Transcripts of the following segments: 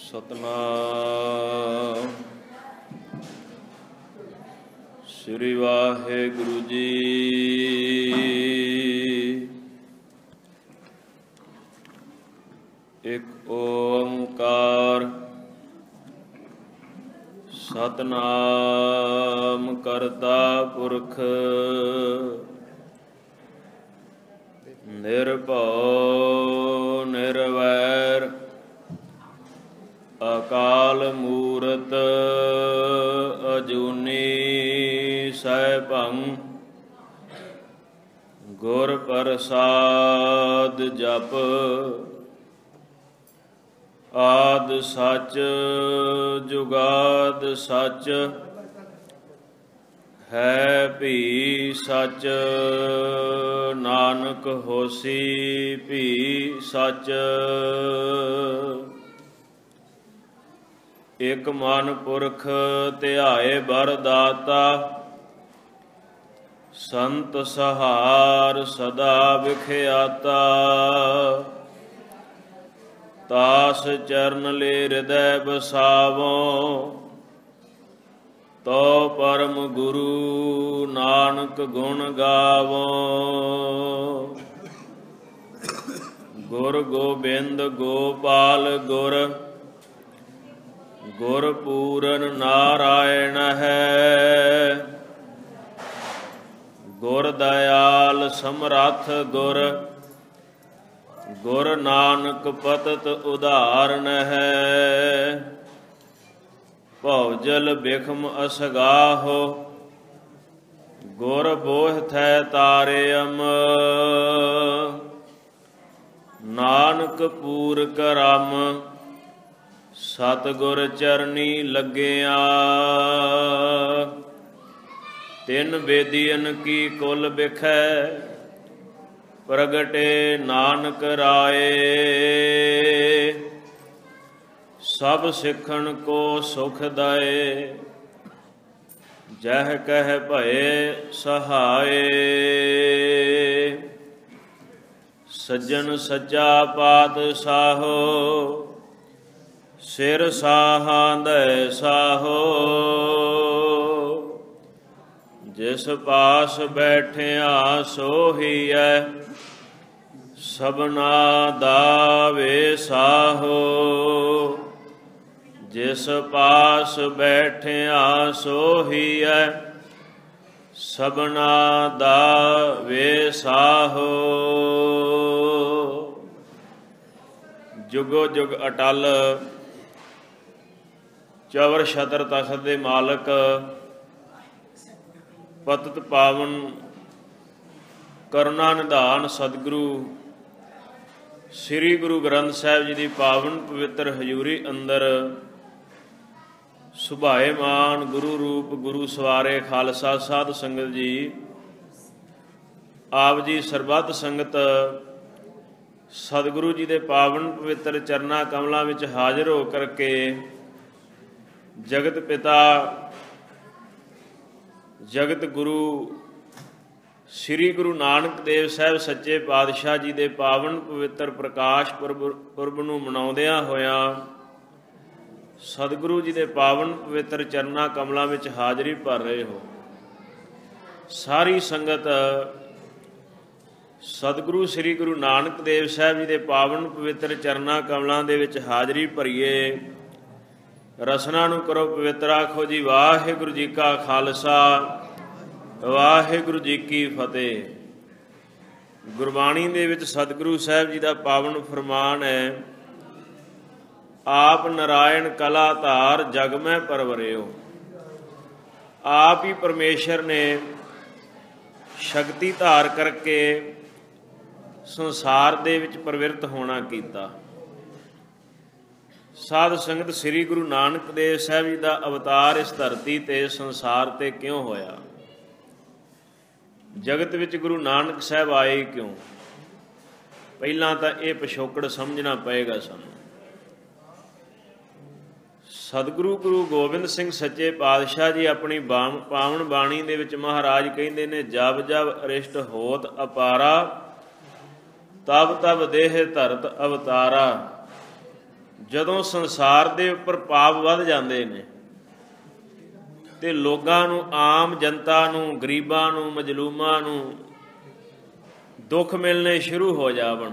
ਸਤਨਾਮ ਸ੍ਰੀ ਵਾਹਿਗੁਰੂ ਜੀ। ਇਕ ਓੰਕਾਰ ਸਤਨਾਮ ਕਰਤਾ ਪੁਰਖ ਨਿਰਭਉ ਨਿਰਵੈਰ ਅਕਾਲ ਮੂਰਤ ਅਜੂਨੀ ਸੈਭੰ ਗੁਰ ਪ੍ਰਸਾਦ ਜਪ ਆਦ ਸਚ ਜੁਗਾਦ ਸਚ ਹੈ ਭੀ ਸਚ ਨਾਨਕ ਹੋਸੀ ਭੀ ਸਚ। ਇਕ ਮਨ ਪੁਰਖ ਧਿਆਏ ਬਰ ਦਾਤਾ ਸੰਤ ਸਹਾਰ ਸਦਾ ਵਿਖਿਆਤਾ। ਤਾਸ ਚਰਨ ਲੈ ਹਿਰਦੈ ਬਸਾਵੋ ਤੋ ਪਰਮ ਗੁਰੂ ਨਾਨਕ ਗੁਣ ਗਾਵੋ। ਗੁਰ ਗੋਬਿੰਦ ਗੋਪਾਲ ਗੁਰ ਗੁਰ ਪੂਰਨ ਨਾਰਾਇਣ ਹੈ। ਗੁਰ ਦਇਆਲ ਸਮਰੱਥ ਗੁਰ ਗੁਰ ਨਾਨਕ ਪਤਿਤ ਉਦਾਹਰਨ ਹੈ। ਭਉ ਜਲ ਬਿਖਮ ਅਸਗਾਹੋ ਗੁਰ ਬੋਹਿਥੈ ਤਾਰਿਅਮ। ਨਾਨਕ ਪੂਰ ਕਰਮ ਸਤਿਗੁਰ ਚਰਨੀ ਲੱਗਿਆ। ਤਿੰਨ ਬੇਦੀਨ ਕੀ ਕੁਲ ਬਿਖੈ ਪ੍ਰਗਟੇ ਨਾਨਕ ਰਾਏ। ਸਭ ਸਿੱਖਣ ਕੋ ਸੁਖ ਦਾਏ ਜਹ ਕਹਿ ਭਏ ਸਹਾਏ। ਸੱਜਣ ਸੱਚਾ ਪਾਤਸ਼ਾਹੋ ਸਿਰ ਸਾਹਾਂਦੈ ਸਾਹੋ। ਜਿਸ ਪਾਸ ਬੈਠਿਆ ਸੋਹੀਐ ਸਭਨਾ ਦਾ ਵੇਸਾਹੋ। ਜਿਸ ਪਾਸ ਬੈਠਿਆ ਸੋਹੀਐ ਸਭਨਾ ਦਾ ਵੇਸਾਹੋ। ਜੁਗੋ ਜੁਗ ਅਟਲ ਚਵਰ ਛਤਰ ਤਖਤ ਦੇ ਮਾਲਕ ਪਤਿਤ ਪਾਵਨ ਕਰੁਣਾ ਨਿਧਾਨ ਸਤਿਗੁਰੂ ਸ੍ਰੀ ਗੁਰੂ ਗ੍ਰੰਥ ਸਾਹਿਬ ਜੀ ਦੀ ਪਾਵਨ ਪਵਿੱਤਰ ਹਜ਼ੂਰੀ ਅੰਦਰ ਸੁਭਾਏਮਾਨ ਗੁਰੂ ਰੂਪ ਗੁਰੂ ਸਵਾਰੇ ਖਾਲਸਾ ਸਾਧ ਸੰਗਤ ਜੀ, ਆਪ ਜੀ ਸਰਬੱਤ ਸੰਗਤ ਸਤਿਗੁਰੂ ਜੀ ਦੇ ਪਾਵਨ ਪਵਿੱਤਰ ਚਰਨਾਂ ਕਮਲਾਂ ਵਿੱਚ ਹਾਜ਼ਰ ਹੋ ਕਰਕੇ ਜਗਤ ਪਿਤਾ ਜਗਤ ਗੁਰੂ ਸ੍ਰੀ ਗੁਰੂ ਨਾਨਕ ਦੇਵ ਸਾਹਿਬ ਸੱਚੇ ਪਾਤਸ਼ਾਹ ਜੀ ਦੇ ਪਾਵਨ ਪਵਿੱਤਰ ਪ੍ਰਕਾਸ਼ ਪੁਰਬ ਨੂੰ ਮਨਾਉਂਦਿਆਂ ਹੋਇਆਂ ਸਤਿਗੁਰੂ ਜੀ ਦੇ ਪਾਵਨ ਪਵਿੱਤਰ ਚਰਨਾਂ ਕਮਲਾਂ ਵਿੱਚ ਹਾਜ਼ਰੀ ਭਰ ਰਹੇ ਹੋ। ਸਾਰੀ ਸੰਗਤ ਸਤਿਗੁਰੂ ਸ੍ਰੀ ਗੁਰੂ ਨਾਨਕ ਦੇਵ ਸਾਹਿਬ ਜੀ ਦੇ ਪਾਵਨ ਪਵਿੱਤਰ ਚਰਨਾਂ ਕਮਲਾਂ ਦੇ ਵਿੱਚ ਹਾਜ਼ਰੀ ਭਰੀਏ। ਰਸਨਾ ਨੂੰ ਕਰੋ ਪਵਿੱਤਰ, ਆਖੋ ਜੀ ਵਾਹਿਗੁਰੂ ਜੀ ਕਾ ਖਾਲਸਾ ਵਾਹਿਗੁਰੂ ਜੀ ਕੀ ਫਤਿਹ। ਗੁਰਬਾਣੀ ਦੇ ਵਿੱਚ ਸਤਿਗੁਰੂ ਸਾਹਿਬ ਜੀ ਦਾ ਪਾਵਨ ਫਰਮਾਨ ਹੈ, ਆਪ ਨਾਰਾਇਣ ਕਲਾ ਧਾਰ ਜਗ ਮੈਂ ਪਰਵਰਿਓ। ਆਪ ਹੀ ਪਰਮੇਸ਼ਰ ਨੇ ਸ਼ਕਤੀ ਧਾਰ ਕਰਕੇ ਸੰਸਾਰ ਦੇ ਵਿੱਚ ਪ੍ਰਵਿਰਤ ਹੋਣਾ ਕੀਤਾ। ਸਾਧ ਸੰਗਤ ਸ੍ਰੀ ਗੁਰੂ ਨਾਨਕ ਦੇਵ ਸਾਹਿਬ ਜੀ ਦਾ ਅਵਤਾਰ ਇਸ ਧਰਤੀ ਤੇ ਸੰਸਾਰ ਤੇ ਕਿਉਂ ਹੋਇਆ? ਜਗਤ ਵਿੱਚ ਗੁਰੂ ਨਾਨਕ ਸਾਹਿਬ ਆਏ ਕਿਉਂ? ਪਹਿਲਾਂ ਤਾਂ ਇਹ ਪਿਛੋਕੜ ਸਮਝਣਾ ਪਏਗਾ ਸਾਨੂੰ। ਸਤਿਗੁਰੂ ਗੁਰੂ ਗੋਬਿੰਦ ਸਿੰਘ ਸੱਚੇ ਪਾਤਸ਼ਾਹ ਜੀ ਆਪਣੀ ਪਾਵਨ ਬਾਣੀ ਦੇ ਵਿੱਚ ਮਹਾਰਾਜ ਕਹਿੰਦੇ ਨੇ, ਜਬ ਜਬ ਅਰਿਸ਼ਟ ਹੋਤ ਅਪਾਰਾ ਤਬ ਤਬ ਦੇਹ ਧਰਤ ਅਵਤਾਰਾ। ਜਦੋਂ ਸੰਸਾਰ ਦੇ ਉੱਪਰ ਪਾਪ ਵੱਧ ਜਾਂਦੇ ਨੇ ਤੇ ਲੋਕਾਂ ਨੂੰ, ਆਮ ਜਨਤਾ ਨੂੰ, ਗਰੀਬਾਂ ਨੂੰ, ਮਜਲੂਮਾਂ ਨੂੰ ਦੁੱਖ ਮਿਲਣੇ ਸ਼ੁਰੂ ਹੋ ਜਾਵਣ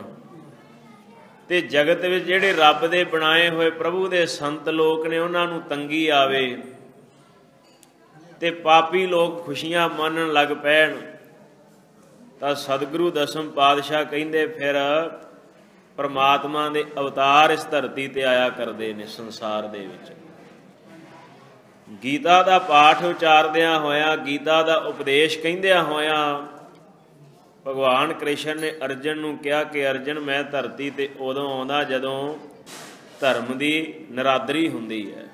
ਤੇ ਜਗਤ ਵਿੱਚ ਜਿਹੜੇ ਰੱਬ ਦੇ ਬਣਾਏ ਹੋਏ ਪ੍ਰਭੂ ਦੇ ਸੰਤ ਲੋਕ ਨੇ ਉਹਨਾਂ ਨੂੰ ਤੰਗੀ ਆਵੇ ਤੇ ਪਾਪੀ ਲੋਕ ਖੁਸ਼ੀਆਂ ਮੰਨਣ ਲੱਗ ਪੈਣ, ਤਾਂ ਸਤਿਗੁਰੂ ਦਸਮ ਪਾਤਸ਼ਾਹ ਕਹਿੰਦੇ ਫਿਰ ਪਰਮਾਤਮਾ ਦੇ ਅਵਤਾਰ ਇਸ ਧਰਤੀ ਤੇ ਆਇਆ ਕਰਦੇ ਨੇ ਸੰਸਾਰ ਦੇ ਵਿੱਚ। ਗੀਤਾ ਦਾ ਪਾਠ ਉਚਾਰਦਿਆਂ ਹੋਇਆਂ, ਗੀਤਾ ਦਾ ਉਪਦੇਸ਼ ਕਹਿੰਦਿਆਂ ਹੋਇਆਂ ਭਗਵਾਨ ਕ੍ਰਿਸ਼ਨ ਨੇ ਅਰਜਨ ਨੂੰ ਕਿਹਾ ਕਿ ਅਰਜਨ, ਮੈਂ ਧਰਤੀ ਤੇ ਉਦੋਂ ਆਉਂਦਾ ਜਦੋਂ ਧਰਮ ਦੀ ਨਰਾਦਰੀ ਹੁੰਦੀ ਹੈ,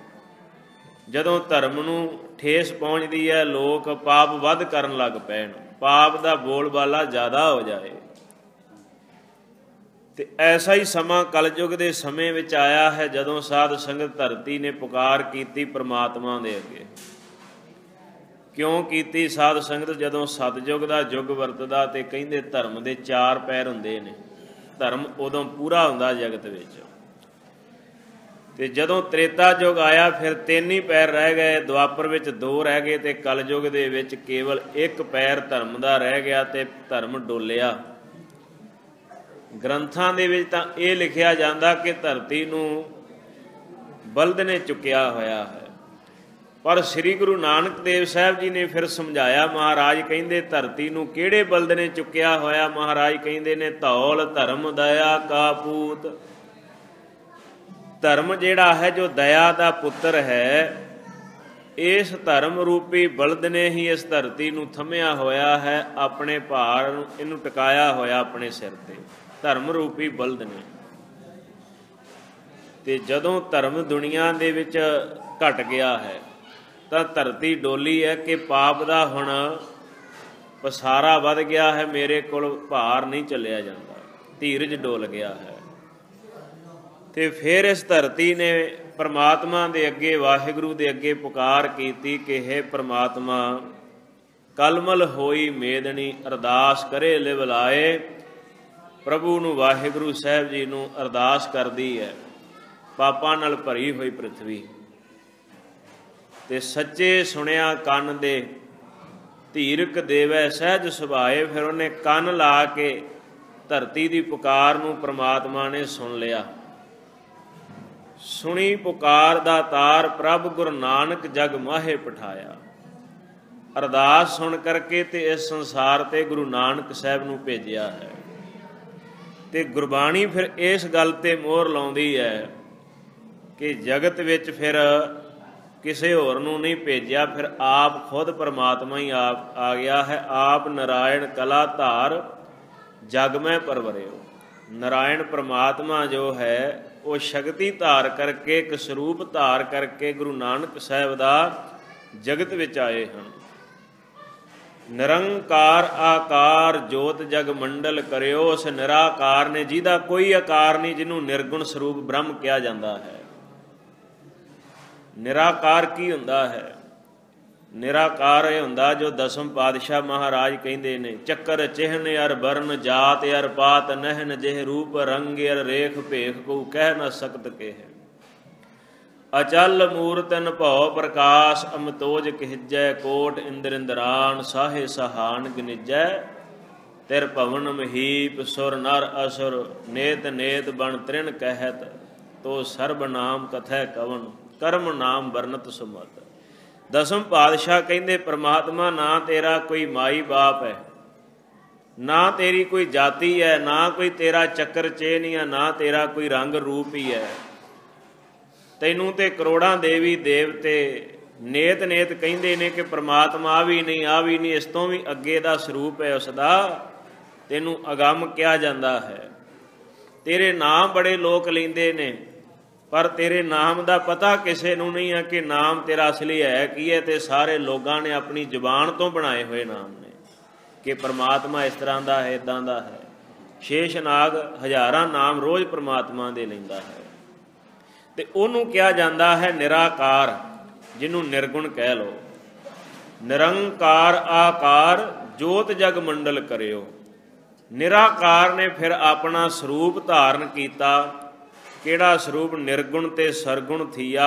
ਜਦੋਂ ਧਰਮ ਨੂੰ ਠੇਸ ਪਹੁੰਚਦੀ ਹੈ, ਲੋਕ ਪਾਪ ਵੱਧ ਕਰਨ ਲੱਗ ਪੈਣ, ਪਾਪ ਦਾ ਬੋਲਬਾਲਾ ਜ਼ਿਆਦਾ ਹੋ ਜਾਏ। ਤੇ ਐਸਾ ਹੀ ਸਮਾਂ ਕਲਯੁਗ ਦੇ ਸਮੇਂ ਵਿੱਚ ਆਇਆ ਹੈ ਜਦੋਂ ਸਾਧ ਸੰਗਤ ਧਰਤੀ ਨੇ ਪੁਕਾਰ ਕੀਤੀ ਪ੍ਰਮਾਤਮਾ ਦੇ ਅੱਗੇ। ਕਿਉਂ ਕੀਤੀ ਸਾਧ ਸੰਗਤ? ਜਦੋਂ ਸਤਿਯੁਗ ਦਾ ਯੁੱਗ ਵਰਤਦਾ ਤੇ ਕਹਿੰਦੇ ਧਰਮ ਦੇ 4 ਪੈਰ ਹੁੰਦੇ ਨੇ, ਧਰਮ ਉਦੋਂ ਪੂਰਾ ਹੁੰਦਾ ਜਗਤ ਵਿੱਚ। ਤੇ ਜਦੋਂ ਤ੍ਰੇਤਾ ਯੁੱਗ ਆਇਆ ਫਿਰ 3 ਹੀ ਪੈਰ ਰਹਿ ਗਏ, ਦੁਆਪਰ ਵਿੱਚ 2 ਰਹਿ ਗਏ ਤੇ ਕਲਯੁੱਗ ਦੇ ਵਿੱਚ ਕੇਵਲ 1 ਪੈਰ ਧਰਮ ਦਾ ਰਹਿ ਗਿਆ ਤੇ ਧਰਮ ਡੋਲਿਆ। ਗ੍ਰੰਥਾਂ ਦੇ ਵਿੱਚ ਤਾਂ ਇਹ ਲਿਖਿਆ ਜਾਂਦਾ ਕਿ ਧਰਤੀ ਨੂੰ ਬਲਦ ਨੇ ਚੁੱਕਿਆ ਹੋਇਆ ਹੈ, ਪਰ ਸ੍ਰੀ ਗੁਰੂ ਨਾਨਕ ਦੇਵ ਸਾਹਿਬ ਜੀ ਨੇ ਫਿਰ ਸਮਝਾਇਆ। ਮਹਾਰਾਜ ਕਹਿੰਦੇ ਧਰਤੀ ਨੂੰ ਕਿਹੜੇ ਬਲਦ ਨੇ ਚੁੱਕਿਆ ਹੋਇਆ? ਮਹਾਰਾਜ ਕਹਿੰਦੇ ਨੇ ਧੌਲ ਧਰਮ ਦਇਆ ਕਾ ਪੂਤ। ਧਰਮ ਜਿਹੜਾ ਹੈ ਜੋ ਦਇਆ ਦਾ ਪੁੱਤਰ ਹੈ, ਇਸ ਧਰਮ ਰੂਪੀ ਬਲਦ ਨੇ ਹੀ ਇਸ ਧਰਤੀ ਨੂੰ ਥੰਮਿਆ ਹੋਇਆ ਹੈ, ਆਪਣੇ ਭਾਰ ਨੂੰ ਇਹਨੂੰ ਟਿਕਾਇਆ ਹੋਇਆ ਆਪਣੇ ਸਿਰ ਤੇ, ਧਰਮ ਰੂਪੀ ਬਲਦ ਨੇ। ਤੇ ਜਦੋਂ ਧਰਮ ਦੁਨੀਆ ਦੇ ਵਿੱਚ ਘਟ ਗਿਆ ਹੈ ਤਾਂ ਧਰਤੀ ਡੋਲੀ ਹੈ ਕਿ ਪਾਪ ਦਾ ਹੁਣ ਪਸਾਰਾ ਵੱਧ ਗਿਆ ਹੈ, ਮੇਰੇ ਕੋਲ ਭਾਰ ਨਹੀਂ ਚੱਲਿਆ ਜਾਂਦਾ, ਧੀਰਜ ਡੋਲ ਗਿਆ ਹੈ। ਤੇ ਫਿਰ ਇਸ ਧਰਤੀ ਨੇ ਪਰਮਾਤਮਾ ਦੇ ਅੱਗੇ, ਵਾਹਿਗੁਰੂ ਦੇ ਅੱਗੇ ਪੁਕਾਰ ਕੀਤੀ ਕਿ ਹੇ ਪਰਮਾਤਮਾ, ਕਲਮਲ ਹੋਈ ਮੇਦਨੀ ਅਰਦਾਸ ਕਰੇ ਲਿਵ ਲਾਏ। ਪ੍ਰਭੂ ਨੂੰ, ਵਾਹਿਗੁਰੂ ਸਾਹਿਬ ਜੀ ਨੂੰ ਅਰਦਾਸ ਕਰਦੀ ਹੈ ਪਾਪਾਂ ਨਾਲ ਭਰੀ ਹੋਈ ਪ੍ਰਿਥਵੀ। ਤੇ ਸੱਚੇ ਸੁਣਿਆ ਕੰਨ ਦੇ, ਧੀਰਕ ਦੇਵੈ ਸਹਿਜ ਸੁਭਾਏ। ਫਿਰ ਉਹਨੇ ਕੰਨ ਲਾ ਕੇ ਧਰਤੀ ਦੀ ਪੁਕਾਰ ਨੂੰ ਪ੍ਰਮਾਤਮਾ ਨੇ ਸੁਣ ਲਿਆ। ਸੁਣੀ ਪੁਕਾਰ ਦਾ ਤਾਰ, ਪ੍ਰਭ ਗੁਰੂ ਨਾਨਕ ਜਗ ਮਾਹੇ ਪਠਾਇਆ। ਅਰਦਾਸ ਸੁਣ ਕਰਕੇ ਤੇ ਇਸ ਸੰਸਾਰ ਤੇ ਗੁਰੂ ਨਾਨਕ ਸਾਹਿਬ ਨੂੰ ਭੇਜਿਆ ਹੈ। ਤੇ ਗੁਰਬਾਣੀ ਫਿਰ ਇਸ ਗੱਲ ਤੇ ਮੋਹਰ ਲਾਉਂਦੀ ਹੈ ਕਿ ਜਗਤ ਵਿੱਚ ਫਿਰ ਕਿਸੇ ਹੋਰ ਨੂੰ ਨਹੀਂ ਭੇਜਿਆ, ਫਿਰ ਆਪ ਖੁਦ ਪਰਮਾਤਮਾ ਹੀ ਆਪ ਆ ਗਿਆ ਹੈ। ਆਪ ਨਾਰਾਇਣ ਕਲਾ ਧਾਰ ਜਗ ਮੈਂ ਪਰਵਰਿਓ। ਨਾਰਾਇਣ ਪਰਮਾਤਮਾ ਜੋ ਹੈ ਉਹ ਸ਼ਕਤੀ ਧਾਰ ਕਰਕੇ, ਇੱਕ ਸਰੂਪ ਧਾਰ ਕਰਕੇ ਗੁਰੂ ਨਾਨਕ ਸਾਹਿਬ ਦਾ ਜਗਤ ਵਿੱਚ ਆਏ ਹਨ। ਨਿਰੰਕਾਰ ਆਕਾਰ ਜੋਤ ਜਗ ਮੰਡਲ ਕਰਿਓ। ਉਸ ਨਿਰਾਕਾਰ ਨੇ ਜਿਹਦਾ ਕੋਈ ਆਕਾਰ ਨਹੀਂ, ਜਿਹਨੂੰ ਨਿਰਗੁਣ ਸਰੂਪ ਬ੍ਰਹਮ ਕਿਹਾ ਜਾਂਦਾ ਹੈ। ਨਿਰਾਕਾਰ ਕੀ ਹੁੰਦਾ ਹੈ? ਨਿਰਾਕਾਰ ਇਹ ਹੁੰਦਾ ਜੋ ਦਸਮ ਪਾਤਸ਼ਾਹ ਮਹਾਰਾਜ ਕਹਿੰਦੇ ਨੇ, ਚੱਕਰ ਚਿਹਨ ਅਰ ਬਰਨ ਜਾਤ ਅਰ ਪਾਤ ਨਹਿਨ ਜਿਹ ਰੂਪ ਰੰਗ ਅਰ ਰੇਖ ਭੇਖ ਕੋ ਕਹਿ ਨ ਸਕਤ ਕੇ ਹੈ। ਅਚਲ ਮੂਰਤਨ ਭਉ ਪ੍ਰਕਾਸ਼ ਅਮਤੋਜ ਕਹਿਜੈ ਕੋਟ ਇੰਦਰ ਇੰਦਰਾਨ ਸਾਹੇ ਸਹਾਨ ਗਨਿਜੈ। ਤਿਰ ਭਵਨ ਮਹੀਪ ਸੁਰ ਨਰ ਅਸੁਰ ਨੇਤ ਨੇਤ ਬਣ ਤ੍ਰਿਣ ਕਹਿਤ ਤੋ ਸਰਬ ਨਾਮ ਕਥੈ ਕਵਨ ਕਰਮ ਨਾਮ ਵਰਨਤ ਸੁਮਤ। ਦਸਮ ਪਾਤਸ਼ਾਹ ਕਹਿੰਦੇ ਪਰਮਾਤਮਾ ਨਾ ਤੇਰਾ ਕੋਈ ਮਾਈ ਬਾਪ ਹੈ, ਨਾ ਤੇਰੀ ਕੋਈ ਜਾਤੀ ਹੈ, ਨਾ ਕੋਈ ਤੇਰਾ ਚੱਕਰ ਚੇਨ ਹੈ, ਨਾ ਤੇਰਾ ਕੋਈ ਰੰਗ ਰੂਪ ਹੀ ਹੈ। ਤੈਨੂੰ ਤੇ ਕਰੋੜਾਂ ਦੇਵੀ ਦੇਵਤੇ ਨੇਤ ਨੇਤ ਕਹਿੰਦੇ ਨੇ ਕਿ ਪਰਮਾਤਮਾ ਆ ਵੀ ਨਹੀਂ, ਆ ਵੀ ਨਹੀਂ, ਇਸ ਤੋਂ ਵੀ ਅੱਗੇ ਦਾ ਸਰੂਪ ਹੈ ਉਸ ਦਾ, ਤੈਨੂੰ ਅਗੰਮ ਕਿਹਾ ਜਾਂਦਾ ਹੈ। ਤੇਰੇ ਨਾਮ ਬੜੇ ਲੋਕ ਲੈਂਦੇ ਨੇ, ਪਰ ਤੇਰੇ ਨਾਮ ਦਾ ਪਤਾ ਕਿਸੇ ਨੂੰ ਨਹੀਂ ਹੈ ਕਿ ਨਾਮ ਤੇਰਾ ਅਸਲੀ ਹੈ ਕੀ ਹੈ। ਤੇ ਸਾਰੇ ਲੋਕਾਂ ਨੇ ਆਪਣੀ ਜ਼ੁਬਾਨ ਤੋਂ ਬਣਾਏ ਹੋਏ ਨਾਮ ਨੇ ਕਿ ਪਰਮਾਤਮਾ ਇਸ ਤਰ੍ਹਾਂ ਦਾ ਹੈ, ਇੱਦਾਂ ਦਾ ਹੈ। ਸ਼ੇਸ਼ਨਾਗ ਹਜ਼ਾਰਾਂ ਨਾਮ ਰੋਜ਼ ਪਰਮਾਤਮਾ ਦੇ ਲੈਂਦਾ ਹੈ। ਤੇ ਉਹਨੂੰ ਕਿਹਾ ਜਾਂਦਾ ਹੈ ਨਿਰਾਕਾਰ, ਜਿਹਨੂੰ ਨਿਰਗੁਣ ਕਹਿ ਲਓ। ਨਿਰੰਕਾਰ ਆਕਾਰ ਜੋਤ ਜਗ ਮੰਡਲ ਕਰਿਓ। ਨਿਰਾਕਾਰ ਨੇ ਫਿਰ ਆਪਣਾ ਸਰੂਪ ਧਾਰਨ ਕੀਤਾ ਕਿਹੜਾ ਸਰੂਪ ਨਿਰਗੁਣ ਤੇ ਸਰਗੁਣ ਥੀਆ।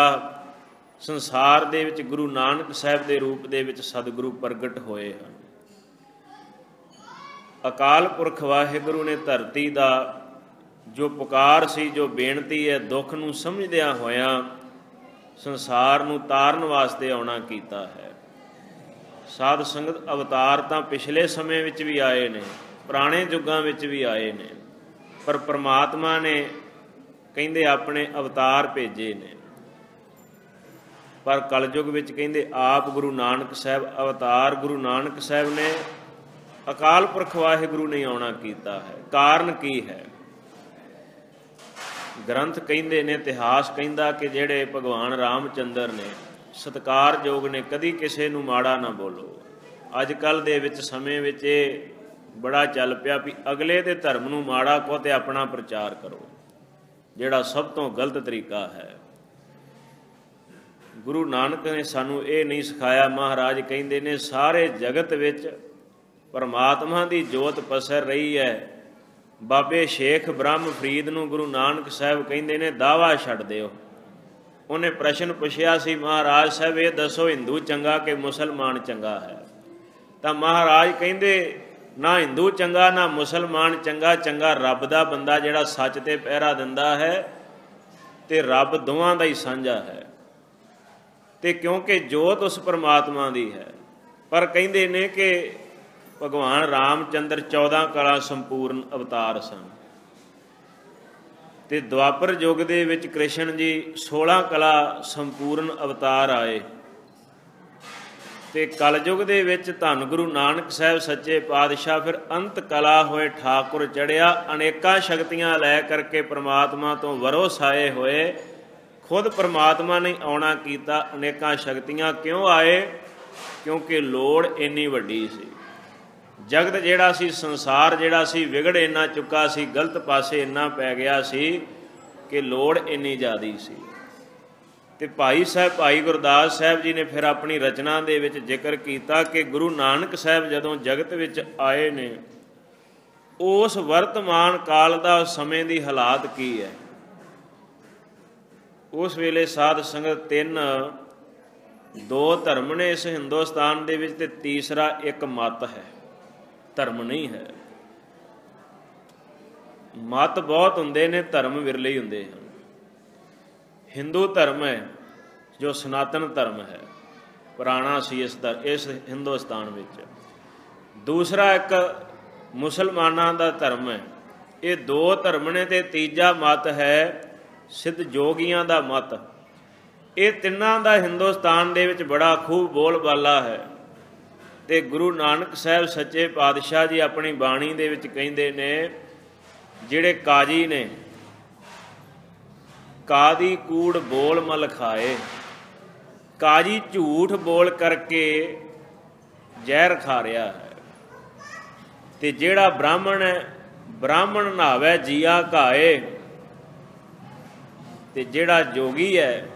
ਸੰਸਾਰ ਦੇ ਵਿੱਚ ਗੁਰੂ ਨਾਨਕ ਸਾਹਿਬ ਦੇ ਰੂਪ ਦੇ ਵਿੱਚ ਸਤਿਗੁਰੂ ਪ੍ਰਗਟ ਹੋਏ ਹਨ। ਅਕਾਲ ਪੁਰਖ ਵਾਹਿਗੁਰੂ ਨੇ ਧਰਤੀ ਦਾ ਜੋ ਪੁਕਾਰ ਸੀ, ਜੋ ਬੇਨਤੀ ਹੈ, ਦੁੱਖ ਨੂੰ ਸਮਝਦਿਆਂ ਹੋਇਆਂ ਸੰਸਾਰ ਨੂੰ ਤਾਰਨ ਵਾਸਤੇ ਆਉਣਾ ਕੀਤਾ ਹੈ। ਸਾਧ ਸੰਗਤ ਅਵਤਾਰ ਤਾਂ ਪਿਛਲੇ ਸਮੇਂ ਵਿੱਚ ਵੀ ਆਏ ਨੇ, ਪੁਰਾਣੇ ਯੁੱਗਾਂ ਵਿੱਚ ਵੀ ਆਏ ਨੇ, ਪਰ ਪਰਮਾਤਮਾ ਨੇ ਕਹਿੰਦੇ ਆਪਣੇ ਅਵਤਾਰ ਭੇਜੇ ਨੇ। ਪਰ ਕਲਯੁੱਗ ਵਿੱਚ ਕਹਿੰਦੇ ਆਪ ਗੁਰੂ ਨਾਨਕ ਸਾਹਿਬ ਅਵਤਾਰ ਗੁਰੂ ਨਾਨਕ ਸਾਹਿਬ ਨੇ, ਅਕਾਲ ਪੁਰਖ ਵਾਹਿਗੁਰੂ ਨੇ ਆਉਣਾ ਕੀਤਾ ਹੈ। ਕਾਰਨ ਕੀ ਹੈ? ਗ੍ਰੰਥ ਕਹਿੰਦੇ ਨੇ, ਇਤਿਹਾਸ ਕਹਿੰਦਾ ਕਿ ਜਿਹੜੇ ਭਗਵਾਨ ਰਾਮਚੰਦਰ ਨੇ ਸਤਿਕਾਰਯੋਗ ਨੇ, ਕਦੀ ਕਿਸੇ ਨੂੰ ਮਾੜਾ ਨਾ ਬੋਲੋ। ਅੱਜ ਕੱਲ੍ਹ ਦੇ ਵਿੱਚ ਸਮੇਂ ਵਿੱਚ ਇਹ ਬੜਾ ਚੱਲ ਪਿਆ ਵੀ ਅਗਲੇ ਦੇ ਧਰਮ ਨੂੰ ਮਾੜਾ ਕਹੋ ਤੇ ਆਪਣਾ ਪ੍ਰਚਾਰ ਕਰੋ, ਜਿਹੜਾ ਸਭ ਤੋਂ ਗਲਤ ਤਰੀਕਾ ਹੈ। ਗੁਰੂ ਨਾਨਕ ਨੇ ਸਾਨੂੰ ਇਹ ਨਹੀਂ ਸਿਖਾਇਆ। ਮਹਾਰਾਜ ਕਹਿੰਦੇ ਨੇ ਸਾਰੇ ਜਗਤ ਵਿੱਚ ਪਰਮਾਤਮਾ ਦੀ ਜੋਤ ਪਸਰ ਰਹੀ ਹੈ। ਬਾਬੇ ਸ਼ੇਖ ਬ੍ਰਹਮ ਫਰੀਦ ਨੂੰ ਗੁਰੂ ਨਾਨਕ ਸਾਹਿਬ ਕਹਿੰਦੇ ਨੇ ਦਾਵਾ ਛੱਡ ਦਿਓ। ਉਹਨੇ ਪ੍ਰਸ਼ਨ ਪੁੱਛਿਆ ਸੀ, ਮਹਾਰਾਜ ਸਾਹਿਬ ਇਹ ਦੱਸੋ ਹਿੰਦੂ ਚੰਗਾ ਕਿ ਮੁਸਲਮਾਨ ਚੰਗਾ ਹੈ? ਤਾਂ ਮਹਾਰਾਜ ਕਹਿੰਦੇ ਨਾ ਹਿੰਦੂ ਚੰਗਾ ਨਾ ਮੁਸਲਮਾਨ ਚੰਗਾ, ਚੰਗਾ ਰੱਬ ਦਾ ਬੰਦਾ ਜਿਹੜਾ ਸੱਚ ਤੇ ਪਹਿਰਾ ਦਿੰਦਾ ਹੈ, ਤੇ ਰੱਬ ਦੋਵਾਂ ਦਾ ਹੀ ਸਾਂਝਾ ਹੈ। ਤੇ ਕਿਉਂਕਿ ਜੋਤ ਉਸ ਪਰਮਾਤਮਾ ਦੀ ਹੈ। ਪਰ ਕਹਿੰਦੇ ਨੇ ਕਿ ਭਗਵਾਨ ਰਾਮਚੰਦਰ 14 ਕਲਾ ਸੰਪੂਰਨ ਅਵਤਾਰ ਸਨ, ਤੇ ਦੁਆਪਰ ਯੁੱਗ ਦੇ ਵਿੱਚ ਕ੍ਰਿਸ਼ਨ ਜੀ 16 ਕਲਾ ਸੰਪੂਰਨ ਅਵਤਾਰ ਆਏ, ਤੇ ਕਲਯੁੱਗ ਦੇ ਵਿੱਚ ਧੰਨ ਗੁਰੂ ਨਾਨਕ ਸਾਹਿਬ ਸੱਚੇ ਪਾਤਸ਼ਾਹ ਫਿਰ ਅੰਤ ਕਲਾ ਹੋਏ ਠਾਕੁਰ ਚੜ੍ਹਿਆ। ਅਨੇਕਾਂ ਸ਼ਕਤੀਆਂ ਲੈ ਕਰਕੇ ਪਰਮਾਤਮਾ ਤੋਂ ਵਰੋਸ ਆਏ ਹੋਏ, ਖੁਦ ਪਰਮਾਤਮਾ ਨੇ ਆਉਣਾ ਕੀਤਾ। ਅਨੇਕਾਂ ਸ਼ਕਤੀਆਂ ਕਿਉਂ ਆਏ? ਕਿਉਂਕਿ ਲੋੜ ਇੰਨੀ ਵੱਡੀ ਸੀ। ਜਗਤ ਜਿਹੜਾ ਸੀ, ਸੰਸਾਰ ਜਿਹੜਾ ਸੀ, ਵਿਗੜ ਇੰਨਾ ਚੁੱਕਾ ਸੀ, ਗਲਤ ਪਾਸੇ ਇੰਨਾ ਪੈ ਗਿਆ ਸੀ ਕਿ ਲੋੜ ਇੰਨੀ ਜ਼ਿਆਦੀ ਸੀ। ਤੇ ਭਾਈ ਗੁਰਦਾਸ ਸਾਹਿਬ ਜੀ ਨੇ ਫਿਰ ਆਪਣੀ ਰਚਨਾ ਦੇ ਵਿੱਚ ਜ਼ਿਕਰ ਕੀਤਾ ਕਿ ਗੁਰੂ ਨਾਨਕ ਸਾਹਿਬ ਜਦੋਂ ਜਗਤ ਵਿੱਚ ਆਏ ਨੇ, ਉਸ ਵਰਤਮਾਨ ਕਾਲ ਦਾ ਸਮੇਂ ਦੀ ਹਾਲਾਤ ਕੀ ਹੈ। ਉਸ ਵੇਲੇ ਸਾਧ ਸੰਗਤ 2 ਧਰਮ ਨੇ ਇਸ ਹਿੰਦੁਸਤਾਨ ਦੇ ਵਿੱਚ, ਤੇ ਤੀਸਰਾ ਇੱਕ ਮਤ ਹੈ, ਧਰਮ ਨਹੀਂ ਹੈ। ਮਤ ਬਹੁਤ ਹੁੰਦੇ ਨੇ, ਧਰਮ ਵਿਰਲੇ ਹੀ ਹੁੰਦੇ ਹਨ। ਹਿੰਦੂ ਧਰਮ ਹੈ ਜੋ ਸਨਾਤਨ ਧਰਮ ਹੈ, ਪੁਰਾਣਾ ਸੀ ਇਸ ਹਿੰਦੁਸਤਾਨ ਵਿੱਚ। ਦੂਸਰਾ ਇੱਕ ਮੁਸਲਮਾਨਾਂ ਦਾ ਧਰਮ ਹੈ। ਇਹ 2 ਧਰਮ ਨੇ, ਤੇ ਤੀਜਾ ਮਤ ਹੈ ਸਿੱਧ ਜੋਗੀਆਂ ਦਾ ਮਤ। ਇਹ ਤਿੰਨਾਂ ਦਾ ਹਿੰਦੁਸਤਾਨ ਦੇ ਵਿੱਚ ਬੜਾ ਖੂਬ ਬੋਲਬਾਲਾ ਹੈ। ਤੇ ਗੁਰੂ ਨਾਨਕ ਸਾਹਿਬ ਸੱਚੇ ਪਾਤਸ਼ਾਹ ਜੀ ਆਪਣੀ ਬਾਣੀ ਦੇ ਵਿੱਚ ਕਹਿੰਦੇ ਨੇ, ਜਿਹੜੇ ਕਾਜੀ ਨੇ ਕਾਦੀ ਕੂੜ ਬੋਲ ਮਲ ਖਾਏ। ਕਾਜੀ ਝੂਠ ਬੋਲ ਕਰਕੇ ਜ਼ਹਿਰ ਖਾ ਰਿਹਾ ਹੈ। ਤੇ ਜਿਹੜਾ ਬ੍ਰਾਹਮਣ ਹੈ, ਬ੍ਰਾਹਮਣ ਨਹਾਵੇ ਜੀਆ ਘਾਏ। ਤੇ ਜਿਹੜਾ ਜੋਗੀ ਹੈ,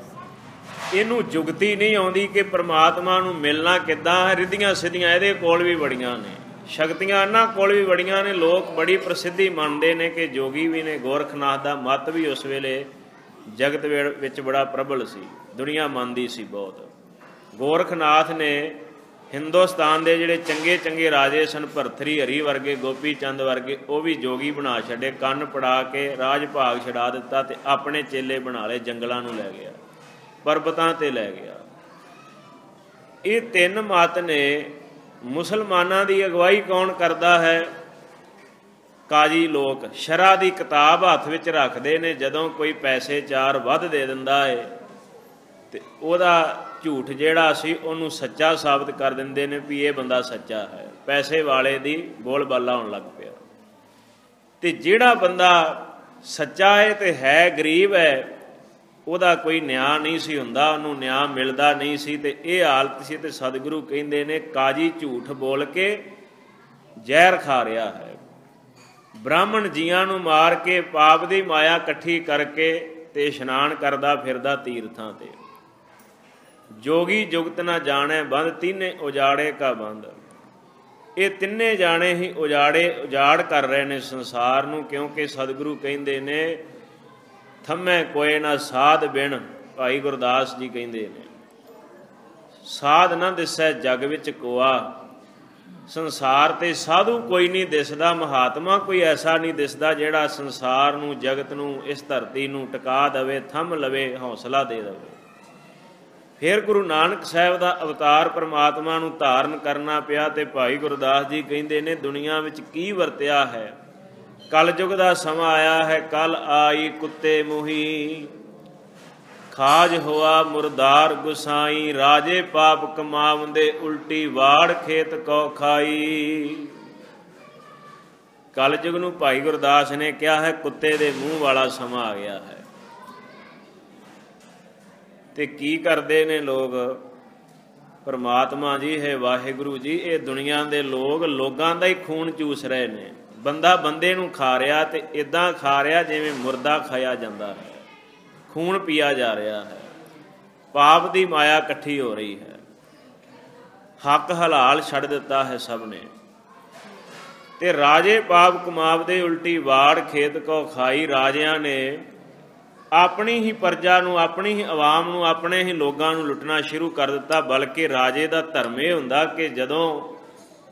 ਇਹਨੂੰ ਜੁਗਤੀ ਨਹੀਂ ਆਉਂਦੀ ਕਿ ਪਰਮਾਤਮਾ ਨੂੰ ਮਿਲਣਾ ਕਿੱਦਾਂ। ਰਿੱਧੀਆਂ ਸਿੱਧੀਆਂ ਇਹਦੇ ਕੋਲ ਵੀ ਬੜੀਆਂ ਨੇ, ਸ਼ਕਤੀਆਂ ਇਹਨਾਂ ਕੋਲ ਵੀ ਬੜੀਆਂ ਨੇ। ਲੋਕ ਬੜੀ ਪ੍ਰਸਿੱਧੀ ਮੰਨਦੇ ਨੇ ਕਿ ਜੋਗੀ ਵੀ ਨੇ। ਗੋਰਖਨਾਥ ਦਾ ਮਤ ਵੀ ਉਸ ਵੇਲੇ ਜਗਤ ਵਿੱਚ ਬੜਾ ਪ੍ਰਬਲ ਸੀ, ਦੁਨੀਆ ਮੰਨਦੀ ਸੀ ਬਹੁਤ। ਗੋਰਖਨਾਥ ਨੇ ਹਿੰਦੁਸਤਾਨ ਦੇ ਜਿਹੜੇ ਚੰਗੇ ਚੰਗੇ ਰਾਜੇ ਸਨ, ਭਰਥਰੀ ਹਰੀ ਵਰਗੇ, ਗੋਪੀ ਚੰਦ ਵਰਗੇ, ਉਹ ਵੀ ਜੋਗੀ ਬਣਾ ਛੱਡੇ। ਕੰਨ ਪੜਾ ਕੇ ਰਾਜ ਭਾਗ ਛਡਾ ਦਿੱਤਾ ਤੇ ਆਪਣੇ ਚੇਲੇ ਬਣਾ ਲਏ। ਜੰਗਲਾਂ ਨੂੰ ਲੈ ਗਿਆ, ਪਰਬਤਾਂ ਤੇ ਲੈ ਗਿਆ। ਇਹ 3 ਮਤ ਨੇ। ਮੁਸਲਮਾਨਾਂ ਦੀ ਅਗਵਾਈ ਕੌਣ ਕਰਦਾ ਹੈ? ਕਾਜੀ ਲੋਕ ਸ਼ਰ੍ਹਾ ਦੀ ਕਿਤਾਬ ਹੱਥ ਵਿੱਚ ਰੱਖਦੇ ਨੇ। ਜਦੋਂ ਕੋਈ ਪੈਸੇ 4 ਵੱਧ ਦੇ ਦਿੰਦਾ ਹੈ ਤੇ ਉਹਦਾ ਝੂਠ ਜਿਹੜਾ ਸੀ ਉਹਨੂੰ ਸੱਚਾ ਸਾਬਤ ਕਰ ਦਿੰਦੇ ਨੇ ਵੀ ਇਹ ਬੰਦਾ ਸੱਚਾ ਹੈ। ਪੈਸੇ ਵਾਲੇ ਦੀ ਬੋਲਬਾਲਾ ਹੋਣ ਲੱਗ ਪਿਆ। ਤੇ ਜਿਹੜਾ ਬੰਦਾ ਸੱਚਾ ਹੈ ਤੇ ਹੈ ਗਰੀਬ ਹੈ, ਉਹਦਾ ਕੋਈ ਨਿਆਂ ਨਹੀਂ ਸੀ ਹੁੰਦਾ, ਉਹਨੂੰ ਨਿਆਂ ਮਿਲਦਾ ਨਹੀਂ ਸੀ। ਤੇ ਇਹ ਹਾਲਤ ਸੀ। ਤੇ ਸਤਿਗੁਰੂ ਕਹਿੰਦੇ ਨੇ ਕਾਜੀ ਝੂਠ ਬੋਲ ਕੇ ਜ਼ਹਿਰ ਖਾ ਰਿਹਾ ਹੈ। ਬ੍ਰਾਹਮਣ ਜੀਆਂ ਨੂੰ ਮਾਰ ਕੇ ਪਾਪ ਦੀ ਮਾਇਆ ਇਕੱਠੀ ਕਰਕੇ ਤੇ ਇਸ਼ਨਾਨ ਕਰਦਾ ਫਿਰਦਾ ਤੀਰਥਾਂ ਤੇ। ਜੋਗੀ ਜੁਗਤ ਨਾ ਜਾਣੈ ਬੰਦ, ਤੀਨੇ ਉਜਾੜੇ ਕਾ ਬੰਦ। ਇਹ ਤਿੰਨੇ ਜਾਣੇ ਹੀ ਉਜਾੜ ਕਰ ਰਹੇ ਨੇ ਸੰਸਾਰ ਨੂੰ। ਕਿਉਂਕਿ ਸਤਿਗੁਰੂ ਕਹਿੰਦੇ ਨੇ ਥੰਮੈ ਕੋਏ ਨਾ ਸਾਧ ਬਿਨ। ਭਾਈ ਗੁਰਦਾਸ ਜੀ ਕਹਿੰਦੇ ਨੇ ਸਾਧ ਨਾ ਦਿਸੈ ਜਗ ਵਿੱਚ ਕੋਆ। ਸੰਸਾਰ ਤੇ ਸਾਧੂ ਕੋਈ ਨਹੀਂ ਦਿਸਦਾ, ਮਹਾਤਮਾ ਕੋਈ ਐਸਾ ਨਹੀਂ ਦਿਸਦਾ ਜਿਹੜਾ ਸੰਸਾਰ ਨੂੰ, ਜਗਤ ਨੂੰ, ਇਸ ਧਰਤੀ ਨੂੰ ਟਿਕਾ ਦੇਵੇ, ਥੰਮ ਲਵੇ, ਹੌਸਲਾ ਦੇ ਦੇਵੇ। ਫਿਰ ਗੁਰੂ ਨਾਨਕ ਸਾਹਿਬ ਦਾ ਅਵਤਾਰ ਪਰਮਾਤਮਾ ਨੂੰ ਧਾਰਨ ਕਰਨਾ ਪਿਆ। ਤੇ ਭਾਈ ਗੁਰਦਾਸ ਜੀ ਕਹਿੰਦੇ ਨੇ ਦੁਨੀਆ ਵਿੱਚ ਕੀ ਵਰਤਿਆ ਹੈ। ਕਲਯੁਗ ਦਾ ਸਮਾਂ ਆਇਆ ਹੈ, ਕੱਲ ਆਈ ਕੁੱਤੇ ਮੂਹੀ। ਖਾਜ ਹੋਆ ਮੁਰਦਾਰ ਗੁਸਾਈ, ਰਾਜੇ ਪਾਪ ਕਮਾਵੰਦੇ ਉਲਟੀ ਵਾੜ ਖੇਤ ਕੋ ਖਾਈ। ਕਲਯੁਗ ਨੂੰ ਭਾਈ ਗੁਰਦਾਸ ਨੇ ਕਿਹਾ ਹੈ ਕੁੱਤੇ ਦੇ ਮੂੰਹ ਵਾਲਾ ਸਮਾਂ ਆ ਗਿਆ ਹੈ। ਤੇ ਕੀ ਕਰਦੇ ਨੇ ਲੋਕ? ਪਰਮਾਤਮਾ ਜੀ ਹੈ ਵਾਹਿਗੁਰੂ ਜੀ, ਇਹ ਦੁਨੀਆ ਦੇ ਲੋਕ ਲੋਕਾਂ ਦਾ ਹੀ ਖੂਨ ਚੂਸ ਰਹੇ ਨੇ। ਬੰਦਾ ਬੰਦੇ ਨੂੰ ਖਾ ਰਿਹਾ ਤੇ ਇਦਾਂ ਖਾ ਰਿਹਾ ਜਿਵੇਂ ਮੁਰਦਾ ਖਾਇਆ ਜਾਂਦਾ ਹੈ, ਖੂਨ ਪੀਆ ਜਾ ਰਿਹਾ ਹੈ। ਪਾਪ ਦੀ ਮਾਇਆ ਇਕੱਠੀ ਹੋ ਰਹੀ ਹੈ, ਹੱਕ ਹਲਾਲ ਛੱਡ ਦਿੱਤਾ ਹੈ ਸਭ ਨੇ। ਤੇ ਰਾਜੇ ਪਾਪ ਕਮਾਵਦੇ ਉਲਟੀ ਵਾੜ ਖੇਤ ਕੋ ਖਾਈ। ਰਾਜਿਆਂ ਨੇ ਆਪਣੀ ਹੀ ਪ੍ਰਜਾ ਨੂੰ, ਆਪਣੀ ਹੀ ਆਵਾਮ ਨੂੰ, ਆਪਣੇ ਹੀ ਲੋਕਾਂ ਨੂੰ ਲੁੱਟਣਾ ਸ਼ੁਰੂ ਕਰ ਦਿੱਤਾ। ਬਲਕਿ ਰਾਜੇ ਦਾ ਧਰਮ ਇਹ ਹੁੰਦਾ ਕਿ ਜਦੋਂ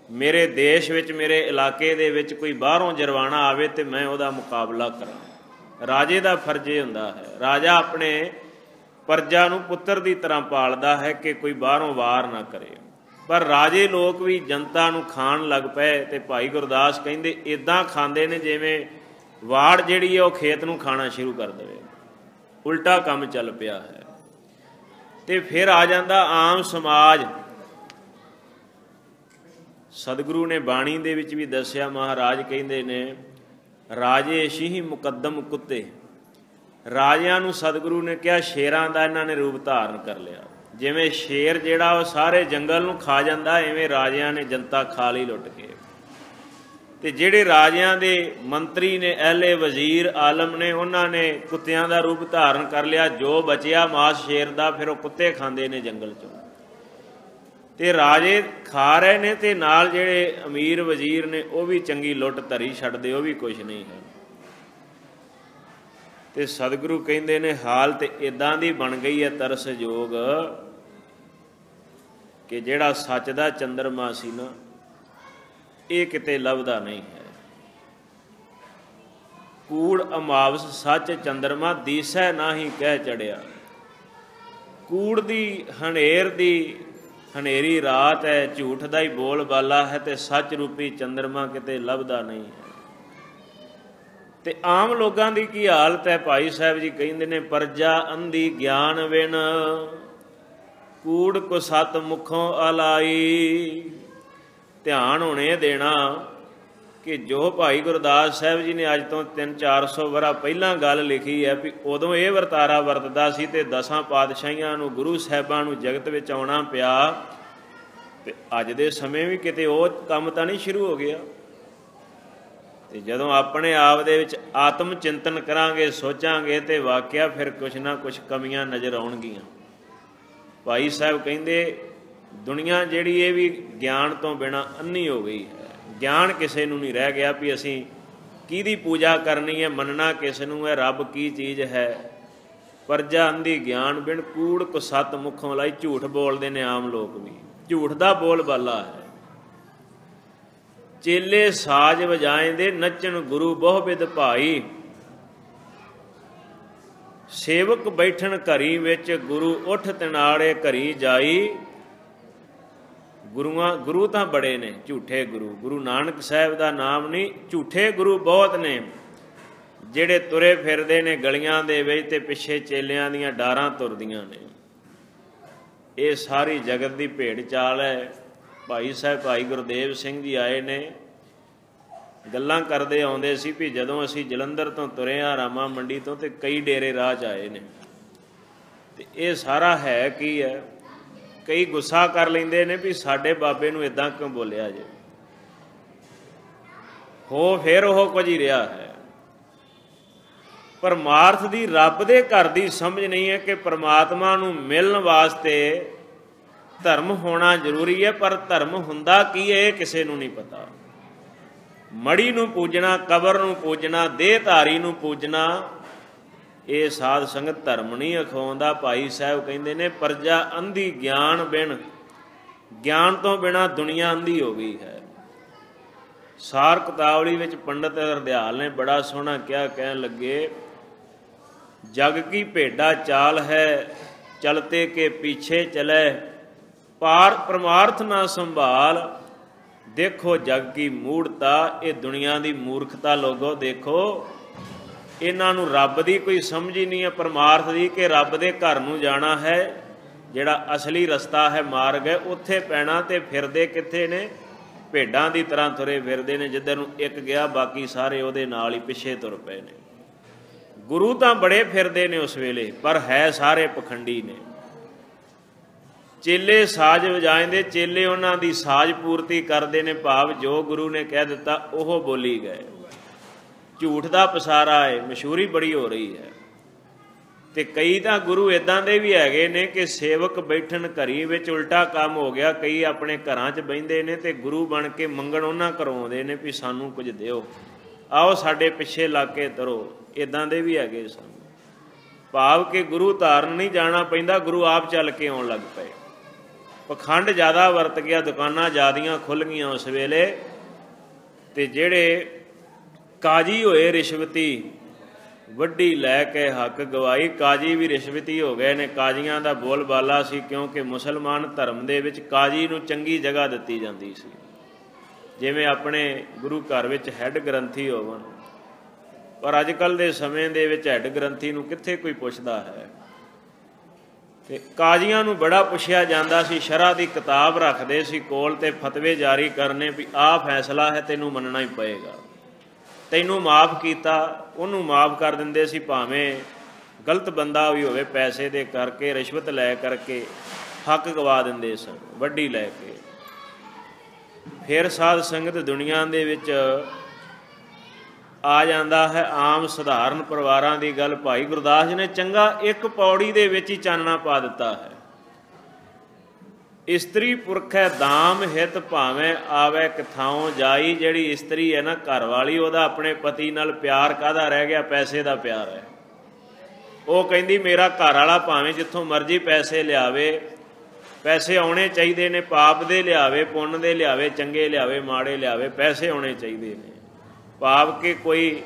ਮੇਰੇ ਦੇਸ਼ ਵਿੱਚ, ਮੇਰੇ ਇਲਾਕੇ ਦੇ ਵਿੱਚ ਕੋਈ ਬਾਹਰੋਂ ਜਰਵਾਣਾ ਆਵੇ ਤੇ ਮੈਂ ਉਹਦਾ ਮੁਕਾਬਲਾ ਕਰਾਂ। ਰਾਜੇ ਦਾ ਫਰਜ਼ ਇਹ ਹੁੰਦਾ ਹੈ। ਰਾਜਾ ਆਪਣੇ ਪ੍ਰਜਾ ਨੂੰ ਪੁੱਤਰ ਦੀ ਤਰ੍ਹਾਂ ਪਾਲਦਾ ਹੈ ਕਿ ਕੋਈ ਬਾਹਰੋਂ ਵਾਰ ਨਾ ਕਰੇ। ਪਰ ਰਾਜੇ ਲੋਕ ਵੀ ਜਨਤਾ ਨੂੰ ਖਾਣ ਲੱਗ ਪਏ। ਤੇ ਭਾਈ ਗੁਰਦਾਸ ਕਹਿੰਦੇ ਇੱਦਾਂ ਖਾਂਦੇ ਨੇ ਜਿਵੇਂ ਵਾੜ ਜਿਹੜੀ ਹੈ ਉਹ ਖੇਤ ਨੂੰ ਖਾਣਾ ਸ਼ੁਰੂ ਕਰ ਦੇਵੇ। ਉਲਟਾ ਕੰਮ ਚੱਲ ਪਿਆ ਹੈ। ਤੇ ਫਿਰ ਆ ਜਾਂਦਾ ਆਮ ਸਮਾਜ। ਸਤਿਗੁਰੂ ਨੇ ਬਾਣੀ ਦੇ ਵਿੱਚ ਵੀ ਦੱਸਿਆ, ਮਹਾਰਾਜ ਕਹਿੰਦੇ ਨੇ ਰਾਜੇ ਸ਼ੀਹ ਮੁਕੱਦਮ ਕੁੱਤੇ। ਰਾਜਿਆਂ ਨੂੰ ਸਤਿਗੁਰੂ ਨੇ ਕਿਹਾ ਸ਼ੇਰਾਂ ਦਾ ਇਹਨਾਂ ਨੇ ਰੂਪ ਧਾਰਨ ਕਰ ਲਿਆ। ਜਿਵੇਂ ਸ਼ੇਰ ਜਿਹੜਾ ਉਹ ਸਾਰੇ ਜੰਗਲ ਨੂੰ ਖਾ ਜਾਂਦਾ, ਐਵੇਂ ਰਾਜਿਆਂ ਨੇ ਜਨਤਾ ਖਾ ਲਈ ਲੁੱਟ ਕੇ। ਤੇ ਜਿਹੜੇ ਰਾਜਿਆਂ ਦੇ ਮੰਤਰੀ ਨੇ, ਅਹਿਲੇ ਵਜ਼ੀਰ ਆਲਮ ਨੇ, ਉਹਨਾਂ ਨੇ ਕੁੱਤਿਆਂ ਦਾ ਰੂਪ ਧਾਰਨ ਕਰ ਲਿਆ। ਜੋ ਬਚਿਆ ਮਾਸ ਸ਼ੇਰ ਦਾ ਫਿਰ ਉਹ ਕੁੱਤੇ ਖਾਂਦੇ ਨੇ ਜੰਗਲ 'ਚੋਂ। ਤੇ ਰਾਜੇ ਖਾ ਰਹੇ ਨੇ ਤੇ ਨਾਲ ਜਿਹੜੇ ਅਮੀਰ ਵਜ਼ੀਰ ਨੇ ਉਹ ਵੀ ਚੰਗੀ ਲੁੱਟ ਧਰੀ ਛੱਡਦੇ, ਉਹ ਵੀ ਕੁਛ ਨਹੀਂ ਹੈ। ਤੇ ਸਤਿਗੁਰੂ ਕਹਿੰਦੇ ਨੇ ਹਾਲ ਤੇ ਇਦਾਂ ਦੀ ਬਣ ਗਈ ਹੈ ਤਰਸਯੋਗ ਕਿ ਜਿਹੜਾ ਸੱਚ ਦਾ ਚੰਦਰਮਾ ਸੀ ਨਾ, ਇਹ ਕਿਤੇ ਲੱਭਦਾ ਨਹੀਂ ਹੈ। ਕੂੜ ਅਮਾਵਸ ਸੱਚ ਚੰਦਰਮਾ, ਦੀਸੈ ਨਾਹੀ ਕਹਿ ਚੜਿਆ। ਕੂੜ ਦੀ ਹਨੇਰ ਦੀ ਹਨੇਰੀ ਰਾਤ ਹੈ, ਝੂਠ ਦਾ ਹੀ ਬੋਲ ਬਾਲਾ ਹੈ, ਤੇ ਸੱਚ ਰੂਪੀ ਚੰਦਰਮਾ ਕਿਤੇ ਲੱਭਦਾ ਨਹੀਂ ਹੈ। ਤੇ ਆਮ ਲੋਕਾਂ ਦੀ ਕੀ ਹਾਲਤ ਹੈ? ਭਾਈ ਸਾਹਿਬ ਜੀ ਕਹਿੰਦੇ ਨੇ ਪ੍ਰਜਾ ਅੰਧੀ ਗਿਆਨ ਬਿਨ, ਕੂੜ ਕੋ ਸਤ ਮੁਖੋਂ ਅਲਾਈ। ਧਿਆਨ ਹੋਣੇ ਦੇਣਾ ਕਿ ਜੋ ਭਾਈ ਗੁਰਦਾਸ ਸਾਹਿਬ ਜੀ ਨੇ ਅੱਜ ਤੋਂ 300-400 ਵਰ੍ਹਾ ਪਹਿਲਾਂ ਗੱਲ ਲਿਖੀ ਹੈ ਵੀ ਉਦੋਂ ਇਹ ਵਰਤਾਰਾ ਵਰਤਦਾ ਸੀ ਤੇ 10 ਪਾਤਸ਼ਾਹੀਆਂ ਨੂੰ, ਗੁਰੂ ਸਾਹਿਬਾਂ ਨੂੰ ਜਗਤ ਵਿੱਚ ਆਉਣਾ ਪਿਆ। ਤੇ ਅੱਜ ਦੇ ਸਮੇਂ ਵੀ ਕਿਤੇ ਉਹ ਕੰਮ ਤਾਂ ਨਹੀਂ ਸ਼ੁਰੂ ਹੋ ਗਿਆ। ਤੇ ਜਦੋਂ ਆਪਣੇ ਆਪ ਦੇ ਵਿੱਚ ਆਤਮ ਚਿੰਤਨ ਕਰਾਂਗੇ, ਸੋਚਾਂਗੇ ਤੇ ਵਾਕਿਆ ਫਿਰ ਕੁਛ ਨਾ ਕੁਛ ਕਮੀਆਂ ਨਜ਼ਰ ਆਉਣਗੀਆਂ। ਭਾਈ ਸਾਹਿਬ ਕਹਿੰਦੇ ਦੁਨੀਆ ਜਿਹੜੀ ਇਹ ਵੀ ਗਿਆਨ ਤੋਂ ਬਿਨਾਂ ਅੰਨੀ ਹੋ ਗਈ ਹੈ। ਗਿਆਨ ਕਿਸੇ ਨੂੰ ਨਹੀਂ ਰਹਿ ਗਿਆ ਵੀ ਅਸੀਂ ਕਿਹਦੀ ਪੂਜਾ ਕਰਨੀ ਹੈ, ਮੰਨਣਾ ਕਿਸ ਨੂੰ ਹੈ, ਰੱਬ ਕੀ ਚੀਜ਼ ਹੈ। ਪ੍ਰਜਾ ਅੰਧੀ ਗਿਆਨ ਬਿਨ, ਕੂੜ ਕੋ ਸਤ ਮੁਖੋਂ ਲਾਈ। ਝੂਠ ਬੋਲਦੇ ਨੇ ਆਮ ਲੋਕ ਵੀ, ਝੂਠ ਦਾ ਬੋਲ ਬਾਲਾ ਹੈ। ਚੇਲੇ ਸਾਜ ਵਜਾਏਂਦੇ ਨੱਚਣ ਗੁਰੂ ਬਹੁ ਬਿਦ ਭਾਈ। ਸੇਵਕ ਬੈਠਣ ਘਰੀ ਵਿੱਚ, ਗੁਰੂ ਉੱਠ ਤਿਨਾੜੇ ਘਰੀ ਜਾਈ। ਗੁਰੂ ਤਾਂ ਬੜੇ ਨੇ, ਝੂਠੇ ਗੁਰੂ। ਗੁਰੂ ਨਾਨਕ ਸਾਹਿਬ ਦਾ ਨਾਮ ਨਹੀਂ, ਝੂਠੇ ਗੁਰੂ ਬਹੁਤ ਨੇ ਜਿਹੜੇ ਤੁਰੇ ਫਿਰਦੇ ਨੇ ਗਲੀਆਂ ਦੇ ਵਿੱਚ ਤੇ ਪਿੱਛੇ ਚੇਲਿਆਂ ਦੀਆਂ ਡਾਰਾਂ ਤੁਰਦੀਆਂ ਨੇ। ਇਹ ਸਾਰੀ ਜਗਤ ਦੀ ਭੇਡ ਚਾਲ ਹੈ। ਭਾਈ ਸਾਹਿਬ ਭਾਈ ਗੁਰਦੇਵ ਸਿੰਘ ਜੀ ਆਏ ਨੇ, ਗੱਲਾਂ ਕਰਦੇ ਆਉਂਦੇ ਸੀ ਵੀ ਜਦੋਂ ਅਸੀਂ ਜਲੰਧਰ ਤੋਂ ਤੁਰੇ ਹਾਂ ਰਾਮਾ ਮੰਡੀ ਤੋਂ, ਤੇ ਕਈ ਡੇਰੇ ਰਾਹ 'ਚ ਆਏ ਨੇ। ਤੇ ਇਹ ਸਾਰਾ ਹੈ ਕੀ ਹੈ? ਕਈ ਗੁੱਸਾ ਕਰ ਲੈਂਦੇ ਨੇ ਵੀ ਸਾਡੇ ਬਾਬੇ ਨੂੰ ਇੱਦਾਂ ਕਿਉਂ ਬੋਲਿਆ ਜੇ। ਫਿਰ ਉਹ ਕੁਝ ਹੀ ਰਿਹਾ ਹੈ। ਪਰਮਾਰਥ ਦੀ, ਰੱਬ ਦੇ ਘਰ ਦੀ ਸਮਝ ਨਹੀਂ ਹੈ ਕਿ ਪਰਮਾਤਮਾ ਨੂੰ ਮਿਲਣ ਵਾਸਤੇ ਧਰਮ ਹੋਣਾ ਜ਼ਰੂਰੀ ਹੈ। ਪਰ ਧਰਮ ਹੁੰਦਾ ਕੀ ਹੈ ਇਹ ਕਿਸੇ ਨੂੰ ਨਹੀਂ ਪਤਾ। ਮੜੀ ਨੂੰ ਪੂਜਣਾ, ਕਬਰ ਨੂੰ ਪੂਜਣਾ, ਦੇਹ ਧਾਰੀ ਨੂੰ ਪੂਜਣਾ, ਇਹ ਸਾਧ ਸੰਗਤ ਧਰਮ ਨਹੀਂ ਅਖਵਾਉਂਦਾ। ਭਾਈ ਸਾਹਿਬ ਕਹਿੰਦੇ ਨੇ ਪ੍ਰਜਾ ਅੰਧੀ ਗਿਆਨ ਬਿਨ, ਗਿਆਨ ਤੋਂ ਬਿਨਾਂ ਦੁਨੀਆ ਅੰਧੀ ਹੋ ਗਈ ਹੈ। ਸਾਰ ਕਿਤਾਵਲੀ ਵਿੱਚ ਪੰਡਤ ਹਰਦਿਆਲ ਨੇ ਬੜਾ ਸੋਹਣਾ ਕਿਹਾ, ਕਹਿਣ ਲੱਗੇ ਜਗ ਕੀ ਭੇਡਾ ਚਾਲ ਹੈ ਚਲਤੇ ਕੇ ਪੀਛੇ ਚਲੇ, ਪਾਰ ਪਰਮਾਰਥ ਨਾ ਸੰਭਾਲ, ਦੇਖੋ ਜਗ ਕੀ ਮੂੜਤਾ। ਇਹ ਦੁਨੀਆ ਦੀ ਮੂਰਖਤਾ ਲੋਗੋ ਦੇਖੋ, ਇਹਨਾਂ ਨੂੰ ਰੱਬ ਦੀ ਕੋਈ ਸਮਝ ਹੀ ਨਹੀਂ ਹੈ, ਪਰਮਾਰਥ ਦੀ, ਕਿ ਰੱਬ ਦੇ ਘਰ ਨੂੰ ਜਾਣਾ ਹੈ, ਜਿਹੜਾ ਅਸਲੀ ਰਸਤਾ ਹੈ ਮਾਰਗ ਹੈ, ਉੱਥੇ ਪੈਣਾ। ਤੇ ਫਿਰਦੇ ਕਿੱਥੇ ਨੇ? ਭੇਡਾਂ ਦੀ ਤਰ੍ਹਾਂ ਤੁਰੇ ਫਿਰਦੇ ਨੇ, ਜਿੱਧਰ ਨੂੰ ਇੱਕ ਗਿਆ ਬਾਕੀ ਸਾਰੇ ਉਹਦੇ ਨਾਲ ਹੀ ਪਿੱਛੇ ਤੁਰ ਪਏ ਨੇ। ਗੁਰੂ ਤਾਂ ਬੜੇ ਫਿਰਦੇ ਨੇ ਉਸ ਵੇਲੇ, ਪਰ ਹੈ ਸਾਰੇ ਪਖੰਡੀ ਨੇ। ਚੇਲੇ ਸਾਜ਼ ਵਜਾਉਂਦੇ, ਚੇਲੇ ਉਹਨਾਂ ਦੀ ਸਾਜ਼ ਪੂਰਤੀ ਕਰਦੇ ਨੇ, ਭਾਵ ਜੋ ਗੁਰੂ ਨੇ ਕਹਿ ਦਿੱਤਾ ਉਹ ਬੋਲੀ ਗਏ। ਝੂਠ ਦਾ ਪਸਾਰਾ ਹੈ, ਮਸ਼ਹੂਰੀ ਬੜੀ ਹੋ ਰਹੀ ਹੈ। ਤੇ ਕਈ ਤਾਂ ਗੁਰੂ ਇੱਦਾਂ ਦੇ ਵੀ ਹੈਗੇ ਨੇ ਕਿ ਸੇਵਕ ਬੈਠਣ ਘਰੀ ਵਿੱਚ ਉਲਟਾ ਕੰਮ ਹੋ ਗਿਆ। ਕਈ ਆਪਣੇ ਘਰਾਂ 'ਚ ਬਹਿੰਦੇ ਨੇ ਤੇ ਗੁਰੂ ਬਣ ਕੇ ਮੰਗਣ ਉਹਨਾਂ ਘਰੋਂ ਆਉਂਦੇ ਨੇ ਵੀ ਸਾਨੂੰ ਕੁਝ ਦਿਓ, ਆਓ ਸਾਡੇ ਪਿੱਛੇ ਲੱਗ ਕੇ ਤਰੋ। ਇੱਦਾਂ ਦੇ ਵੀ ਹੈਗੇ ਸਨ। ਭਾਵ ਕਿ ਗੁਰੂ ਧਾਰਨ ਨਹੀਂ ਜਾਣਾ ਪੈਂਦਾ, ਗੁਰੂ ਆਪ ਚੱਲ ਕੇ ਆਉਣ ਲੱਗ ਪਏ। ਪਖੰਡ ਜ਼ਿਆਦਾ ਵਰਤ ਗਿਆ, ਦੁਕਾਨਾਂ ਜ਼ਿਆਦੀਆਂ ਖੁੱਲ੍ਹ ਗਈਆਂ ਉਸ ਵੇਲੇ। ਤੇ ਜਿਹੜੇ ਕਾਜੀ ਹੋਏ ਰਿਸ਼ਵਤੀ, ਵੱਡੀ ਲੈ ਕੇ ਹੱਕ ਗਵਾਈ, ਕਾਜੀ ਵੀ ਰਿਸ਼ਵਤੀ ਹੋ ਗਏ ਨੇ। ਕਾਜ਼ੀਆਂ ਦਾ ਬੋਲਬਾਲਾ ਸੀ, ਕਿਉਂਕਿ ਮੁਸਲਮਾਨ ਧਰਮ ਦੇ ਵਿੱਚ ਕਾਜੀ ਨੂੰ ਚੰਗੀ ਜਗ੍ਹਾ ਦਿੱਤੀ ਜਾਂਦੀ ਸੀ, ਜਿਵੇਂ ਆਪਣੇ ਗੁਰੂ ਘਰ ਵਿੱਚ ਹੈੱਡ ਗ੍ਰੰਥੀ ਹੋਵਣ। ਪਰ ਅੱਜ ਕੱਲ੍ਹ ਦੇ ਸਮੇਂ ਦੇ ਵਿੱਚ ਹੈੱਡ ਗ੍ਰੰਥੀ ਨੂੰ ਕਿੱਥੇ ਕੋਈ ਪੁੱਛਦਾ ਹੈ। ਤੇ ਕਾਜ਼ੀਆਂ ਨੂੰ ਬੜਾ ਪੁੱਛਿਆ ਜਾਂਦਾ ਸੀ, ਸ਼ਰ੍ਹਾ ਦੀ ਕਿਤਾਬ ਰੱਖਦੇ ਸੀ ਕੋਲ ਤੇ ਫਤਵੇ ਜਾਰੀ ਕਰਨੇ ਵੀ ਆਹ ਫੈਸਲਾ ਹੈ, ਤੈਨੂੰ ਮੰਨਣਾ ਹੀ ਪਏਗਾ। ਤੈਨੂੰ ਮਾਫ ਕੀਤਾ, ਉਹਨੂੰ ਮਾਫ ਕਰ ਦਿੰਦੇ ਸੀ, ਭਾਵੇਂ ਗਲਤ ਬੰਦਾ ਵੀ ਹੋਵੇ, ਪੈਸੇ ਦੇ ਕਰਕੇ, ਰਿਸ਼ਵਤ ਲੈ ਕਰਕੇ ਹੱਕ ਗਵਾ ਦਿੰਦੇ ਸਨ, ਵੱਡੀ ਲੈ ਕੇ। ਫਿਰ ਸਾਧ ਸੰਗਤ ਦੁਨੀਆ ਦੇ ਵਿੱਚ ਆ ਜਾਂਦਾ ਹੈ ਆਮ ਸਧਾਰਨ ਪਰਿਵਾਰਾਂ ਦੀ ਗੱਲ। ਭਾਈ ਗੁਰਦਾਸ ਜੀ ਨੇ ਚੰਗਾ ਇੱਕ ਪੌੜੀ ਦੇ ਵਿੱਚ ਹੀ ਚਾਨਣਾ ਪਾ ਦਿੱਤਾ ਹੈ। ਇਸਤਰੀ ਪੁਰਖੈ ਦਾਮ ਹਿਤ ਭਾਵੇਂ ਆਵੇ ਕਿਥਾਉ ਜਾਈ। ਜਿਹੜੀ ਇਸਤਰੀ ਹੈ ਨਾ, ਘਰ ਵਾਲੀ, ਉਹਦਾ ਆਪਣੇ ਪਤੀ ਨਾਲ ਪਿਆਰ ਕਾਹਦਾ ਰਹਿ ਗਿਆ? ਪੈਸੇ ਦਾ ਪਿਆਰ ਹੈ। ਉਹ ਕਹਿੰਦੀ ਮੇਰਾ ਘਰ ਵਾਲਾ ਭਾਵੇਂ ਜਿੱਥੋਂ ਮਰਜ਼ੀ ਪੈਸੇ ਲਿਆਵੇ, ਪੈਸੇ ਆਉਣੇ ਚਾਹੀਦੇ ਨੇ, ਪਾਪ ਦੇ ਲਿਆਵੇ, ਪੁੰਨ ਦੇ ਲਿਆਵੇ, ਚੰਗੇ ਲਿਆਵੇ, ਮਾੜੇ ਲਿਆਵੇ, ਪੈਸੇ ਆਉਣੇ ਚਾਹੀਦੇ ਨੇ। ਭਾਵ ਕਿ ਕੋਈ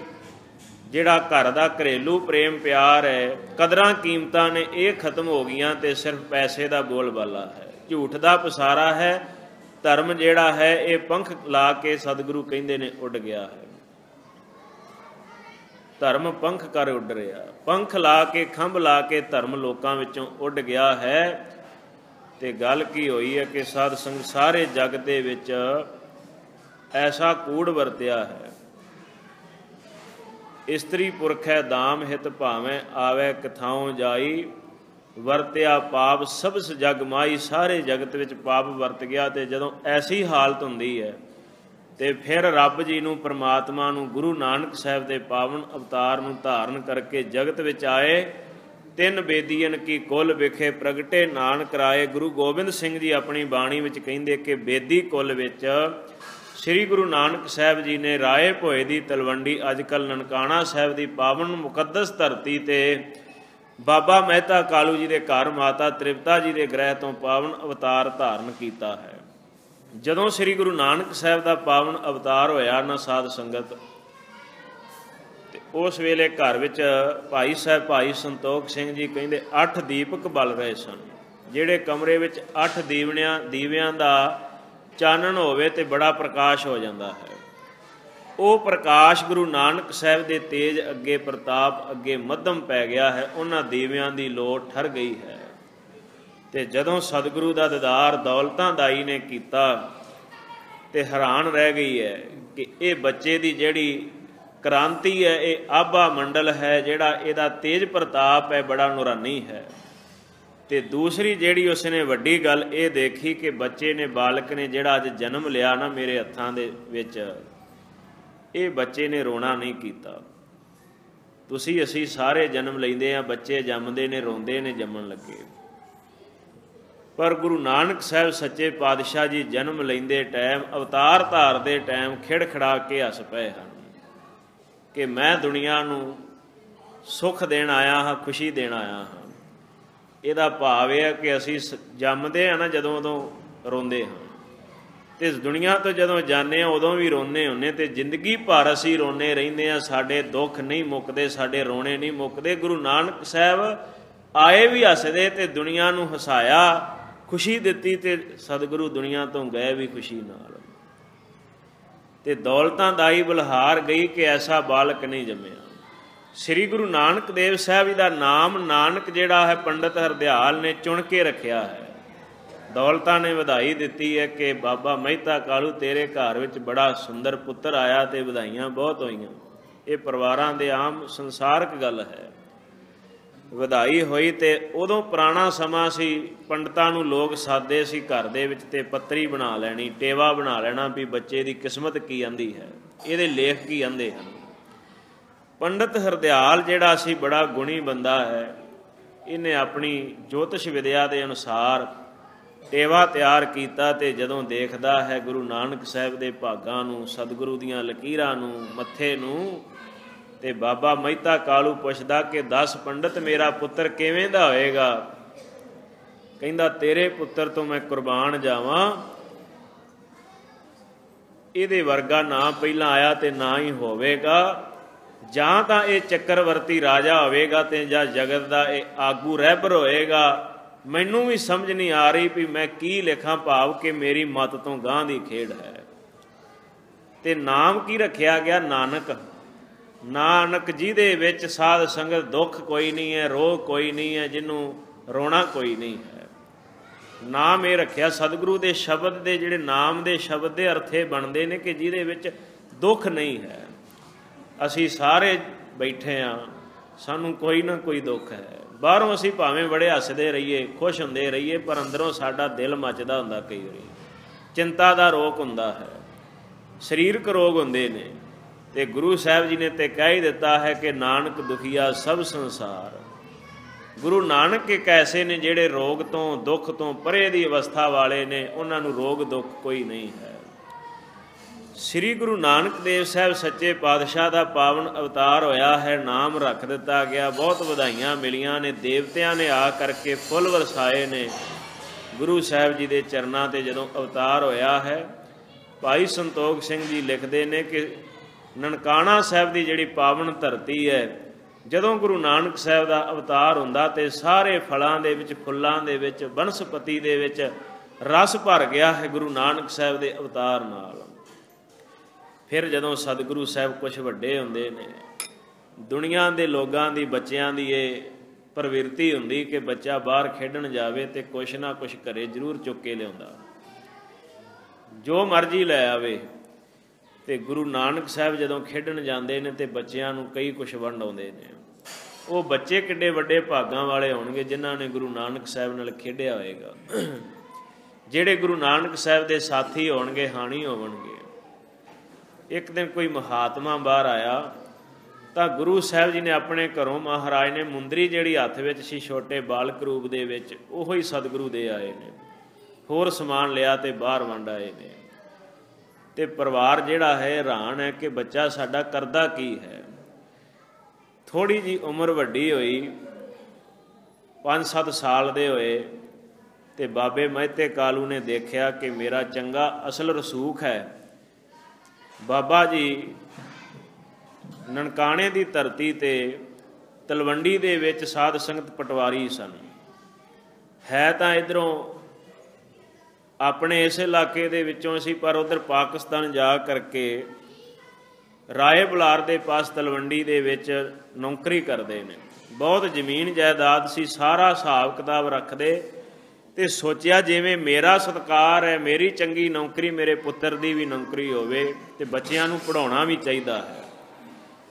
ਜਿਹੜਾ ਘਰ ਦਾ ਘਰੇਲੂ ਪ੍ਰੇਮ ਪਿਆਰ ਹੈ, ਕਦਰਾਂ ਕੀਮਤਾਂ ਨੇ, ਇਹ ਖਤਮ ਹੋ ਗਈਆਂ ਤੇ ਸਿਰਫ ਪੈਸੇ ਦਾ ਬੋਲਬਾਲਾ ਹੈ, ਝੂਠ ਦਾ ਪਸਾਰਾ ਹੈ। ਧਰਮ ਜਿਹੜਾ ਹੈ ਇਹ ਪੰਖ ਲਾ ਕੇ, ਸਤਿਗੁਰੂ ਕਹਿੰਦੇ ਨੇ, ਉੱਡ ਗਿਆ ਹੈ। ਧਰਮ ਪੰਖ ਕਰ ਉੱਡ ਰਿਹਾ, ਪੰਖ ਲਾ ਕੇ, ਖੰਭ ਲਾ ਕੇ ਧਰਮ ਲੋਕਾਂ ਵਿੱਚੋਂ ਉੱਡ ਗਿਆ ਹੈ। ਤੇ ਗੱਲ ਕੀ ਹੋਈ ਹੈ ਕਿ ਸਾਧ ਸੰਗਤ ਸਾਰੇ ਜਗ ਦੇ ਵਿੱਚ ਐਸਾ ਕੂੜ ਵਰਤਿਆ ਹੈ। ਇਸਤਰੀ ਪੁਰਖੈ ਦਾਮ ਹਿਤ ਭਾਵੇਂ ਆਵੇ ਕਿਥਾਉ ਜਾਈ, ਵਰਤਿਆ ਪਾਪ ਸਭਸ ਜਗ ਮਾਈ। ਸਾਰੇ ਜਗਤ ਵਿੱਚ ਪਾਪ ਵਰਤ ਗਿਆ। ਤੇ ਜਦੋਂ ਐਸੀ ਹਾਲਤ ਹੁੰਦੀ ਹੈ ਤੇ ਫਿਰ ਰੱਬ ਜੀ ਨੂੰ, ਪਰਮਾਤਮਾ ਨੂੰ, ਗੁਰੂ ਨਾਨਕ ਸਾਹਿਬ ਦੇ ਪਾਵਨ ਅਵਤਾਰ ਨੂੰ ਧਾਰਨ ਕਰਕੇ ਜਗਤ ਵਿੱਚ ਆਏ। ਤਿੰਨ ਬੇਦੀਨ ਕੀ ਕੁੱਲ ਵਿਖੇ ਪ੍ਰਗਟੇ ਨਾਨਕ ਰਾਏ। ਗੁਰੂ ਗੋਬਿੰਦ ਸਿੰਘ ਜੀ ਆਪਣੀ ਬਾਣੀ ਵਿੱਚ ਕਹਿੰਦੇ ਕਿ ਬੇਦੀ ਕੁੱਲ ਵਿੱਚ ਸ੍ਰੀ ਗੁਰੂ ਨਾਨਕ ਸਾਹਿਬ ਜੀ ਨੇ ਰਾਏ ਭੋਏ ਦੀ ਤਲਵੰਡੀ, ਅੱਜ ਕੱਲ੍ਹ ਨਨਕਾਣਾ ਸਾਹਿਬ ਦੀ ਪਾਵਨ ਮੁਕੱਦਸ ਧਰਤੀ ਤੇ ਬਾਬਾ ਮਹਿਤਾ ਕਾਲੂ ਜੀ ਦੇ ਘਰ ਮਾਤਾ ਤ੍ਰਿਪਤਾ ਜੀ ਦੇ ਗ੍ਰਹਿ ਤੋਂ ਪਾਵਨ ਅਵਤਾਰ ਧਾਰਨ ਕੀਤਾ ਹੈ। ਜਦੋਂ ਸ੍ਰੀ ਗੁਰੂ ਨਾਨਕ ਸਾਹਿਬ ਦਾ ਪਾਵਨ ਅਵਤਾਰ ਹੋਇਆ ਨਾ ਸਾਧ ਸੰਗਤ, ਤੇ ਉਸ ਵੇਲੇ ਘਰ ਵਿੱਚ ਭਾਈ ਸਾਹਿਬ ਭਾਈ ਸੰਤੋਖ ਸਿੰਘ ਜੀ ਕਹਿੰਦੇ 8 ਦੀਪਕ ਬਲ ਰਹੇ ਸਨ। ਜਿਹੜੇ ਕਮਰੇ ਵਿੱਚ 8 ਦੀਵਿਆਂ ਦਾ ਚਾਨਣ ਹੋਵੇ ਤੇ ਬੜਾ ਪ੍ਰਕਾਸ਼ ਹੋ ਜਾਂਦਾ ਹੈ। ਉਹ ਪ੍ਰਕਾਸ਼ ਗੁਰੂ ਨਾਨਕ ਸਾਹਿਬ ਦੇ ਤੇਜ ਅੱਗੇ, ਪ੍ਰਤਾਪ ਅੱਗੇ ਮੱਧਮ ਪੈ ਗਿਆ ਹੈ। ਉਹਨਾਂ ਦੀਵਿਆਂ ਦੀ ਲੋੜ ਠਰ ਗਈ ਹੈ। ਤੇ ਜਦੋਂ ਸਤਿਗੁਰੂ ਦਾ ਦੀਦਾਰ ਦੌਲਤਾਂ ਦਾਈ ਨੇ ਕੀਤਾ ਤੇ ਹੈਰਾਨ ਰਹਿ ਗਈ ਹੈ ਕਿ ਇਹ ਬੱਚੇ ਦੀ ਜਿਹੜੀ ਕ੍ਰਾਂਤੀ ਹੈ, ਇਹ ਆਭਾ ਮੰਡਲ ਹੈ, ਜਿਹੜਾ ਇਹਦਾ ਤੇਜ ਪ੍ਰਤਾਪ ਹੈ, ਬੜਾ ਨੂਰਾਨੀ ਹੈ। ਤੇ ਦੂਸਰੀ ਜਿਹੜੀ ਉਸਨੇ ਵੱਡੀ ਗੱਲ ਇਹ ਦੇਖੀ ਕਿ ਬੱਚੇ ਨੇ, ਬਾਲਕ ਨੇ ਜਿਹੜਾ ਅੱਜ ਜਨਮ ਲਿਆ ਨਾ ਮੇਰੇ ਹੱਥਾਂ ਦੇ ਵਿੱਚ, ਇਹ ਬੱਚੇ ਨੇ ਰੋਣਾ ਨਹੀਂ ਕੀਤਾ। ਅਸੀਂ ਸਾਰੇ ਜਨਮ ਲੈਂਦੇ ਹਾਂ, ਬੱਚੇ ਜੰਮਦੇ ਨੇ, ਰੋਂਦੇ ਨੇ ਜੰਮਣ ਲੱਗੇ। ਪਰ ਗੁਰੂ ਨਾਨਕ ਸਾਹਿਬ ਸੱਚੇ ਪਾਤਸ਼ਾਹ ਜੀ ਜਨਮ ਲੈਂਦੇ ਟਾਈਮ, ਅਵਤਾਰ ਧਾਰਦੇ ਟਾਈਮ ਖਿੜਖੜਾ ਕੇ ਹੱਸ ਪਏ ਹਨ ਕਿ ਮੈਂ ਦੁਨੀਆ ਨੂੰ ਸੁਖ ਦੇਣ ਆਇਆ ਹਾਂ, ਖੁਸ਼ੀ ਦੇਣ ਆਇਆ ਹਾਂ। ਇਹਦਾ ਭਾਵ ਇਹ ਹੈ ਕਿ ਅਸੀਂ ਜੰਮਦੇ ਹਾਂ ਨਾ ਜਦੋਂ, ਉਦੋਂ ਰੋਂਦੇ ਹਾਂ, ਅਤੇ ਇਸ ਦੁਨੀਆ ਤੋਂ ਜਦੋਂ ਜਾਂਦੇ ਹਾਂ ਉਦੋਂ ਵੀ ਰੋਂਦੇ ਹੁੰਦੇ, ਅਤੇ ਜ਼ਿੰਦਗੀ ਭਰ ਅਸੀਂ ਰੋਂਦੇ ਰਹਿੰਦੇ ਹਾਂ। ਸਾਡੇ ਦੁੱਖ ਨਹੀਂ ਮੁੱਕਦੇ, ਸਾਡੇ ਰੋਣੇ ਨਹੀਂ ਮੁੱਕਦੇ। ਗੁਰੂ ਨਾਨਕ ਸਾਹਿਬ ਆਏ ਵੀ ਹੱਸਦੇ ਅਤੇ ਦੁਨੀਆ ਨੂੰ ਹਸਾਇਆ, ਖੁਸ਼ੀ ਦਿੱਤੀ, ਅਤੇ ਸਤਿਗੁਰੂ ਦੁਨੀਆ ਤੋਂ ਗਏ ਵੀ ਖੁਸ਼ੀ ਨਾਲ। ਅਤੇ ਦੌਲਤਾਂ ਦਾਈ ਬਲਹਾਰ ਗਈ ਕਿ ਐਸਾ ਬਾਲਕ ਨਹੀਂ ਜੰਮਿਆ। ਸ੍ਰੀ ਗੁਰੂ ਨਾਨਕ ਦੇਵ ਸਾਹਿਬ ਜੀ ਦਾ ਨਾਮ ਨਾਨਕ ਜਿਹੜਾ ਹੈ ਪੰਡਿਤ ਹਰਦਿਆਲ ਨੇ ਚੁਣ ਕੇ ਰੱਖਿਆ ਹੈ। ਦੌਲਤਾਂ ਨੇ ਵਧਾਈ ਦਿੱਤੀ ਹੈ ਕਿ ਬਾਬਾ ਮਹਿਤਾ ਕਾਲੂ ਤੇਰੇ ਘਰ ਵਿੱਚ ਬੜਾ ਸੁੰਦਰ ਪੁੱਤਰ ਆਇਆ, ਅਤੇ ਵਧਾਈਆਂ ਬਹੁਤ ਹੋਈਆਂ। ਇਹ ਪਰਿਵਾਰਾਂ ਦੇ ਆਮ ਸੰਸਾਰਕ ਗੱਲ ਹੈ। ਵਧਾਈ ਹੋਈ ਅਤੇ ਉਦੋਂ ਪੁਰਾਣਾ ਸਮਾਂ ਸੀ, ਪੰਡਤਾਂ ਨੂੰ ਲੋਕ ਸਾਦੇ ਸੀ ਘਰ ਦੇ ਵਿੱਚ, ਅਤੇ ਪੱਤਰੀ ਬਣਾ ਲੈਣੀ, ਟੇਵਾ ਬਣਾ ਲੈਣਾ ਵੀ ਬੱਚੇ ਦੀ ਕਿਸਮਤ ਕੀ ਆਂਦੀ ਹੈ, ਇਹਦੇ ਲੇਖ ਕੀ ਆਂਦੇ ਹਨ। ਪੰਡਿਤ ਹਰਦਿਆਲ ਜਿਹੜਾ ਸੀ ਬੜਾ ਗੁਣੀ ਬੰਦਾ ਹੈ। ਇਹਨੇ ਆਪਣੀ ਜੋਤਿਸ਼ ਵਿਦਿਆ ਦੇ ਅਨੁਸਾਰ ਟੇਵਾ ਤਿਆਰ ਕੀਤਾ, ਅਤੇ ਜਦੋਂ ਦੇਖਦਾ ਹੈ ਗੁਰੂ ਨਾਨਕ ਸਾਹਿਬ ਦੇ ਭਾਗਾਂ ਨੂੰ, ਸਤਿਗੁਰੂ ਦੀਆਂ ਲਕੀਰਾਂ ਨੂੰ, ਮੱਥੇ ਨੂੰ, ਅਤੇ ਬਾਬਾ ਮਹਿਤਾ ਕਾਲੂ ਪੁੱਛਦਾ ਕਿ 10 ਪੰਡਿਤ ਮੇਰਾ ਪੁੱਤਰ ਕਿਵੇਂ ਦਾ ਹੋਏਗਾ? ਕਹਿੰਦਾ ਤੇਰੇ ਪੁੱਤਰ ਤੋਂ ਮੈਂ ਕੁਰਬਾਨ ਜਾਵਾਂ, ਇਹਦੇ ਵਰਗਾ ਨਾ ਪਹਿਲਾਂ ਆਇਆ ਅਤੇ ਨਾ ਹੀ ਹੋਵੇਗਾ। ਜਾਂ ਤਾਂ ਇਹ ਚੱਕਰਵਰਤੀ ਰਾਜਾ ਹੋਵੇਗਾ ਅਤੇ ਜਾਂ ਜਗਤ ਦਾ ਇਹ ਆਗੂ ਰਹਿਬਰ ਹੋਏਗਾ। ਮੈਨੂੰ ਵੀ ਸਮਝ ਨਹੀਂ ਆ ਰਹੀ ਵੀ ਮੈਂ ਕੀ ਲਿਖਾਂ, ਭਾਵ ਕਿ ਮੇਰੀ ਮੱਤ ਤੋਂ ਗਾਂਹ ਦੀ ਖੇਡ ਹੈ। ਅਤੇ ਨਾਮ ਕੀ ਰੱਖਿਆ ਗਿਆ? ਨਾਨਕ। ਨਾਨਕ ਜਿਹਦੇ ਵਿੱਚ ਸਾਧ ਸੰਗਤ ਦੁੱਖ ਕੋਈ ਨਹੀਂ ਹੈ, ਰੋਗ ਕੋਈ ਨਹੀਂ ਹੈ, ਜਿਹਨੂੰ ਰੋਣਾ ਕੋਈ ਨਹੀਂ ਹੈ। ਨਾਮ ਇਹ ਰੱਖਿਆ। ਸਤਿਗੁਰੂ ਦੇ ਸ਼ਬਦ ਦੇ ਜਿਹੜੇ ਨਾਮ ਦੇ ਸ਼ਬਦ ਦੇ ਅਰਥੇ ਬਣਦੇ ਨੇ ਕਿ ਜਿਹਦੇ ਵਿੱਚ ਦੁੱਖ ਨਹੀਂ ਹੈ। ਅਸੀਂ ਸਾਰੇ ਬੈਠੇ ਹਾਂ, ਸਾਨੂੰ ਕੋਈ ਨਾ ਕੋਈ ਦੁੱਖ ਹੈ। ਬਾਹਰੋਂ ਅਸੀਂ ਭਾਵੇਂ ਬੜੇ ਹੱਸਦੇ ਰਹੀਏ, ਖੁਸ਼ ਹੁੰਦੇ ਰਹੀਏ, ਪਰ ਅੰਦਰੋਂ ਸਾਡਾ ਦਿਲ ਮੱਚਦਾ ਹੁੰਦਾ। ਕਈ ਵਾਰੀ ਚਿੰਤਾ ਦਾ ਰੋਗ ਹੁੰਦਾ ਹੈ, ਸਰੀਰਕ ਰੋਗ ਹੁੰਦੇ ਨੇ, ਅਤੇ ਗੁਰੂ ਸਾਹਿਬ ਜੀ ਨੇ ਤਾਂ ਕਹਿ ਹੀ ਦਿੱਤਾ ਹੈ ਕਿ ਨਾਨਕ ਦੁਖੀਆ ਸਭ ਸੰਸਾਰ। ਗੁਰੂ ਨਾਨਕ ਇੱਕ ਐਸੇ ਨੇ ਜਿਹੜੇ ਰੋਗ ਤੋਂ, ਦੁੱਖ ਤੋਂ ਪਰੇ ਦੀ ਅਵਸਥਾ ਵਾਲੇ ਨੇ, ਉਹਨਾਂ ਨੂੰ ਰੋਗ ਦੁੱਖ ਕੋਈ ਨਹੀਂ ਹੈ। ਸ੍ਰੀ ਗੁਰੂ ਨਾਨਕ ਦੇਵ ਸਾਹਿਬ ਸੱਚੇ ਪਾਤਸ਼ਾਹ ਦਾ ਪਾਵਨ ਅਵਤਾਰ ਹੋਇਆ ਹੈ। ਨਾਮ ਰੱਖ ਦਿੱਤਾ ਗਿਆ। ਬਹੁਤ ਵਧਾਈਆਂ ਮਿਲੀਆਂ ਨੇ। ਦੇਵਤਿਆਂ ਨੇ ਆ ਕਰਕੇ ਫੁੱਲ ਵਰਸਾਏ ਨੇ ਗੁਰੂ ਸਾਹਿਬ ਜੀ ਦੇ ਚਰਨਾਂ 'ਤੇ ਜਦੋਂ ਅਵਤਾਰ ਹੋਇਆ ਹੈ। ਭਾਈ ਸੰਤੋਖ ਸਿੰਘ ਜੀ ਲਿਖਦੇ ਨੇ ਕਿ ਨਨਕਾਣਾ ਸਾਹਿਬ ਦੀ ਜਿਹੜੀ ਪਾਵਨ ਧਰਤੀ ਹੈ, ਜਦੋਂ ਗੁਰੂ ਨਾਨਕ ਸਾਹਿਬ ਦਾ ਅਵਤਾਰ ਹੁੰਦਾ ਅਤੇ ਸਾਰੇ ਫਲਾਂ ਦੇ ਵਿੱਚ, ਫੁੱਲਾਂ ਦੇ ਵਿੱਚ, ਬਨਸਪਤੀ ਦੇ ਵਿੱਚ ਰਸ ਭਰ ਗਿਆ ਹੈ ਗੁਰੂ ਨਾਨਕ ਸਾਹਿਬ ਦੇ ਅਵਤਾਰ ਨਾਲ। ਫਿਰ ਜਦੋਂ ਸਤਿਗੁਰੂ ਸਾਹਿਬ ਕੁਛ ਵੱਡੇ ਹੁੰਦੇ ਨੇ, ਦੁਨੀਆ ਦੇ ਲੋਕਾਂ ਦੀ, ਬੱਚਿਆਂ ਦੀ ਇਹ ਪ੍ਰਵਿਰਤੀ ਹੁੰਦੀ ਕਿ ਬੱਚਾ ਬਾਹਰ ਖੇਡਣ ਜਾਵੇ ਅਤੇ ਕੁਛ ਨਾ ਕੁਛ ਘਰੇ ਜ਼ਰੂਰ ਚੁੱਕ ਕੇ ਲਿਆਉਂਦਾ, ਜੋ ਮਰਜ਼ੀ ਲੈ ਆਵੇ। ਅਤੇ ਗੁਰੂ ਨਾਨਕ ਸਾਹਿਬ ਜਦੋਂ ਖੇਡਣ ਜਾਂਦੇ ਨੇ ਅਤੇ ਬੱਚਿਆਂ ਨੂੰ ਕਈ ਕੁਛ ਵੰਡਾਉਂਦੇ ਨੇ। ਉਹ ਬੱਚੇ ਕਿੱਡੇ ਵੱਡੇ ਭਾਗਾਂ ਵਾਲੇ ਹੋਣਗੇ ਜਿਨ੍ਹਾਂ ਨੇ ਗੁਰੂ ਨਾਨਕ ਸਾਹਿਬ ਨਾਲ ਖੇਡਿਆ ਹੋਏਗਾ, ਜਿਹੜੇ ਗੁਰੂ ਨਾਨਕ ਸਾਹਿਬ ਦੇ ਸਾਥੀ ਹੋਣਗੇ, ਹਾਣੀ ਹੋਣਗੇ। ਇੱਕ ਦਿਨ ਕੋਈ ਮਹਾਤਮਾ ਬਾਹਰ ਆਇਆ ਤਾਂ ਗੁਰੂ ਸਾਹਿਬ ਜੀ ਨੇ ਆਪਣੇ ਘਰੋਂ, ਮਹਾਰਾਜ ਨੇ ਮੁੰਦਰੀ ਜਿਹੜੀ ਹੱਥ ਵਿੱਚ ਸੀ ਛੋਟੇ ਬਾਲਕ ਰੂਪ ਦੇ ਵਿੱਚ, ਉਹੋ ਹੀ ਸਤਿਗੁਰੂ ਦੇ ਆਏ ਨੇ। ਹੋਰ ਸਮਾਨ ਲਿਆ ਅਤੇ ਬਾਹਰ ਵੰਡ ਆਏ ਨੇ। ਅਤੇ ਪਰਿਵਾਰ ਜਿਹੜਾ ਹੈ ਹੈਰਾਨ ਹੈ ਕਿ ਬੱਚਾ ਸਾਡਾ ਕਰਦਾ ਕੀ ਹੈ। ਥੋੜ੍ਹੀ ਜਿਹੀ ਉਮਰ ਵੱਡੀ ਹੋਈ, 5-7 ਸਾਲ ਦੇ ਹੋਏ, ਅਤੇ ਬਾਬੇ ਮਹਿਤੇ ਕਾਲੂ ਨੇ ਦੇਖਿਆ ਕਿ ਮੇਰਾ ਚੰਗਾ ਅਸਲ ਰਸੂਖ ਹੈ। ਬਾਬਾ ਜੀ ਨਨਕਾਣੇ ਦੀ ਧਰਤੀ 'ਤੇ ਤਲਵੰਡੀ ਦੇ ਵਿੱਚ ਸਾਧ ਸੰਗਤ ਪਟਵਾਰੀ ਸਨ। ਹੈ ਤਾਂ ਇੱਧਰੋਂ ਆਪਣੇ ਇਸ ਇਲਾਕੇ ਦੇ ਵਿੱਚੋਂ ਸੀ, ਪਰ ਉੱਧਰ ਪਾਕਿਸਤਾਨ ਜਾ ਕਰਕੇ ਰਾਏ ਬੁਲਾਰ ਦੇ ਪਾਸ ਤਲਵੰਡੀ ਦੇ ਵਿੱਚ ਨੌਕਰੀ ਕਰਦੇ ਨੇ। ਬਹੁਤ ਜ਼ਮੀਨ ਜਾਇਦਾਦ ਸੀ, ਸਾਰਾ ਹਿਸਾਬ ਕਿਤਾਬ ਰੱਖਦੇ, ਅਤੇ ਸੋਚਿਆ ਜਿਵੇਂ ਮੇਰਾ ਸਤਿਕਾਰ ਹੈ, ਮੇਰੀ ਚੰਗੀ ਨੌਕਰੀ, ਮੇਰੇ ਪੁੱਤਰ ਦੀ ਵੀ ਨੌਕਰੀ ਹੋਵੇ, ਅਤੇ ਬੱਚਿਆਂ ਨੂੰ ਪੜ੍ਹਾਉਣਾ ਵੀ ਚਾਹੀਦਾ ਹੈ।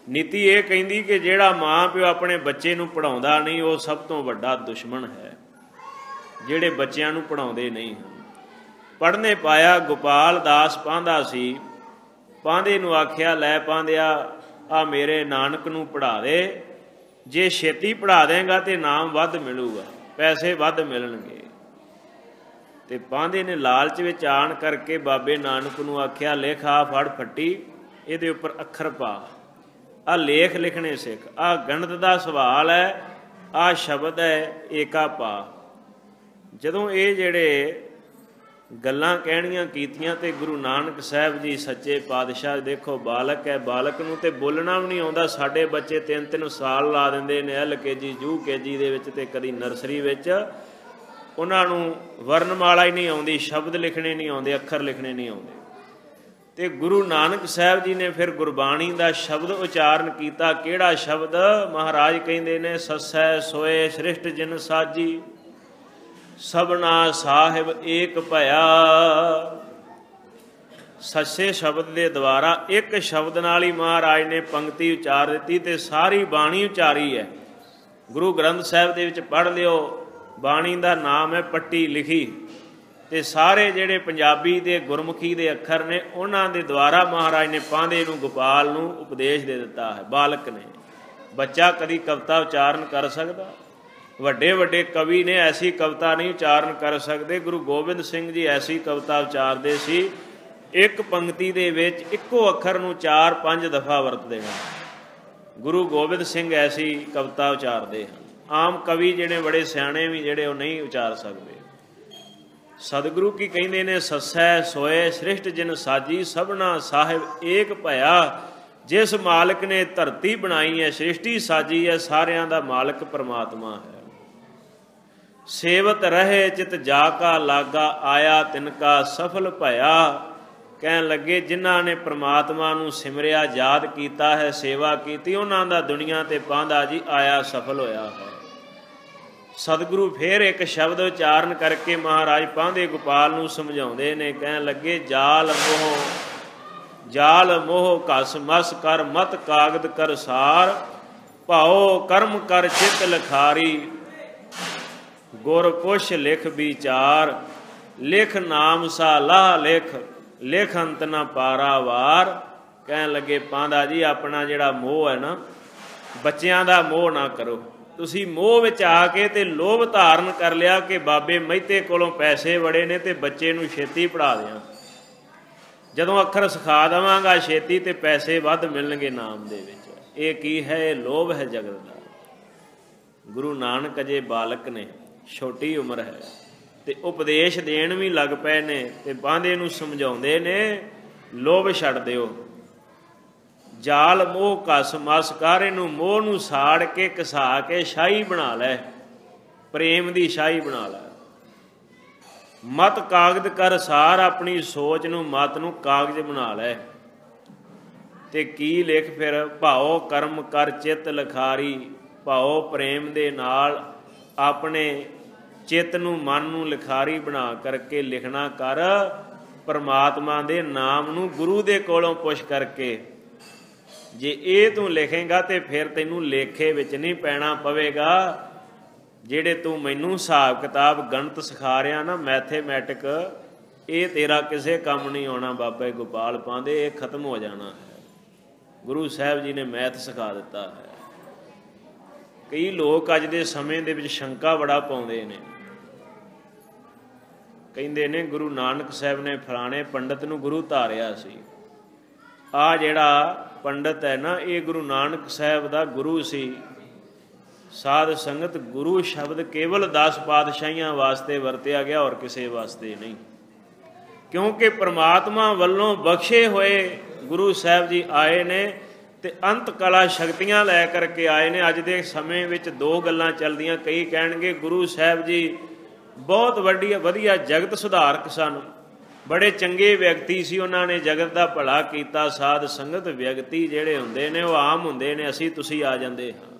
ਨੀਤੀ ਇਹ ਕਹਿੰਦੀ ਕਿ ਜਿਹੜਾ ਮਾਂ ਪਿਓ ਆਪਣੇ ਬੱਚੇ ਨੂੰ ਪੜ੍ਹਾਉਂਦਾ ਨਹੀਂ, ਉਹ ਸਭ ਤੋਂ ਵੱਡਾ ਦੁਸ਼ਮਣ ਹੈ, ਜਿਹੜੇ ਬੱਚਿਆਂ ਨੂੰ ਪੜ੍ਹਾਉਂਦੇ ਨਹੀਂ ਹਨ। ਪੜ੍ਹਨੇ ਪਾਇਆ। ਗੋਪਾਲ ਦਾਸ ਪਾਂਧਾ ਸੀ। ਪਾਂਧੇ ਨੂੰ ਆਖਿਆ, ਲੈ ਪਾਂਧਿਆ, ਆ ਮੇਰੇ ਨਾਨਕ ਨੂੰ ਪੜ੍ਹਾ ਦੇ, ਜੇ ਛੇਤੀ ਪੜ੍ਹਾ ਦੇਂਗਾ ਤਾਂ ਇਨਾਮ ਵੱਧ ਮਿਲੂਗਾ, ਪੈਸੇ ਵੱਧ ਮਿਲਣਗੇ। ਅਤੇ ਪਾਂਧੇ ਨੇ ਲਾਲਚ ਵਿੱਚ ਆਣ ਕਰਕੇ ਬਾਬੇ ਨਾਨਕ ਨੂੰ ਆਖਿਆ, ਲਿਖ ਆ, ਫੜ ਫੱਟੀ, ਇਹਦੇ ਉੱਪਰ ਅੱਖਰ ਪਾ। आ लेख लिखने सिख। आ गणित का सवाल है, आ शब्द है एका पा। जदों ये जिहड़े गल्लां कहणियां कीतियां ते गुरु नानक साहब जी सच्चे पातशाह देखो बालक है, बालक नूं ते बोलना भी नहीं आउंदा। साडे बच्चे 3-3 साल ला दिंदे ने LKG UKG दे विच ते कदी नर्सरी विच, उन्हां नूं वरनमाला ही नहीं आउंदी, शब्द लिखने नहीं आउंदे, अखर लिखने नहीं आउंदे। ते गुरु नानक साहब जी ने फिर गुरबाणी दा शब्द उचारण कीता। किहड़ा शब्द? महाराज कहिंदे ने ससै सोए सृष्ट जिन साजी, सबना साहिब एक भया। सच्चे शब्द के द्वारा एक शब्द नाल ही महाराज ने पंक्ति उचार दी ते सारी बाणी उचारी है। गुरु ग्रंथ साहिब दे विच पढ़ लिओ, बाणी का नाम है पट्टी लिखी, ते सारे जिहड़े पंजाबी दे गुरमुखी दे अखर ने उन्हां दे द्वारा महाराज ने पांधे नूं गोपाल नूं उपदेश दे दिता है। बालक ने, बच्चा कदी कविता उचारण कर सकदा? ਵੱਡੇ ਵੱਡੇ कवि ने ऐसी कविता नहीं उचारण कर सकते। गुरु गोबिंद सिंह जी ऐसी कविता उचारते सी, एक पंक्ति दे विच इक्को अखर नूं 4-5 दफा वरतदे हैं। गुरु गोबिंद सिंह ऐसी कविता उचारते हैं। आम कवि जिहड़े बड़े सियाणे भी जिहड़े वो नहीं उचार सकते। सतगुरु की कहिंदे ने ससै सोए सृष्ट जिन साजी, सबना साहिब एक भया। जिस मालिक ने धरती बनाई है, सृष्टि साजी है, सारियां दा मालिक परमात्मा है। सेवत रहे चित जाका लागा, आया तिनका सफल भया। कहन लगे जिन्हां ने परमात्मा नूं सिमरिया, याद कीता है, सेवा कीती, उन्हां दा दुनिया ते पांधा जी आया सफल होया है। सतगुरु फिर एक शब्द उचारण करके महाराज पांधे गोपाल नूं समझाउंदे ने। कहन लगे जाल मोह घस मस कर, मत कागद कर सार, भाओ कर्म कर चित लखारी, गुर पुछ लिख विचार, लिख नाम सा लाह लिख, लिख अंत न पारावार। कहन लगे पांधा जी अपना जिहड़ा मोह है ना, बच्चियां दा मोह ना करो। तुसी मोह विच आके ते लोभ धारण कर लिया कि बाबे मेहते कोलों पैसे बड़े ने ते बच्चे नूं छेती पढ़ा दियां, जदों अखर सिखा देवांगा छेती ते पैसे वध मिलणगे नाम दे विच। ये की है? लोभ है जगत दा। गुरु नानक अजे बालक ने, छोटी उम्र है, ते उपदेश देण भी लग पे ने ते बांधे नूं समझाउंदे ने लोभ छड्ड दिओ। जाल मोह घस मस कर, इनूं मोह नूं साड़ के घसा के शाही बना लै, प्रेम दी शाही बना लै। मत कागद कर सार, अपनी सोच नूं मत नूं कागज बना लै। ते की लिख फिर? भाओ कर्म कर चित लखारी, भाओ प्रेम दे नाल अपने चित नूं मन नूं लिखारी बना करके लिखना कर, परमात्मा दे नाम नूं गुरु दे कोलों पुछ करके। जे ये तू लिखेगा तो फिर तैनूं लेखे विच नहीं पैना पवेगा। जिहड़े तू मैनूं हिसाब किताब गणित सिखा रहा ना, मैथेमैटिक, ये तेरा किसे काम नहीं आना बाबा गोपाल पांधे, ये खत्म हो जाना है। गुरु साहब जी ने मैथ सिखा दिता है। कई लोग अज दे समय दे विच शंका बड़ा पाउंदे ने, कहिंदे ने गुरु नानक साहब ने फलाणे पंडित नूं गुरु धारिया सी। आ जिहड़ा पंडित है ना, ये गुरु नानक साहब दा गुरु सी। साध संगत गुरु शब्द केवल 10 पातशाहियां वास्ते वरतिया गया, और किसी वास्ते नहीं। क्योंकि परमात्मा वल्लों बख्शे होए गुरु साहब जी आए ने ते अंत कला शक्तियां लै करके आए ने। अज दे समय विच दो गल्लां चलदियां, कई कहणगे गुरु साहब जी बहुत वधिया जगत सुधारक सन, बड़े चंगे व्यक्ति सी, उन्होंने जगत का भला किया। साध संगत व्यक्ति जिहड़े हुंदे ने वो आम हुंदे ने, असीं तुसीं आ जांदे हां।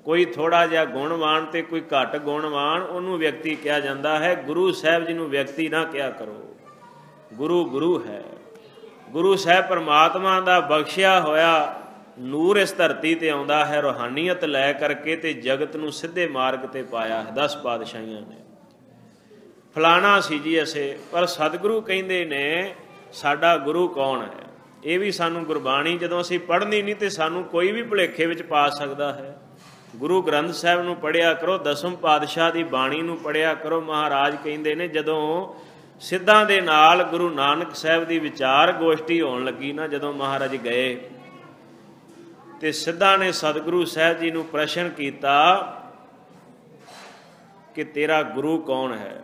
कोई थोड़ा जिहा गुणवान ते कोई घट गुणवान, उन्होंने व्यक्ति कहा जाता है। गुरु साहब जी नूं व्यक्ति ना कहा करो, गुरु गुरु है। गुरु साहब परमात्मा का बख्शिया होया नूर इस धरती ते आउंदा है, रूहानीयत लै करके ते जगत नूं सीधे मार्ग ते पाया है 10 पातशाहियां ने। फलाना सी जी असे, पर सतगुरु कहिंदे ने साडा गुरु कौन है? ये भी सानू गुरबाणी जदों असीं पढ़नी नहीं तो सानू कोई भी भुलेखे विच पा सकदा है। गुरु ग्रंथ साहिब नूं पढ़िया करो, 10वें पातशाह की बाणी नूं पढ़िया करो। महाराज कहिंदे ने जदों सिद्धां दे नाल गुरु नानक साहब की विचार गोष्ठी होण लगी ना, जदों महाराज गए ਤੇ ਸਿੱਧਾ ਨੇ ਸਤਿਗੁਰੂ ਸਾਹਿਬ ਜੀ ਨੂੰ ਪ੍ਰਸ਼ਨ ਕੀਤਾ ਕਿ ਤੇਰਾ ਗੁਰੂ ਕੌਣ ਹੈ?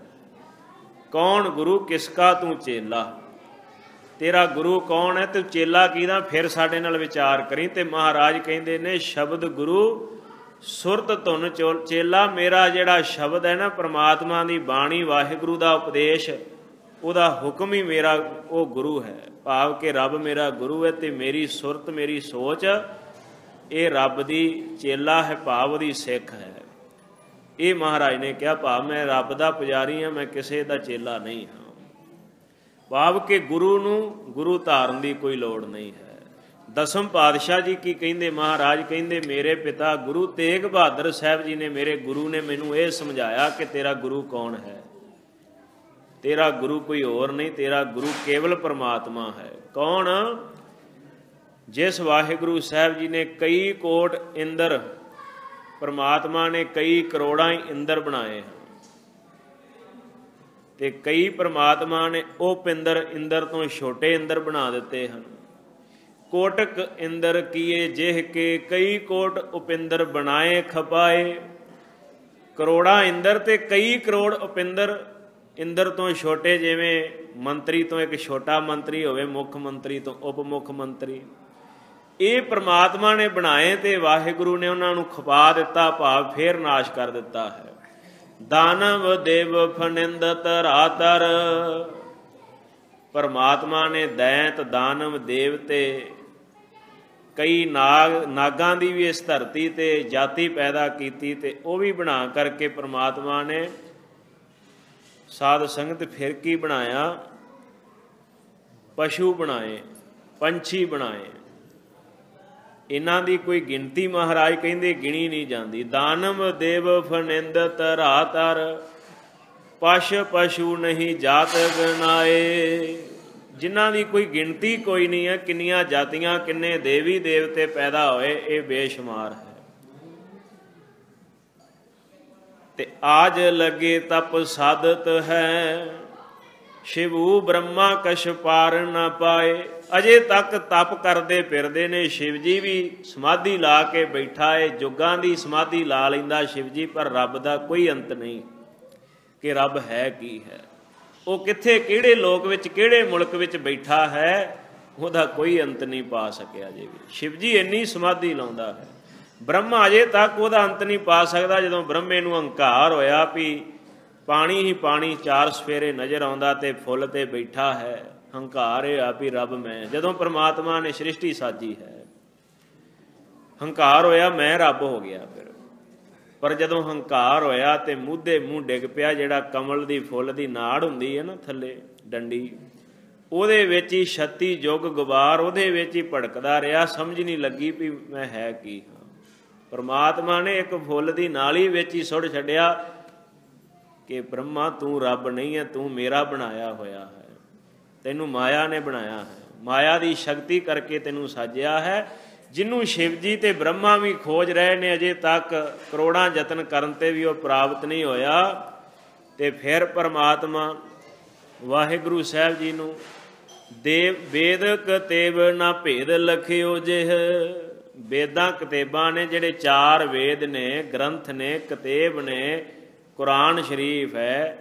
ਕੌਣ ਗੁਰੂ ਕਿਸਕਾ ਤੂੰ ਚੇਲਾ? ਤੇਰਾ ਗੁਰੂ ਕੌਣ ਹੈ, ਤੂੰ ਚੇਲਾ ਕਿਹਦਾ? ਫਿਰ ਸਾਡੇ ਨਾਲ ਵਿਚਾਰ ਕਰੀ। ਤੇ ਮਹਾਰਾਜ ਕਹਿੰਦੇ ਨੇ ਸ਼ਬਦ ਗੁਰੂ ਸੁਰਤ ਧੁਨ ਚੇਲਾ। ਮੇਰਾ ਜਿਹੜਾ ਸ਼ਬਦ ਹੈ ਨਾ, ਪ੍ਰਮਾਤਮਾ ਦੀ ਬਾਣੀ, ਵਾਹਿਗੁਰੂ ਦਾ ਉਪਦੇਸ਼, ਉਹਦਾ ਹੁਕਮ ਹੀ ਮੇਰਾ ਉਹ ਗੁਰੂ ਹੈ। ਭਾਵ ਕਿ ਰੱਬ ਮੇਰਾ ਗੁਰੂ ਹੈ ਤੇ ਮੇਰੀ ਸੁਰਤ, ਮੇਰੀ ਸੋਚ ਇਹ ਰੱਬ ਦੀ ਚੇਲਾ ਹੈ, ਭਾਵ ਉਹਦੀ ਸਿੱਖ ਹੈ। ਇਹ ਮਹਾਰਾਜ ਨੇ ਕਿਹਾ ਭਾਵ ਮੈਂ ਰੱਬ ਦਾ ਪੁਜਾਰੀ ਹਾਂ, ਮੈਂ ਕਿਸੇ ਦਾ ਚੇਲਾ ਨਹੀਂ ਹਾਂ। ਭਾਵ ਕਿ ਗੁਰੂ ਨੂੰ ਗੁਰੂ ਧਾਰਨ ਦੀ ਕੋਈ ਲੋੜ ਨਹੀਂ ਹੈ। ਦਸਮ ਪਾਤਸ਼ਾਹ ਜੀ ਕੀ ਕਹਿੰਦੇ? ਮਹਾਰਾਜ ਕਹਿੰਦੇ ਮੇਰੇ ਪਿਤਾ ਗੁਰੂ ਤੇਗ ਬਹਾਦਰ ਸਾਹਿਬ ਜੀ ਨੇ, ਮੇਰੇ ਗੁਰੂ ਨੇ ਮੈਨੂੰ ਇਹ ਸਮਝਾਇਆ ਕਿ ਤੇਰਾ ਗੁਰੂ ਕੌਣ ਹੈ? ਤੇਰਾ ਗੁਰੂ ਕੋਈ ਹੋਰ ਨਹੀਂ, ਤੇਰਾ ਗੁਰੂ ਕੇਵਲ ਪਰਮਾਤਮਾ ਹੈ। ਕੌਣ? ਜਿਸ ਵਾਹਿਗੁਰੂ ਸਾਹਿਬ ਜੀ ਨੇ ਕਈ ਕੋਟ ਇੰਦਰ, ਪਰਮਾਤਮਾ ਨੇ ਕਈ ਕਰੋੜਾਂ ਇੰਦਰ ਬਣਾਏ ਹਨ ਤੇ ਕਈ ਪਰਮਾਤਮਾ ਨੇ ਉਪਿੰਦਰ ਇੰਦਰ ਤੋਂ ਛੋਟੇ ਇੰਦਰ ਬਣਾ ਦਿੱਤੇ ਹਨ। ਕੋਟਕ ਇੰਦਰ ਕੀਏ ਜਿਹ ਕੇ ਕਈ ਕੋਟ ਉਪਿੰਦਰ ਬਣਾਏ ਖਪਾਏ। ਕਰੋੜਾਂ ਇੰਦਰ ਤੇ ਕਈ ਕਰੋੜ ਉਪਿੰਦਰ। ਇੰਦਰ ਤੋਂ ਛੋਟੇ, ਜਿਵੇਂ ਮੰਤਰੀ ਤੋਂ ਇੱਕ ਛੋਟਾ ਮੰਤਰੀ ਹੋਵੇ, ਮੁੱਖ ਮੰਤਰੀ ਤੋਂ ਉਪ ਮੁੱਖ ਮੰਤਰੀ, ਇਹ ਪਰਮਾਤਮਾ ਨੇ ਬਣਾਏ ਤੇ ਵਾਹਿਗੁਰੂ ਨੇ ਉਹਨਾਂ ਨੂੰ ਖਪਾ ਦਿੱਤਾ, ਭਾਵ ਫੇਰ ਨਾਸ਼ ਕਰ ਦਿੱਤਾ ਹੈ। ਦਾਨਵ ਦੇਵ ਫਨਿੰਦਤ ਰਾਤਰ। ਪਰਮਾਤਮਾ ਨੇ ਦੈਂਤ, ਦਾਨਵ, ਦੇਵਤੇ, ਕਈ ਨਾਗਾਂ ਦੀ ਵੀ ਇਸ ਧਰਤੀ ਤੇ ਜਾਤੀ ਪੈਦਾ ਕੀਤੀ ਤੇ ਉਹ ਵੀ ਬਣਾ ਕਰਕੇ ਪਰਮਾਤਮਾ ਨੇ ਸਾਧ ਸੰਗਤ ਫਿਰ ਕੀ ਬਣਾਇਆ? ਪਸ਼ੂ ਬਣਾਏ, ਪੰਛੀ ਬਣਾਏ। ਇਹਨਾਂ ਦੀ ਕੋਈ ਗਿਣਤੀ ਮਹਾਰਾਜ ਕਹਿੰਦੇ ਗਿਣੀ ਨਹੀਂ ਜਾਂਦੀ। ਦਾਨਵ ਦੇਵ ਫਨਿੰਦਤ ਰਾਤਰ ਪਸ਼ ਪਸ਼ੂ ਨਹੀਂ ਜਾਤ ਗਨਾਏ। ਜਿਨ੍ਹਾਂ ਦੀ ਕੋਈ ਗਿਣਤੀ ਕੋਈ ਨਹੀਂ ਹੈ। ਕਿੰਨੀਆਂ ਜਾਤੀਆਂ, ਕਿੰਨੇ ਦੇਵੀ ਦੇਵਤੇ ਪੈਦਾ ਹੋਏ, ਇਹ ਬੇਸ਼ੁਮਾਰ ਹੈ। ਤੇ ਆਜ ਲਗੇ ਤਪ ਸਾਧਤ ਹੈ, ਸ਼ਿਵੂ ਬ੍ਰਹਮਾ ਕਛ ਪਾਰ ਨਾ ਪਾਏ। ਅਜੇ ਤੱਕ ਤਪ ਕਰਦੇ ਫਿਰਦੇ ਨੇ। ਸ਼ਿਵ ਜੀ ਵੀ ਸਮਾਧੀ ਲਾ ਕੇ ਬੈਠਾ ਏ, ਜੁਗਾਂ ਦੀ ਸਮਾਧੀ ਲਾ ਲੈਂਦਾ ਸ਼ਿਵ ਜੀ, ਪਰ ਰੱਬ ਦਾ ਕੋਈ ਅੰਤ ਨਹੀਂ ਕਿ ਰੱਬ ਹੈ ਕੀ ਹੈ, ਉਹ ਕਿੱਥੇ, ਕਿਹੜੇ ਲੋਕ ਵਿੱਚ, ਕਿਹੜੇ ਮੁਲਕ ਵਿੱਚ ਬੈਠਾ ਹੈ, ਉਹਦਾ ਕੋਈ ਅੰਤ ਨਹੀਂ ਪਾ ਸਕਿਆ ਅਜੇ ਵੀ। ਸ਼ਿਵ ਜੀ ਇੰਨੀ ਸਮਾਧੀ ਲਾਉਂਦਾ ਹੈ। ਬ੍ਰਹਮਾ ਅਜੇ ਤੱਕ ਉਹਦਾ ਅੰਤ ਨਹੀਂ ਪਾ ਸਕਦਾ। ਜਦੋਂ ਬ੍ਰਹਮੇ ਨੂੰ ਹੰਕਾਰ ਹੋਇਆ ਵੀ ਪਾਣੀ ਹੀ ਪਾਣੀ ਚਾਰ ਸਫੇਰੇ ਨਜ਼ਰ ਆਉਂਦਾ ਤੇ ਫੁੱਲ ਤੇ ਬੈਠਾ ਹੈ, ਹੰਕਾਰ ਇਹ ਆ ਵੀ ਰੱਬ ਮੈਂ। ਜਦੋਂ ਪਰਮਾਤਮਾ ਨੇ ਸ੍ਰਿਸ਼ਟੀ ਸਾਜੀ ਹੈ, ਹੰਕਾਰ ਹੋਇਆ ਮੈਂ ਰੱਬ ਹੋ ਗਿਆ ਫਿਰ। ਪਰ ਜਦੋਂ ਹੰਕਾਰ ਹੋਇਆ ਤੇ ਮੂਧੇ ਮੂੰਹ ਡਿੱਗ ਪਿਆ। ਜਿਹੜਾ ਕਮਲ ਦੀ ਫੁੱਲ ਦੀ ਨਾੜ ਹੁੰਦੀ ਹੈ ਨਾ ਥੱਲੇ ਡੰਡੀ, ਉਹਦੇ ਵਿੱਚ ਹੀ 36 ਯੁੱਗ ਗੁਬਾਰ ਉਹਦੇ ਵਿੱਚ ਹੀ ਭੜਕਦਾ ਰਿਹਾ। ਸਮਝ ਨਹੀਂ ਲੱਗੀ ਵੀ ਮੈਂ ਹੈ ਕੀ ਹਾਂ। ਪਰਮਾਤਮਾ ਨੇ ਇੱਕ ਫੁੱਲ ਦੀ ਨਾਲੀ ਵਿੱਚ ਹੀ ਸੁੱਟ ਛੱਡਿਆ ਕਿ ਬ੍ਰਹਮਾ ਤੂੰ ਰੱਬ ਨਹੀਂ ਹੈ, ਤੂੰ ਮੇਰਾ ਬਣਾਇਆ ਹੋਇਆ ਹੈ, ਤੈਨੂੰ ਮਾਇਆ ਨੇ ਬਣਾਇਆ ਹੈ, ਮਾਇਆ ਦੀ ਸ਼ਕਤੀ ਕਰਕੇ ਤੈਨੂੰ ਸਾਜਿਆ ਹੈ। ਜਿਹਨੂੰ ਸ਼ਿਵ ਜੀ ਤੇ ਬ੍ਰਹਮਾ ਵੀ ਖੋਜ ਰਹੇ ਨੇ, ਅਜੇ ਤੱਕ ਕਰੋੜਾਂ ਯਤਨ ਕਰਨ ਤੇ ਵੀ ਉਹ ਪ੍ਰਾਪਤ ਨਹੀਂ ਹੋਇਆ। ਤੇ ਫਿਰ ਪਰਮਾਤਮਾ ਵਾਹਿਗੁਰੂ ਸਾਹਿਬ ਜੀ ਨੂੰ ਦੇਵ ਵੇਦ ਕਤੇਬ ਨਾ ਭੇਦ ਲਖਿਓ ਜਿਹ। ਵੇਦਾਂ ਕਤੇਬਾਂ ਨੇ, ਜਿਹੜੇ 4 ਵੇਦ ਨੇ, ਗ੍ਰੰਥ ਨੇ, ਕਤੇਬ ਨੇ, ਕੁਰਾਨ ਸ਼ਰੀਫ ਹੈ,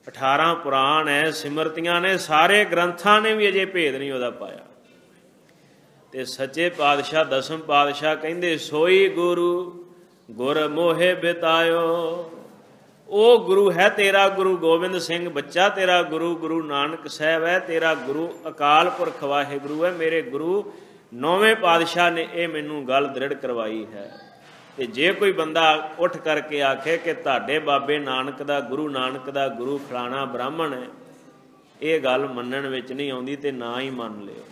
18 ਪੁਰਾਣ ਹੈ, ਸਿਮਰਤੀਆਂ ਨੇ, ਸਾਰੇ ਗ੍ਰੰਥਾਂ ਨੇ ਵੀ ਅਜੇ ਭੇਦ ਨਹੀਂ ਉਹਦਾ ਪਾਇਆ। ਤੇ ਸੱਚੇ ਪਾਤਸ਼ਾਹ ਦਸਮ ਪਾਤਸ਼ਾਹ ਕਹਿੰਦੇ ਸੋਈ ਗੁਰੂ ਗੁਰ ਮੋਹਿ ਬਿਤਾਇਓ। ਉਹ ਗੁਰੂ ਹੈ ਤੇਰਾ ਗੁਰੂ ਗੋਬਿੰਦ ਸਿੰਘ ਬੱਚਾ, ਤੇਰਾ ਗੁਰੂ ਗੁਰੂ ਨਾਨਕ ਸਾਹਿਬ ਹੈ, ਤੇਰਾ ਗੁਰੂ ਅਕਾਲ ਪੁਰਖ ਵਾਹਿਗੁਰੂ ਹੈ। ਮੇਰੇ ਗੁਰੂ 9ਵੇਂ ਪਾਤਸ਼ਾਹ ਨੇ ਇਹ ਮੈਨੂੰ ਗੱਲ ਦ੍ਰਿੜ ਕਰਵਾਈ ਹੈ। ਤੇ ਜੇ ਕੋਈ ਬੰਦਾ ਉੱਠ ਕਰਕੇ ਆਖੇ ਕਿ ਤੁਹਾਡੇ ਬਾਬੇ ਨਾਨਕ ਦਾ, ਗੁਰੂ ਨਾਨਕ ਦਾ ਗੁਰੂ ਫਲਾਣਾ ਬ੍ਰਾਹਮਣ ਹੈ, ਇਹ ਗੱਲ ਮੰਨਣ ਵਿੱਚ ਨਹੀਂ ਆਉਂਦੀ ਤੇ ਨਾ ਹੀ ਮੰਨ ਲਿਓ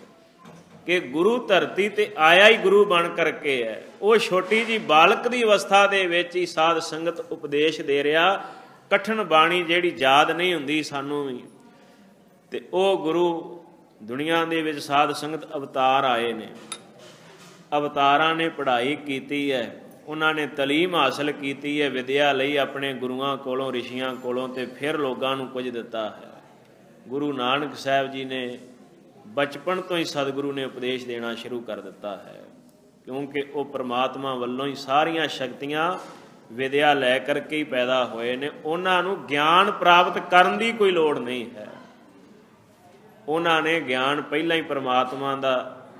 ਕਿ ਗੁਰੂ ਧਰਤੀ ਤੇ ਆਇਆ ਹੀ ਗੁਰੂ ਬਣ ਕਰਕੇ ਹੈ। ਉਹ ਛੋਟੀ ਜੀ ਬਾਲਕ ਦੀ ਅਵਸਥਾ ਦੇ ਵਿੱਚ ਹੀ ਸਾਧ ਸੰਗਤ ਉਪਦੇਸ਼ ਦੇ ਰਿਹਾ, ਕਠਿਨ ਬਾਣੀ ਜਿਹੜੀ ਯਾਦ ਨਹੀਂ ਹੁੰਦੀ ਸਾਨੂੰ ਵੀ। ਤੇ ਉਹ ਗੁਰੂ ਦੁਨੀਆ ਦੇ ਵਿੱਚ ਸਾਧ ਸੰਗਤ ਅਵਤਾਰ ਆਏ ਨੇ, ਅਵਤਾਰਾਂ ਨੇ ਪੜ੍ਹਾਈ ਕੀਤੀ ਹੈ, ਉਹਨਾਂ ਨੇ ਤਾਲੀਮ ਹਾਸਲ ਕੀਤੀ ਹੈ ਵਿਦਿਆ ਲਈ ਆਪਣੇ ਗੁਰੂਆਂ ਕੋਲੋਂ, ਰਿਸ਼ੀਆਂ ਕੋਲੋਂ, ਤੇ ਫਿਰ ਲੋਕਾਂ ਨੂੰ ਕੁਝ ਦਿੱਤਾ ਹੈ। ਗੁਰੂ ਨਾਨਕ ਸਾਹਿਬ ਜੀ ਨੇ ਬਚਪਨ ਤੋਂ ਹੀ ਸਤਿਗੁਰੂ ਨੇ ਉਪਦੇਸ਼ ਦੇਣਾ ਸ਼ੁਰੂ ਕਰ ਦਿੱਤਾ ਹੈ क्योंकि वो परमात्मा वालों ही सारिया शक्तियां विद्या लै करके ही पैदा होए ने। उन्होंने ज्ञान प्राप्त करने की कोई लोड़ नहीं है। उन्होंने ज्ञान पहला ही परमात्मा का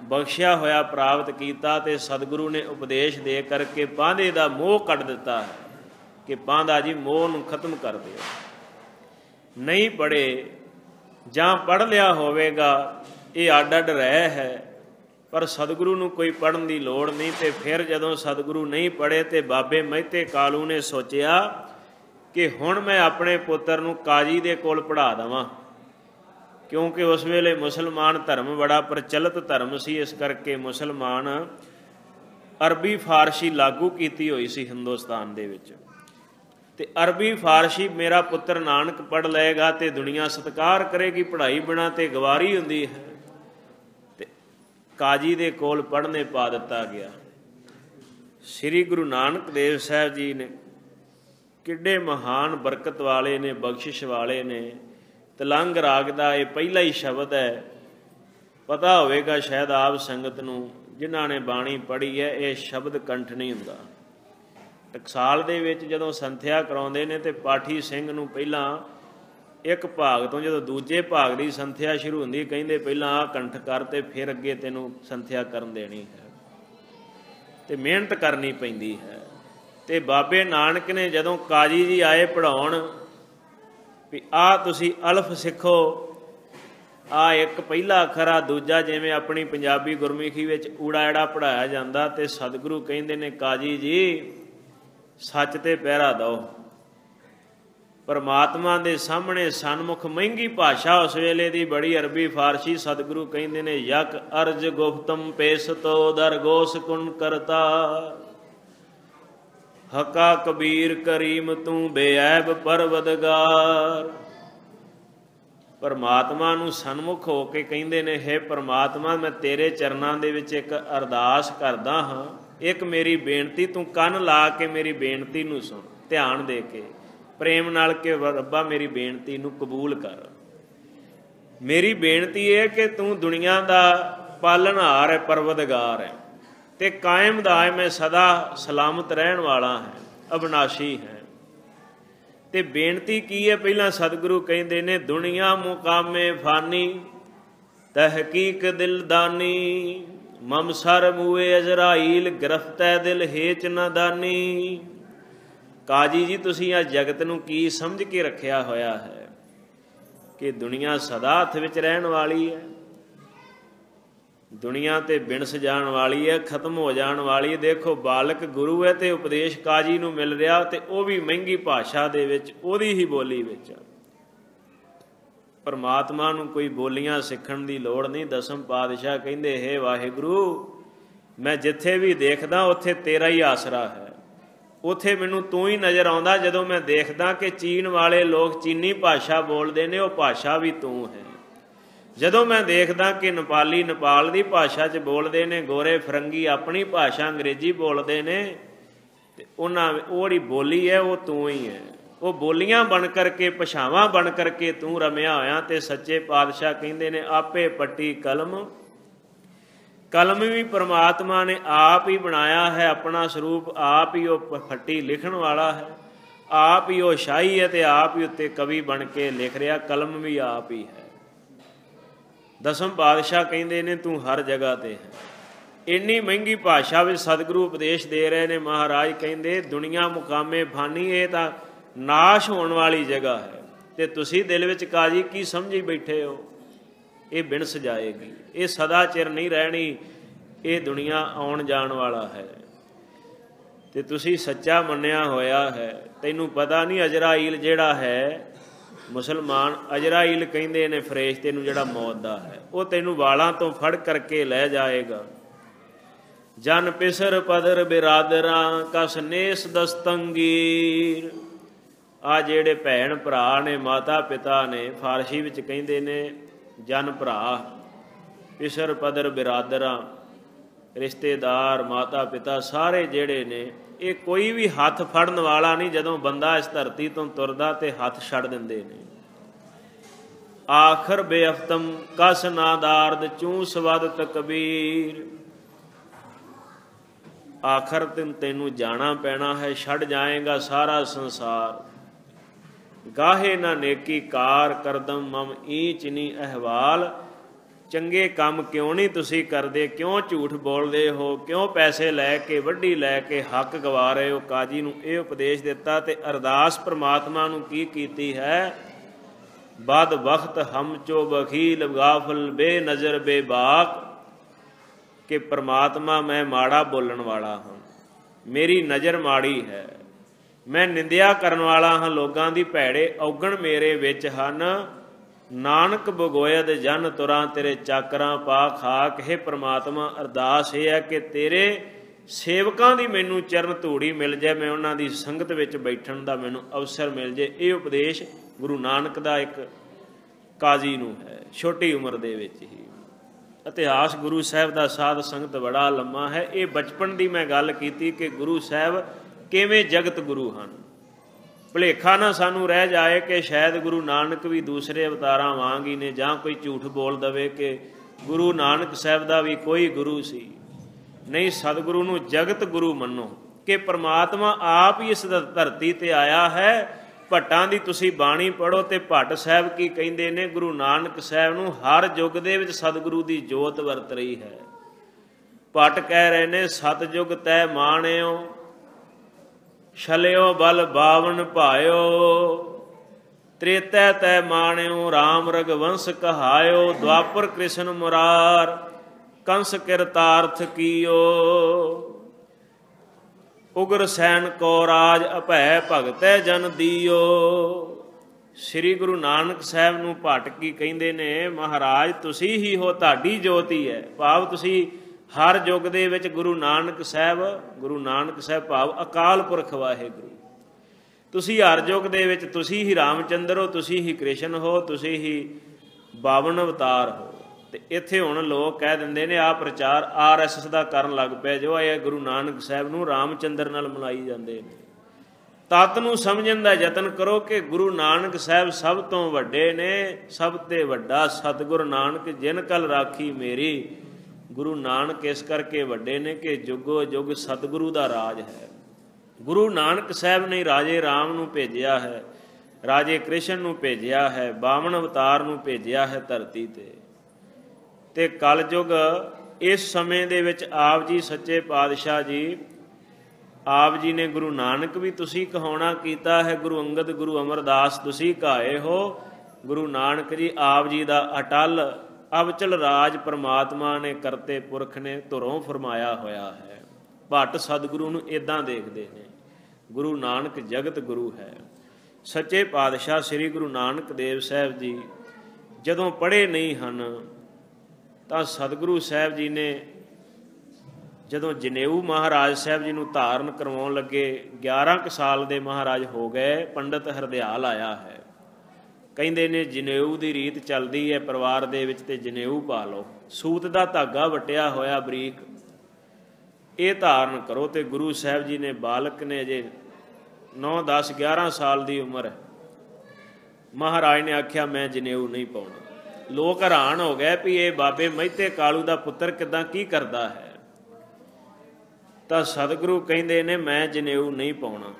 बख्शिया होया प्राप्त किया, तो सतगुरु ने उपदेश दे करके बांधे का मोह कट दिता है कि बांधा जी मोह नूं खत्म कर दिओ। नहीं पढ़े जां पढ़ लिया होवेगा ये अड अड रह है, पर सतगुरु नूं कोई पढ़न की लोड़ नहीं। तो फिर जदों सतगुरु नहीं पढ़े तो बाबे महते कालू ने सोचिया कि हुण मैं अपने पुत्र नूं काजी दे कोल पढ़ा देवां, क्योंकि उस वेले मुसलमान धर्म बड़ा प्रचलित धर्म सी। इस करके मुसलमान अरबी फारसी लागू की हुई सी हिंदुस्तान दे विच। ते अरबी फारसी मेरा पुत्र नानक पढ़ लेगा तो दुनिया सत्कार करेगी, पढ़ाई बिना तो गवारी हुंदी है। ते काजी दे कोल पढ़ने पा दिता गया। श्री गुरु नानक देव साहब जी ने किड्डे महान बरकत वाले ने, बख्शिश वाले ने। तलंग राग का ये पहला ही शब्द है, पता होवेगा शायद आप संगत नूं जिन्हां ने बाणी पढ़ी है, ये शब्द कंठ नहीं हुंदा। टकसाल दे विच जदों संथਿਆ कराउंदे ने ते पाठी सिंह नूं पहिलां एक भाग तो जदों दूजे भाग की संथਿਆ शुरू हुंदी कहिंदे पहिलां आ कंठ कर ते फिर अगे तैनूं संथਿਆ करन देनी है, ते मेहनत करनी पैंदी है। ते बाबे नानक ने जदों काजी जी आए पढ़ाउण भी आ तुसी अल्फ सिखो, आ एक पहला अखर आ दूजा, जिवें अपनी पंजाबी गुरमुखी विच ऊड़ा एड़ा पढ़ाया जांदा, ते सतगुरु कहिंदे ने काजी जी सच ते पहरा दो। परमात्मा दे सामने सन्मुख महंगी भाषा उस वेले दी बड़ी अरबी फारसी। सतगुरु कहिंदे ने यक अर्ज गुप्तम पेश तो दरगोस कुन करता, हका कबीर करीम तू बेऐब परवदगार। परमात्मा नूं सन्मुख हो के कहिंदे ने हे परमात्मा मैं तेरे चरनां दे विच एक अरदास करदा हां, एक मेरी बेनती तू कन ला के मेरी बेनती नूं सुन, ध्यान दे के प्रेम नाल के रब्बा मेरी बेनती नूं कबूल कर। मेरी बेनती है कि तू दुनिया दा पालनहार है, परवदगार है, ते कायम दाए मैं सदा सलामत रहन वाला है, अविनाशी है। ते बेनती की है पहला सतगुरु कहिंदे ने दुनिया मुकामे फानी तहकीक दिलदानी, ममसर मूए अजराइल गिरफ्तै दिल हेच न दानी। काजी जी तुसीं आ जगत नूं की समझ के रखिया होया है कि दुनिया सदा हथ विच रहन वाली है, दुनिया ते बिनस जाण वाली है, खत्म हो जाण वाली है। देखो बालक गुरु है तो उपदेश काजी नूं मिल रहा, तो वह भी महंगी भाषा दे विच ओहदी ही बोली विच। परमात्मा नूं कोई बोलियां सीखण दी लोड़ नहीं। दसम पातशाह कहिंदे हे वाहिगुरू मैं जिथे भी देखदा उत्थे तेरा ही आसरा है, उत्थे मैनूं तू ही नज़र आउंदा। जदों मैं देखदा कि चीन वाले लोग चीनी भाषा बोलदे ने, वो भाषा भी तू है। जदों मैं देखदा कि नेपाली नेपाल की भाषा च बोलते हैं, गोरे फरंगी अपनी भाषा अंग्रेजी बोलते हैं, तो उन्होंने बोली है वो तू ही है। वो बोलियां बन करके भाषावां बन करके तू रमिया होया। तो सच्चे पातशाह कहिंदे ने आपे पट्टी कलम, कलम भी परमात्मा ने आप ही बनाया है, अपना स्वरूप आप ही वो फट्टी लिखण वाला है, आप ही वो शाही है, तो आप ही उत्ते कवि बन के लिख रहा, कलम भी आप ही है। दसम पातशाह कहिंदे ने तू हर जगह ते है। इन्नी महंगी भाषा में सतगुरु उपदेश दे रहे ने। महाराज कहिंदे दुनिया मुकामे फानी, ये तो नाश होने वाली जगह है, तो तुसी दिल विच काजी की समझी बैठे हो, ये बिनस जाएगी, ये सदा चिर नहीं रहनी, ये दुनिया आउण जाण वाला है। तो तुसी सच्चा मन्निया होया है, तैनूं पता नहीं अजराइल जिहड़ा है मुसलमान, अजराइल कहिंदे ने फरिश्ते नूं जिहड़ा मौत दा है, वो तैनूं वालां तो फड़ करके लै जाएगा। जन पिसर पदर बिरादरां कस नेस दस्तंगीर। आ जिहड़े भैण भरा ने, माता पिता ने, फारसी विच कहिंदे ने जन भरा, पिसर पदर बिरादरां रिश्तेदार, माता पिता सारे जिहड़े ने, ये कोई भी हथ फड़न वाला नहीं। जदों बंदा इस धरती तो तुरदा तो हथ छड़ दिंदे ने। आखर बेअफ्तम कस नादारद चूं सवदत कबीर। आखिर तैनू जाना पैना है, छड़ जाएगा सारा संसार। गाहे ना नेकी कार करदम मम ईच नी अहवाल। चंगे काम क्यों नहीं तुसी करदे, क्यों झूठ बोलदे हो, क्यों पैसे लैके वड्डी लैके हक गवा रहे हो। काजी नूं ये उपदेश दिता ते अरदास परमात्मा नूं की कीती है, बद वक्त हम चो बखील गाफल बेनज़र बेबाक। कि परमात्मा मैं माड़ा बोलन वाला हाँ, मेरी नज़र माड़ी है, मैं निंदिया करन वाला हाँ लोगां दी, भैड़े औगण मेरे विच हन। नानक बगोयद जन तुरां तेरे चाकरां पा खाक। हे परमात्मा अरदास ये है कि तेरे सेवकां दी मैनू चरण धूड़ी मिल जाए, मैं उन्हां दी संगत विच बैठण दा मैनू अवसर मिल जाए। ये उपदेश गुरु नानक दा एक काजी नूं है, छोटी उम्र दे विच ही। इतिहास गुरु साहिब दा साध संगत बड़ा लम्मा है। ये बचपन दी मैं गल कीती कि गुरु साहिब किवें जगत गुरु हन। भुलेखा ना सानू रह जाए कि शायद गुरु नानक भी दूसरे अवतारां वांग ही ने, जां कोई झूठ बोल दवे कि गुरु नानक साहिब दा भी कोई गुरु सी। नहीं, सतगुरु नूं जगत गुरु मनो कि परमात्मा आप ही इस धरती ते आया है। भट्टां दी तुसीं बाणी पढ़ो ते भट्ट साहिब की कहिंदे ने, गुरु नानक साहिब नूं हर युग दे विच सतगुरु दी जोत वरत रही है। भट्ट कह रहे ने, सतयुग तै माणियो छलियो बल बावन भायो। त्रेतै तै माणियो राम रघुवंश कहायो। द्वापर कृष्ण मुरार कंस किरतार्थ कियो। उग्र सैन को राज अभै भगतै जन दियो। श्री गुरु नानक साहिब नूं भट्ट की कहिंदे ने, महाराज तुसी ही हो, तुहाडी जोत ही है। भाव तुसी हर युग दे विच गुरु नानक साहिब भाव अकाल पुरख वाहिगुरु, तुसी हर युग दे विच तुसी ही रामचंद्र हो, तुसी ही कृष्ण हो, तुसी ही 52 अवतार हो। ते इत्थे हुण लोग कह दिंदे ने आ प्रचार RSS दा करन लग पए, जो ये गुरु नानक साहिब नूं रामचंद्र नाल मिलाई जांदे ने। तत्त नूं समझण दा यतन करो कि गुरु नानक साहिब सब तो वड्डे ने, सब ते वड्डा सतगुर नानक जिन कल राखी मेरी। गुरु नानक इस करके वड्डे ने कि जुगो जुग सतगुरु दा राज है। गुरु नानक साहिब ने राजे राम नूं भेजिया है, राजे कृष्ण नूं भेजिया है, 52 अवतार नूं भेजिया है धरती ते कलयुग इस समय दे विच आप जी सच्चे पातशाह जी, आप जी ने गुरु नानक भी तुसी कहाउणा कीता है, गुरु अंगद गुरु अमरदास तुसी कहाए हो। गुरु नानक जी आप जी दा अटल अवचल राज परमात्मा ने करते पुरख ने धुरों फरमाया होया है। भट्ट सतगुरु नूं इदां देखदे ने, गुरु नानक जगत गुरु है। सच्चे पातशाह श्री गुरु नानक देव साहिब जी जदों पढ़े नहीं हन तां सतगुरु साहिब जी ने जदों जनेऊ महाराज साहिब जी नूं धारण करवाउण लगे, 11 साल दे महाराज हो गए, पंडित हरदयाल आया है। ਕਹਿੰਦੇ ਨੇ ਜਨੇਊ ਦੀ ਰੀਤ ਚੱਲਦੀ ਹੈ ਪਰਿਵਾਰ ਦੇ ਵਿੱਚ ਤੇ ਜਨੇਊ ਪਾ ਲਓ, ਸੂਤ ਦਾ ਧਾਗਾ ਵਟਿਆ ਹੋਇਆ ਬਰੀਕ, ਇਹ ਧਾਰਨ ਕਰੋ। ਤੇ ਗੁਰੂ ਸਾਹਿਬ ਜੀ ਨੇ ਬਾਲਕ ਨੇ ਅਜੇ 9 10 11 ਸਾਲ ਦੀ ਉਮਰ, ਮਹਾਰਾਜ ਨੇ ਆਖਿਆ ਮੈਂ ਜਨੇਊ ਨਹੀਂ ਪਾਉਣਾ। ਲੋਕ ਹੈਰਾਨ ਹੋ ਗਏ ਵੀ ਇਹ ਬਾਬੇ ਮਹਿਤੇ ਕਾਲੂ ਦਾ ਪੁੱਤਰ ਕਿੱਦਾਂ ਕੀ ਕਰਦਾ ਹੈ। ਤਾਂ ਸਤਿਗੁਰੂ ਕਹਿੰਦੇ ਨੇ ਮੈਂ ਜਨੇਊ ਨਹੀਂ ਪਾਉਣਾ।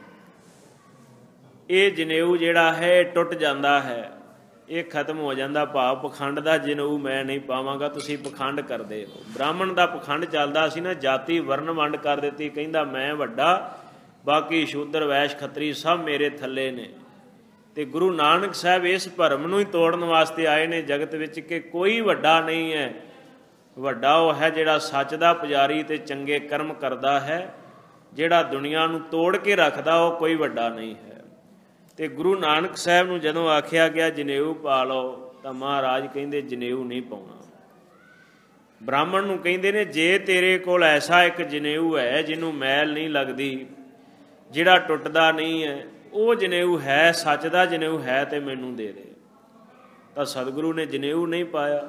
ਇਹ ਜਨੇਊ ਜਿਹੜਾ ਹੈ ਟੁੱਟ ਜਾਂਦਾ ਹੈ, ਇਹ ਖਤਮ ਹੋ ਜਾਂਦਾ। ਭਾਵ ਪਖੰਡ ਦਾ ਜਨੇਊ ਮੈਂ ਨਹੀਂ ਪਾਵਾਂਗਾ, ਤੁਸੀਂ ਪਖੰਡ ਕਰਦੇ ਹੋ। ਬ੍ਰਾਹਮਣ ਦਾ ਪਖੰਡ ਚੱਲਦਾ ਸੀ ਨਾ, ਜਾਤੀ ਵਰਨ ਵੰਡ ਕਰ ਦਿੱਤੀ। ਕਹਿੰਦਾ ਮੈਂ ਵੱਡਾ, ਬਾਕੀ ਸ਼ੂਦਰ ਵੈਸ਼ ਖੱਤਰੀ ਸਭ ਮੇਰੇ ਥੱਲੇ ਨੇ। ਤੇ ਗੁਰੂ ਨਾਨਕ ਸਾਹਿਬ ਇਸ ਭਰਮ ਨੂੰ ਹੀ ਤੋੜਨ ਵਾਸਤੇ ਆਏ ਨੇ ਜਗਤ ਵਿੱਚ ਕਿ ਕੋਈ ਵੱਡਾ ਨਹੀਂ ਹੈ। ਵੱਡਾ ਉਹ ਹੈ ਜਿਹੜਾ ਸੱਚ ਦਾ ਪੁਜਾਰੀ ਤੇ ਚੰਗੇ ਕਰਮ ਕਰਦਾ ਹੈ। ਜਿਹੜਾ ਦੁਨੀਆ ਨੂੰ ਤੋੜ ਕੇ ਰੱਖਦਾ ਉਹ ਕੋਈ ਵੱਡਾ ਨਹੀਂ ਹੈ। ਤੇ ਗੁਰੂ ਨਾਨਕ ਸਾਹਿਬ ਨੂੰ ਜਦੋਂ ਆਖਿਆ ਗਿਆ ਜਨੇਊ ਪਾ ਲਓ ਤਾਂ ਮਹਾਰਾਜ ਕਹਿੰਦੇ ਜਨੇਊ ਨਹੀਂ ਪਾਉਣਾ। ਬ੍ਰਾਹਮਣ ਨੂੰ ਕਹਿੰਦੇ ਨੇ ਜੇ ਤੇਰੇ ਕੋਲ ਐਸਾ ਇੱਕ ਜਨੇਊ ਹੈ ਜਿਹਨੂੰ ਮੈਲ ਨਹੀਂ ਲੱਗਦੀ, ਜਿਹੜਾ ਟੁੱਟਦਾ ਨਹੀਂ ਹੈ, ਉਹ ਜਨੇਊ ਹੈ, ਸੱਚ ਦਾ ਜਨੇਊ ਹੈ ਤੇ ਮੈਨੂੰ ਦੇ ਦੇ। ਤਾਂ ਸਤਿਗੁਰੂ ਨੇ ਜਨੇਊ ਨਹੀਂ ਪਾਇਆ।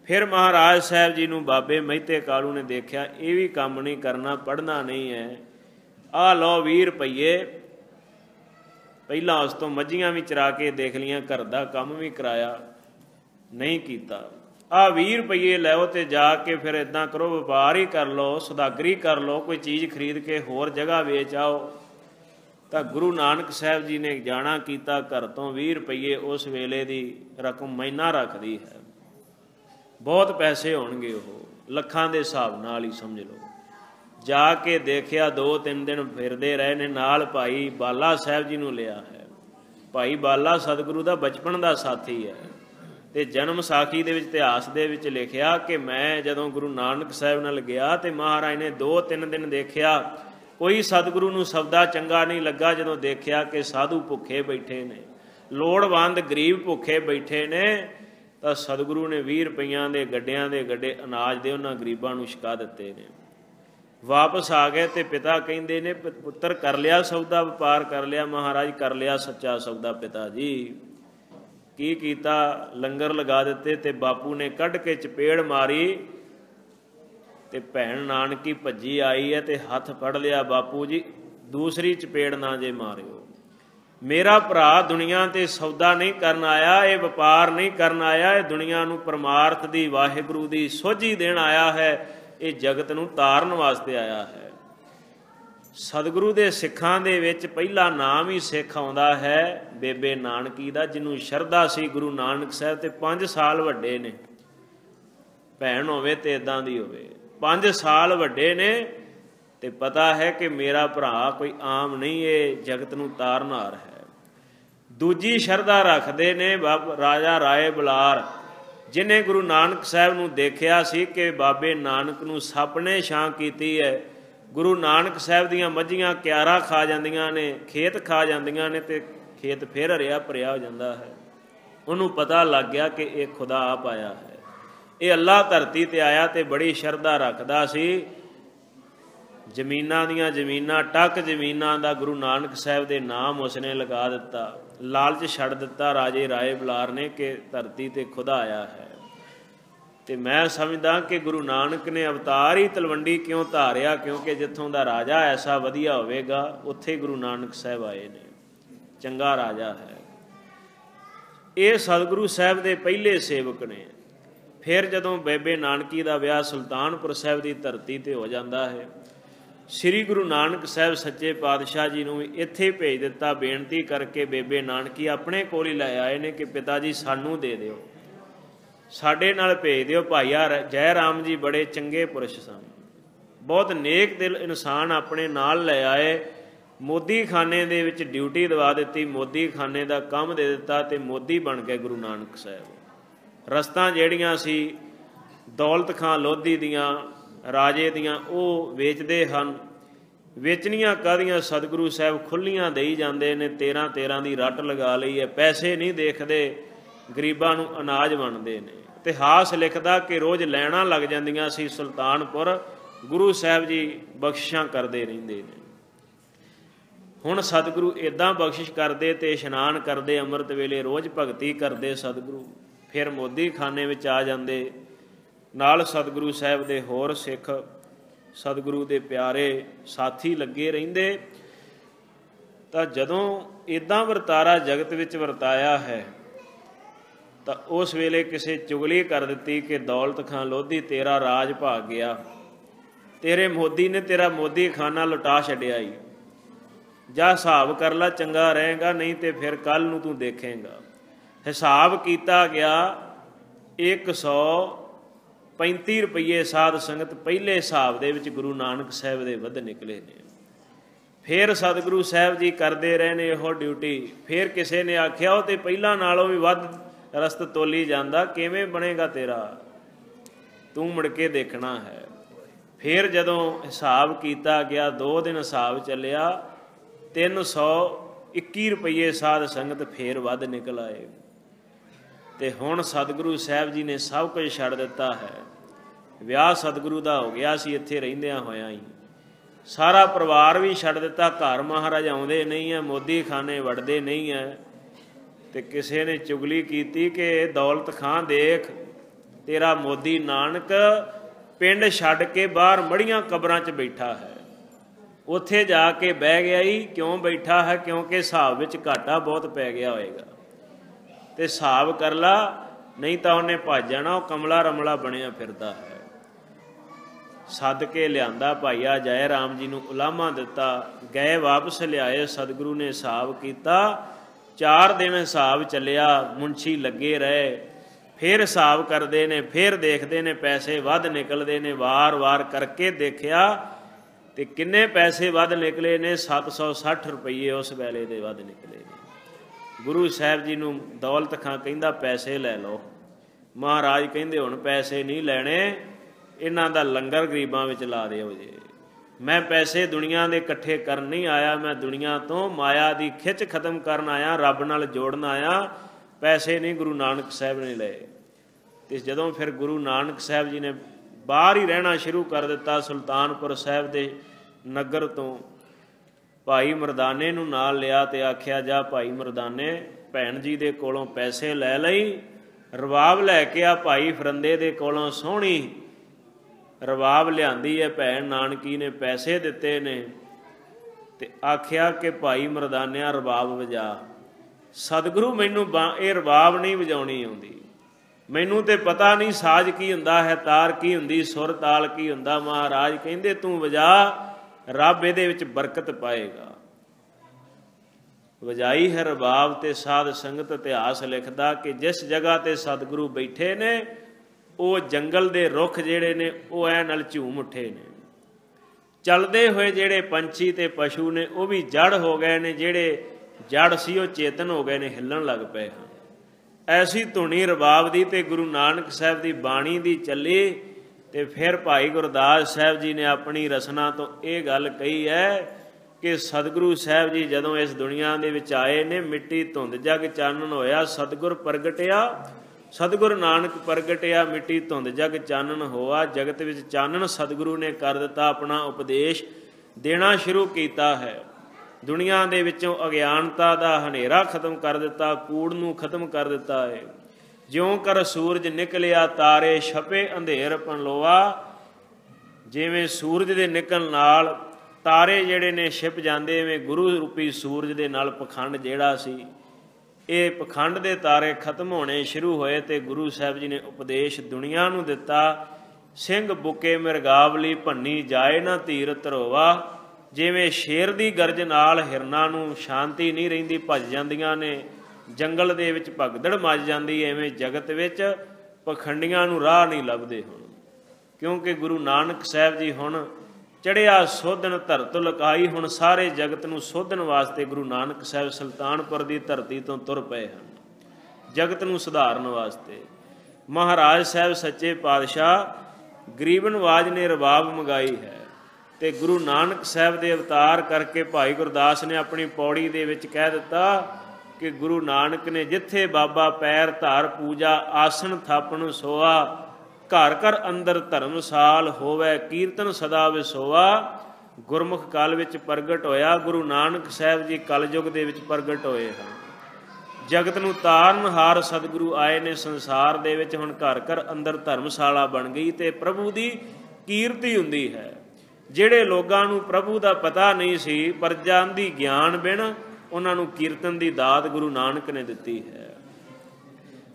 ਫਿਰ ਮਹਾਰਾਜ ਸਾਹਿਬ ਜੀ ਨੂੰ ਬਾਬੇ ਮਹਿਤੇ ਕਾਲੂ ਨੇ ਦੇਖਿਆ ਇਹ ਵੀ ਕੰਮ ਨਹੀਂ ਕਰਨਾ, ਪੜ੍ਹਨਾ ਨਹੀਂ ਹੈ, ਆਹ ਲਓ 20 ਰੁਪਈਏ। ਪਹਿਲਾਂ ਉਸ ਤੋਂ ਮੱਝੀਆਂ ਵੀ ਚਰਾ ਕੇ ਦੇਖ ਲਈਆਂ, ਘਰ ਦਾ ਕੰਮ ਵੀ ਕਰਾਇਆ, ਨਹੀਂ ਕੀਤਾ। ਆ 20 ਰੁਪਈਏ ਲਿਓ ਤੇ ਜਾ ਕੇ ਫਿਰ ਇਦਾਂ ਕਰੋ, ਵਪਾਰ ਹੀ ਕਰ ਲਓ, ਸੁਦਾਗਰੀ ਕਰ ਲਓ, ਕੋਈ ਚੀਜ਼ ਖਰੀਦ ਕੇ ਹੋਰ ਜਗ੍ਹਾ ਵੇਚ ਆਓ। ਤਾਂ ਗੁਰੂ ਨਾਨਕ ਸਾਹਿਬ ਜੀ ਨੇ ਜਾਣਾ ਕੀਤਾ, ਘਰ ਤੋਂ 20 ਰੁਪਈਏ ਉਸ ਵੇਲੇ ਦੀ ਰਕਮ ਮਹੀਨਾ ਰੱਖਦੀ ਹੈ, ਬਹੁਤ ਪੈਸੇ ਹੋਣਗੇ, ਉਹ ਲੱਖਾਂ ਦੇ ਹਿਸਾਬ ਨਾਲ ਹੀ ਸਮਝ ਲਓ। ਜਾ ਕੇ ਦੇਖਿਆ, 2-3 ਦਿਨ ਫਿਰਦੇ ਰਹੇ ਨੇ, ਨਾਲ ਭਾਈ ਬਾਲਾ ਸਾਹਿਬ ਜੀ ਨੂੰ ਲਿਆ ਹੈ। ਭਾਈ ਬਾਲਾ ਸਤਿਗੁਰੂ ਦਾ ਬਚਪਨ ਦਾ ਸਾਥੀ ਹੈ, ਤੇ ਜਨਮ ਸਾਖੀ ਦੇ ਵਿੱਚ, ਇਤਿਹਾਸ ਦੇ ਵਿੱਚ ਲਿਖਿਆ ਕਿ ਮੈਂ ਜਦੋਂ ਗੁਰੂ ਨਾਨਕ ਸਾਹਿਬ ਨਾਲ ਗਿਆ ਤੇ ਮਹਾਰਾਜ ਨੇ 2-3 ਦਿਨ ਦੇਖਿਆ, ਕੋਈ ਸਤਿਗੁਰੂ ਨੂੰ ਸਬਦਾ ਚੰਗਾ ਨਹੀਂ ਲੱਗਾ। ਜਦੋਂ ਦੇਖਿਆ ਕਿ ਸਾਧੂ ਭੁੱਖੇ ਬੈਠੇ ਨੇ, ਲੋੜਵੰਦ ਗਰੀਬ ਭੁੱਖੇ ਬੈਠੇ ਨੇ, ਤਾਂ ਸਤਿਗੁਰੂ ਨੇ 20 ਰੁਪਈਆਂ ਦੇ ਗੱਡਿਆਂ ਦੇ ਗੱਡੇ ਅਨਾਜ ਦੇ ਉਹਨਾਂ ਗਰੀਬਾਂ ਨੂੰ ਛਕਾ ਦਿੱਤੇ ਨੇ। ਵਾਪਸ ਆ ਗਏ ਤੇ ਪਿਤਾ ਕਹਿੰਦੇ ਨੇ, ਪੁੱਤਰ ਕਰ ਲਿਆ ਸੌਦਾ, ਵਪਾਰ ਕਰ ਲਿਆ? ਮਹਾਰਾਜ ਕਰ ਲਿਆ ਸੱਚਾ ਸੌਦਾ ਪਿਤਾ ਜੀ। ਕੀ ਕੀਤਾ? ਲੰਗਰ ਲਗਾ ਦਿੱਤੇ ਤੇ ਬਾਪੂ ਨੇ ਕੱਢ ਕੇ ਚਪੇੜ ਮਾਰੀ ਤੇ ਭੈਣ ਨਾਨਕੀ ਭੱਜੀ ਆਈ ਹੈ ਤੇ ਹੱਥ ਫੜ ਲਿਆ, ਬਾਪੂ ਜੀ ਦੂਸਰੀ ਚਪੇੜ ਨਾ ਜੇ ਮਾਰਿਓ, ਮੇਰਾ ਭਰਾ ਦੁਨੀਆ ਤੇ ਸੌਦਾ ਨਹੀਂ ਕਰਨ ਆਇਆ, ਇਹ ਵਪਾਰ ਨਹੀਂ ਕਰਨ ਆਇਆ, ਇਹ ਦੁਨੀਆ ਨੂੰ ਪਰਮਾਰਥ ਦੀ, ਵਾਹਿਗੁਰੂ ਦੀ ਸੋਝੀ ਦੇਣ ਆਇਆ ਹੈ, ਇਹ ਜਗਤ ਨੂੰ ਤਾਰਨ ਵਾਸਤੇ ਆਇਆ ਹੈ। ਸਤਿਗੁਰੂ ਦੇ ਸਿੱਖਾਂ ਦੇ ਵਿੱਚ ਪਹਿਲਾ ਨਾਮ ਹੀ ਸਿੱਖ ਆਉਂਦਾ ਹੈ ਬੇਬੇ ਨਾਨਕੀ ਦਾ, ਜਿਹਨੂੰ ਸ਼ਰਧਾ ਸੀ ਗੁਰੂ ਨਾਨਕ ਸਾਹਿਬ ਤੇ 5 ਸਾਲ ਵੱਡੇ ਨੇ। ਭੈਣ ਹੋਵੇ ਤੇ ਇਦਾਂ ਦੀ ਹੋਵੇ, 5 ਸਾਲ ਵੱਡੇ ਨੇ ਤੇ ਪਤਾ ਹੈ ਕਿ ਮੇਰਾ ਭਰਾ ਕੋਈ ਆਮ ਨਹੀਂ, ਇਹ ਜਗਤ ਨੂੰ ਤਾਰਨਹਾਰ ਹੈ। ਦੂਜੀ ਸ਼ਰਧਾ ਰੱਖਦੇ ਨੇ ਰਾਜਾ ਰਾਏ ਬੁਲਾਰ, ਜਿਹਨੇ ਗੁਰੂ ਨਾਨਕ ਸਾਹਿਬ ਨੂੰ ਦੇਖਿਆ ਸੀ ਕਿ ਬਾਬੇ ਨਾਨਕ ਨੂੰ ਸੱਪ ਨੇ ਛਾਂ ਕੀਤੀ ਹੈ, ਗੁਰੂ ਨਾਨਕ ਸਾਹਿਬ ਦੀਆਂ ਮੱਝੀਆਂ ਕਿਆਰਾ ਖਾ ਜਾਂਦੀਆਂ ਨੇ, ਖੇਤ ਖਾ ਜਾਂਦੀਆਂ ਨੇ ਤੇ ਖੇਤ ਫਿਰ ਹਰਿਆ ਭਰਿਆ ਹੋ ਜਾਂਦਾ ਹੈ। ਉਹਨੂੰ ਪਤਾ ਲੱਗ ਗਿਆ ਕਿ ਇਹ ਖੁਦਾ ਆਪ ਆਇਆ ਹੈ, ਇਹ ਅੱਲਾਹ ਧਰਤੀ ਤੇ ਆਇਆ, ਤੇ ਬੜੀ ਸ਼ਰਧਾ ਰੱਖਦਾ ਸੀ। ਜ਼ਮੀਨਾਂ ਦੀਆਂ ਜ਼ਮੀਨਾਂ, ਟੱਕ ਜ਼ਮੀਨਾਂ ਦਾ ਗੁਰੂ ਨਾਨਕ ਸਾਹਿਬ ਦੇ ਨਾਮ ਉਸਨੇ ਲਗਾ ਦਿੱਤਾ। ਲਾਲਚ ਛੱਡ ਦਿੱਤਾ ਰਾਜੇ ਰਾਏ ਬੁਲਾਰ ਨੇ ਕਿ ਧਰਤੀ ਤੇ ਖੁਦਾ ਆਇਆ ਹੈ। ਤੇ ਮੈਂ ਸਮਝਦਾ ਕਿ ਗੁਰੂ ਨਾਨਕ ਨੇ ਅਵਤਾਰ ਹੀ ਤਲਵੰਡੀ ਕਿਉਂ ਧਾਰਿਆ? ਕਿਉਂਕਿ ਜਿੱਥੋਂ ਦਾ ਰਾਜਾ ਐਸਾ ਵਧੀਆ ਹੋਵੇਗਾ, ਉੱਥੇ ਗੁਰੂ ਨਾਨਕ ਸਾਹਿਬ ਆਏ ਨੇ, ਚੰਗਾ ਰਾਜਾ ਹੈ। ਇਹ ਸਤਿਗੁਰੂ ਸਾਹਿਬ ਦੇ ਪਹਿਲੇ ਸੇਵਕ ਨੇ। ਫਿਰ ਜਦੋਂ ਬੇਬੇ ਨਾਨਕੀ ਦਾ ਵਿਆਹ ਸੁਲਤਾਨਪੁਰ ਸਾਹਿਬ ਦੀ ਧਰਤੀ ਤੇ ਹੋ ਜਾਂਦਾ ਹੈ, ਸ੍ਰੀ ਗੁਰੂ ਨਾਨਕ ਸਾਹਿਬ ਸੱਚੇ ਪਾਤਸ਼ਾਹ ਜੀ ਨੂੰ ਇੱਥੇ ਭੇਜ ਦਿੱਤਾ, ਬੇਨਤੀ ਕਰਕੇ ਬੇਬੇ ਨਾਨਕੀ ਆਪਣੇ ਕੋਲ ਹੀ ਲੈ ਆਏ ਨੇ ਕਿ ਪਿਤਾ ਜੀ ਸਾਨੂੰ ਦੇ ਦਿਓ, ਸਾਡੇ ਨਾਲ ਭੇਜ ਦਿਓ। ਭਾਈਆ ਜੈ ਰਾਮ ਜੀ ਬੜੇ ਚੰਗੇ ਪੁਰਸ਼ ਸਨ, ਬਹੁਤ ਨੇਕ ਦਿਲ ਇਨਸਾਨ ਆਪਣੇ ਨਾਲ ਲੈ ਆਏ। ਮੋਦੀ ਖਾਨੇ ਦੇ ਵਿੱਚ ਡਿਊਟੀ ਦਵਾ ਦਿੱਤੀ, ਮੋਦੀ ਖਾਨੇ ਦਾ ਕੰਮ ਦੇ ਦਿੱਤਾ ਤੇ ਮੋਦੀ ਬਣ ਗਏ ਗੁਰੂ ਨਾਨਕ ਸਾਹਿਬ। ਰਸਤਾਂ ਜਿਹੜੀਆਂ ਸੀ ਦੌਲਤ ਖਾਂ ਲੋਧੀ ਦੀਆਂ, ਰਾਜੇ ਦੀਆਂ, ਉਹ ਵੇਚਦੇ ਹਨ। ਵੇਚਣੀਆਂ ਕਾਹਦੀਆਂ? ਸਤਿਗੁਰੂ ਸਾਹਿਬ ਖੁੱਲੀਆਂ ਦੇਈ ਜਾਂਦੇ ਨੇ, 13 ਦੀ ਰੱਟ ਲਗਾ ਲਈ ਹੈ, ਪੈਸੇ ਨਹੀਂ ਦੇਖਦੇ, ਗਰੀਬਾਂ ਨੂੰ ਅਨਾਜ ਵੰਡਦੇ ਨੇ। ਇਤਿਹਾਸ ਲਿਖਦਾ ਕਿ ਰੋਜ਼ ਲੈਣਾ ਲੱਗ ਜਾਂਦੀਆਂ ਸੀ ਸੁਲਤਾਨਪੁਰ, ਗੁਰੂ ਸਾਹਿਬ ਜੀ ਬਖਸ਼ਿਸ਼ਾਂ ਕਰਦੇ ਰਹਿੰਦੇ ਨੇ। ਹੁਣ ਸਤਿਗੁਰੂ ਇੱਦਾਂ ਬਖਸ਼ਿਸ਼ ਕਰਦੇ ਤੇ ਇਸ਼ਨਾਨ ਕਰਦੇ, ਅੰਮ੍ਰਿਤ ਵੇਲੇ ਰੋਜ਼ ਭਗਤੀ ਕਰਦੇ ਸਤਿਗੁਰੂ। ਫਿਰ ਮੋਦੀ ਖਾਨੇ ਵਿੱਚ ਆ ਜਾਂਦੇ, ਨਾਲ ਸਤਿਗੁਰੂ ਸਾਹਿਬ ਦੇ ਹੋਰ ਸਿੱਖ, ਸਤਿਗੁਰੂ ਦੇ ਪਿਆਰੇ ਸਾਥੀ ਲੱਗੇ ਰਹਿੰਦੇ। ਤਾਂ ਜਦੋਂ ਇੱਦਾਂ ਵਰਤਾਰਾ ਜਗਤ ਵਿੱਚ ਵਰਤਾਇਆ ਹੈ, ਤਾਂ ਉਸ ਵੇਲੇ ਕਿਸੇ ਚੁਗਲੀ ਕਰ ਦਿੱਤੀ ਕਿ ਦੌਲਤ ਖਾਂ ਲੋਧੀ ਤੇਰਾ ਰਾਜ ਭਾਗ ਗਿਆ, ਤੇਰੇ ਮੋਦੀ ਨੇ ਤੇਰਾ ਮੋਦੀ ਖਾਨਾ ਲੁਟਾ ਛੱਡਿਆ ਈ, ਜਾਂ ਹਿਸਾਬ ਕਰ ਲਾ, ਚੰਗਾ ਰਹੇਗਾ, ਨਹੀਂ ਤੇ ਫਿਰ ਕੱਲ੍ਹ ਨੂੰ ਤੂੰ ਦੇਖੇਂਗਾ। ਹਿਸਾਬ ਕੀਤਾ ਗਿਆ, 135 ਰੁਪਈਏ ਸਾਧ ਸੰਗਤ ਪਹਿਲੇ ਹਿਸਾਬ ਦੇ ਵਿੱਚ ਗੁਰੂ ਨਾਨਕ ਸਾਹਿਬ ਦੇ ਵੱਧ ਨਿਕਲੇ ਨੇ। ਫਿਰ ਸਤਿਗੁਰੂ ਸਾਹਿਬ ਜੀ ਕਰਦੇ ਰਹੇ ਨੇ ਇਹੋ ਡਿਊਟੀ। ਫਿਰ ਕਿਸੇ ਨੇ ਆਖਿਆ ਉਹ ਤੇ ਪਹਿਲਾਂ ਨਾਲੋਂ ਵੀ ਵੱਧ ਰਸਤ ਤੋਲੀ ਜਾਂਦਾ, ਕਿਵੇਂ ਬਣੇਗਾ ਤੇਰਾ, ਤੂੰ ਮੁੜ ਕੇ ਦੇਖਣਾ ਹੈ। ਫਿਰ ਜਦੋਂ ਹਿਸਾਬ ਕੀਤਾ ਗਿਆ, 2 ਦਿਨ ਹਿਸਾਬ ਚੱਲਿਆ, 321 ਰੁਪਈਏ ਸਾਧ ਸੰਗਤ ਫੇਰ ਵੱਧ ਨਿਕਲ ਆਏ। ਤੇ ਹੁਣ ਸਤਿਗੁਰੂ ਸਾਹਿਬ ਜੀ ਨੇ ਸਭ ਕੁਝ ਛੱਡ ਦਿੱਤਾ ਹੈ। ਵਿਆਹ ਸਤਿਗੁਰੂ ਦਾ ਹੋ ਗਿਆ ਸੀ ਇੱਥੇ ਰਹਿੰਦਿਆਂ ਹੋਇਆਂ ਹੀ, ਸਾਰਾ ਪਰਿਵਾਰ ਵੀ ਛੱਡ ਦਿੱਤਾ। ਘਰ ਮਹਾਰਾਜ ਆਉਂਦੇ ਨਹੀਂ ਹੈ, ਮੋਦੀ ਖਾਨੇ ਵੜਦੇ ਨਹੀਂ ਹੈ। ਤੇ ਕਿਸੇ ਨੇ ਚੁਗਲੀ ਕੀਤੀ ਕਿ ਦੌਲਤ ਖਾਂ ਦੇਖ, ਤੇਰਾ ਮੋਦੀ ਨਾਨਕ ਪਿੰਡ ਛੱਡ ਕੇ ਬਾਹਰ ਮੜੀਆਂ ਕਬਰਾਂ 'ਚ ਬੈਠਾ ਹੈ, ਉੱਥੇ ਜਾ ਕੇ ਬਹਿ ਗਿਆ ਹੀ। ਕਿਉਂ ਬੈਠਾ ਹੈ? ਕਿਉਂਕਿ ਹਿਸਾਬ ਵਿੱਚ ਘਾਟਾ ਬਹੁਤ ਪੈ ਗਿਆ ਹੋਏਗਾ। ਤੇ ਹਿਸਾਬ ਕਰ ਲਾ, नहीं तो उन्हें भज जाना, वो कमला रमला बनया फिरदा है। सद के लियांदा भाईया जय राम जी नूं उलामा दिता, गए वापस लियाए, सतगुरु ने हिसाब किया। 4 दिन हिसाब चलिया, मुंशी लगे रहे, फिर हिसाब करते ने, फिर देखते ने पैसे वध निकलते ने, वार वार करके देखिया तो किन्ने पैसे वध निकले ने, 760 रुपये उस वेले दे वध निकले ने। गुरु साहब जी नूं दौलत खां कहंदा पैसे लै लो। महाराज कहंदे हुण पैसे नहीं लैणे, इन्हां दा लंगर गरीबां विच ला दिओ जे। मैं पैसे दुनिया दे इकट्ठे करन नहीं आया, मैं दुनिया तो माया दी खिच खत्म करन आया, रब नाल जोड़न आया, पैसे नहीं गुरु नानक साहब ने लए। ते जदों फिर गुरु नानक साहब जी ने बाहर ही रहना शुरू कर दिता, सुल्तानपुर साहब दे नगर तो भाई मरदाने नूं नाल लिया ते आख्या जा भाई मरदाने भैन जी दे कोलों पैसे लै लई, रबाब लैके आ भाई फरंदे दे कोलों सोहणी रबाब लियांदी है, भैन नानकी ने पैसे दिते ने ते आख्या कि भाई मरदानिया रबाब वजा। सतगुरु मैनू ये रबाब नहीं वजाउणी आउंदी, मैनू तो पता नहीं साज की हुंदा है, तार की हुंदी, सुर ताल की हुंदा। महाराज कहंदे तू वजा, रब इहदे विच बरकत पाएगा। वजाई है रबाब ते साध संगत इतिहास लिखदा कि जिस जगह ते सतगुरु बैठे ने वो जंगल दे रुख जिहड़े ने वो ऐ नाल झूम उठे ने। चलदे होए जिहड़े पंछी ते पशु ने वो भी जड़ हो गए ने, जिहड़े जड़ सी वो चेतन हो गए ने, हिलन लग पे हैं। ऐसी धुनी रबाब दी ते गुरु नानक साहब दी बाणी दी चली। ते फिर भाई गुरदास साहब जी ने अपनी रसना तो ये गल कही है कि सतगुरु साहब जी जदों इस दुनिया दे विच आए ने, मिट्टी धुंध जग चानन होया, सतगुर प्रगटिया, सतगुरु नानक प्रगटिया, मिट्टी धुंध जग चानन होआ। जगत विच चानन सतगुरु ने कर दिता, अपना उपदेश देना शुरू किया है। दुनिया दे विचों अज्ञानता दा हनेरा खत्म कर दिता, कूड़ नूं खत्म कर दिता है। ज्यों कर सूरज निकलिया तारे छपे अंधेर पनलोआ, जिवें सूरज दे निकलण नाल तारे जिहड़े ने छिप जांदे, इवें गुरु रूपी सूरज दे नाल पखंड जिहड़ा सी, ये पखंड दे तारे खत्म होने शुरू होए। ते गुरु साहब जी ने उपदेश दुनिया नूं दिता, सिंह बुके मिरगावली भन्नी जाए ना धीर धरोवा। जिवें शेर दी गर्ज नाल हिरनां नूं शांति नहीं रहिंदी, भज जांदियां ने, जंगल दे विच भगदड़ मच जांदी, इवें जगत विच पखंडियां नूं राह नहीं लभदे हुण। क्योंकि गुरु नानक साहब जी हुण चढ़िया सोधन धरत लुकाई, हुण सारे जगत नूं सोधन वास्ते गुरु नानक साहब सुल्तानपुर दी धरती तो तुर पए हन, जगत नूं सुधारन वास्ते। महाराज साहब सच्चे पातशाह गरीब नवाज ने रबाब मंगाई है ते गुरु नानक साहब दे अवतार करके भाई गुरदास ने अपनी पौड़ी दे विच कह दिता कि गुरु नानक ने जिथे बाबा पैर धार पूजा, आसन थापन सोआ, घर घर अंदर धर्मसाल होवै, कीर्तन सदा विसोआ। गुरमुख काल विच प्रगट होया, गुरु नानक साहब जी कलयुग दे विच प्रगट होए हैं। जगत नूं तारनहार सतगुरु आए ने संसार दे विच, हुण घर घर अंदर धर्मशाला बन गई ते प्रभु दी कीर्ति हुंदी है। ਜਿਹੜੇ ਲੋਕਾਂ ਨੂੰ ਪ੍ਰਭੂ ਦਾ ਪਤਾ ਨਹੀਂ ਸੀ, ਪਰਜਾਂ ਦੀ ਗਿਆਨ ਬਿਨ ਉਹਨਾਂ ਨੂੰ ਕੀਰਤਨ ਦੀ ਦਾਤ ਗੁਰੂ ਨਾਨਕ ਨੇ ਦਿੱਤੀ ਹੈ।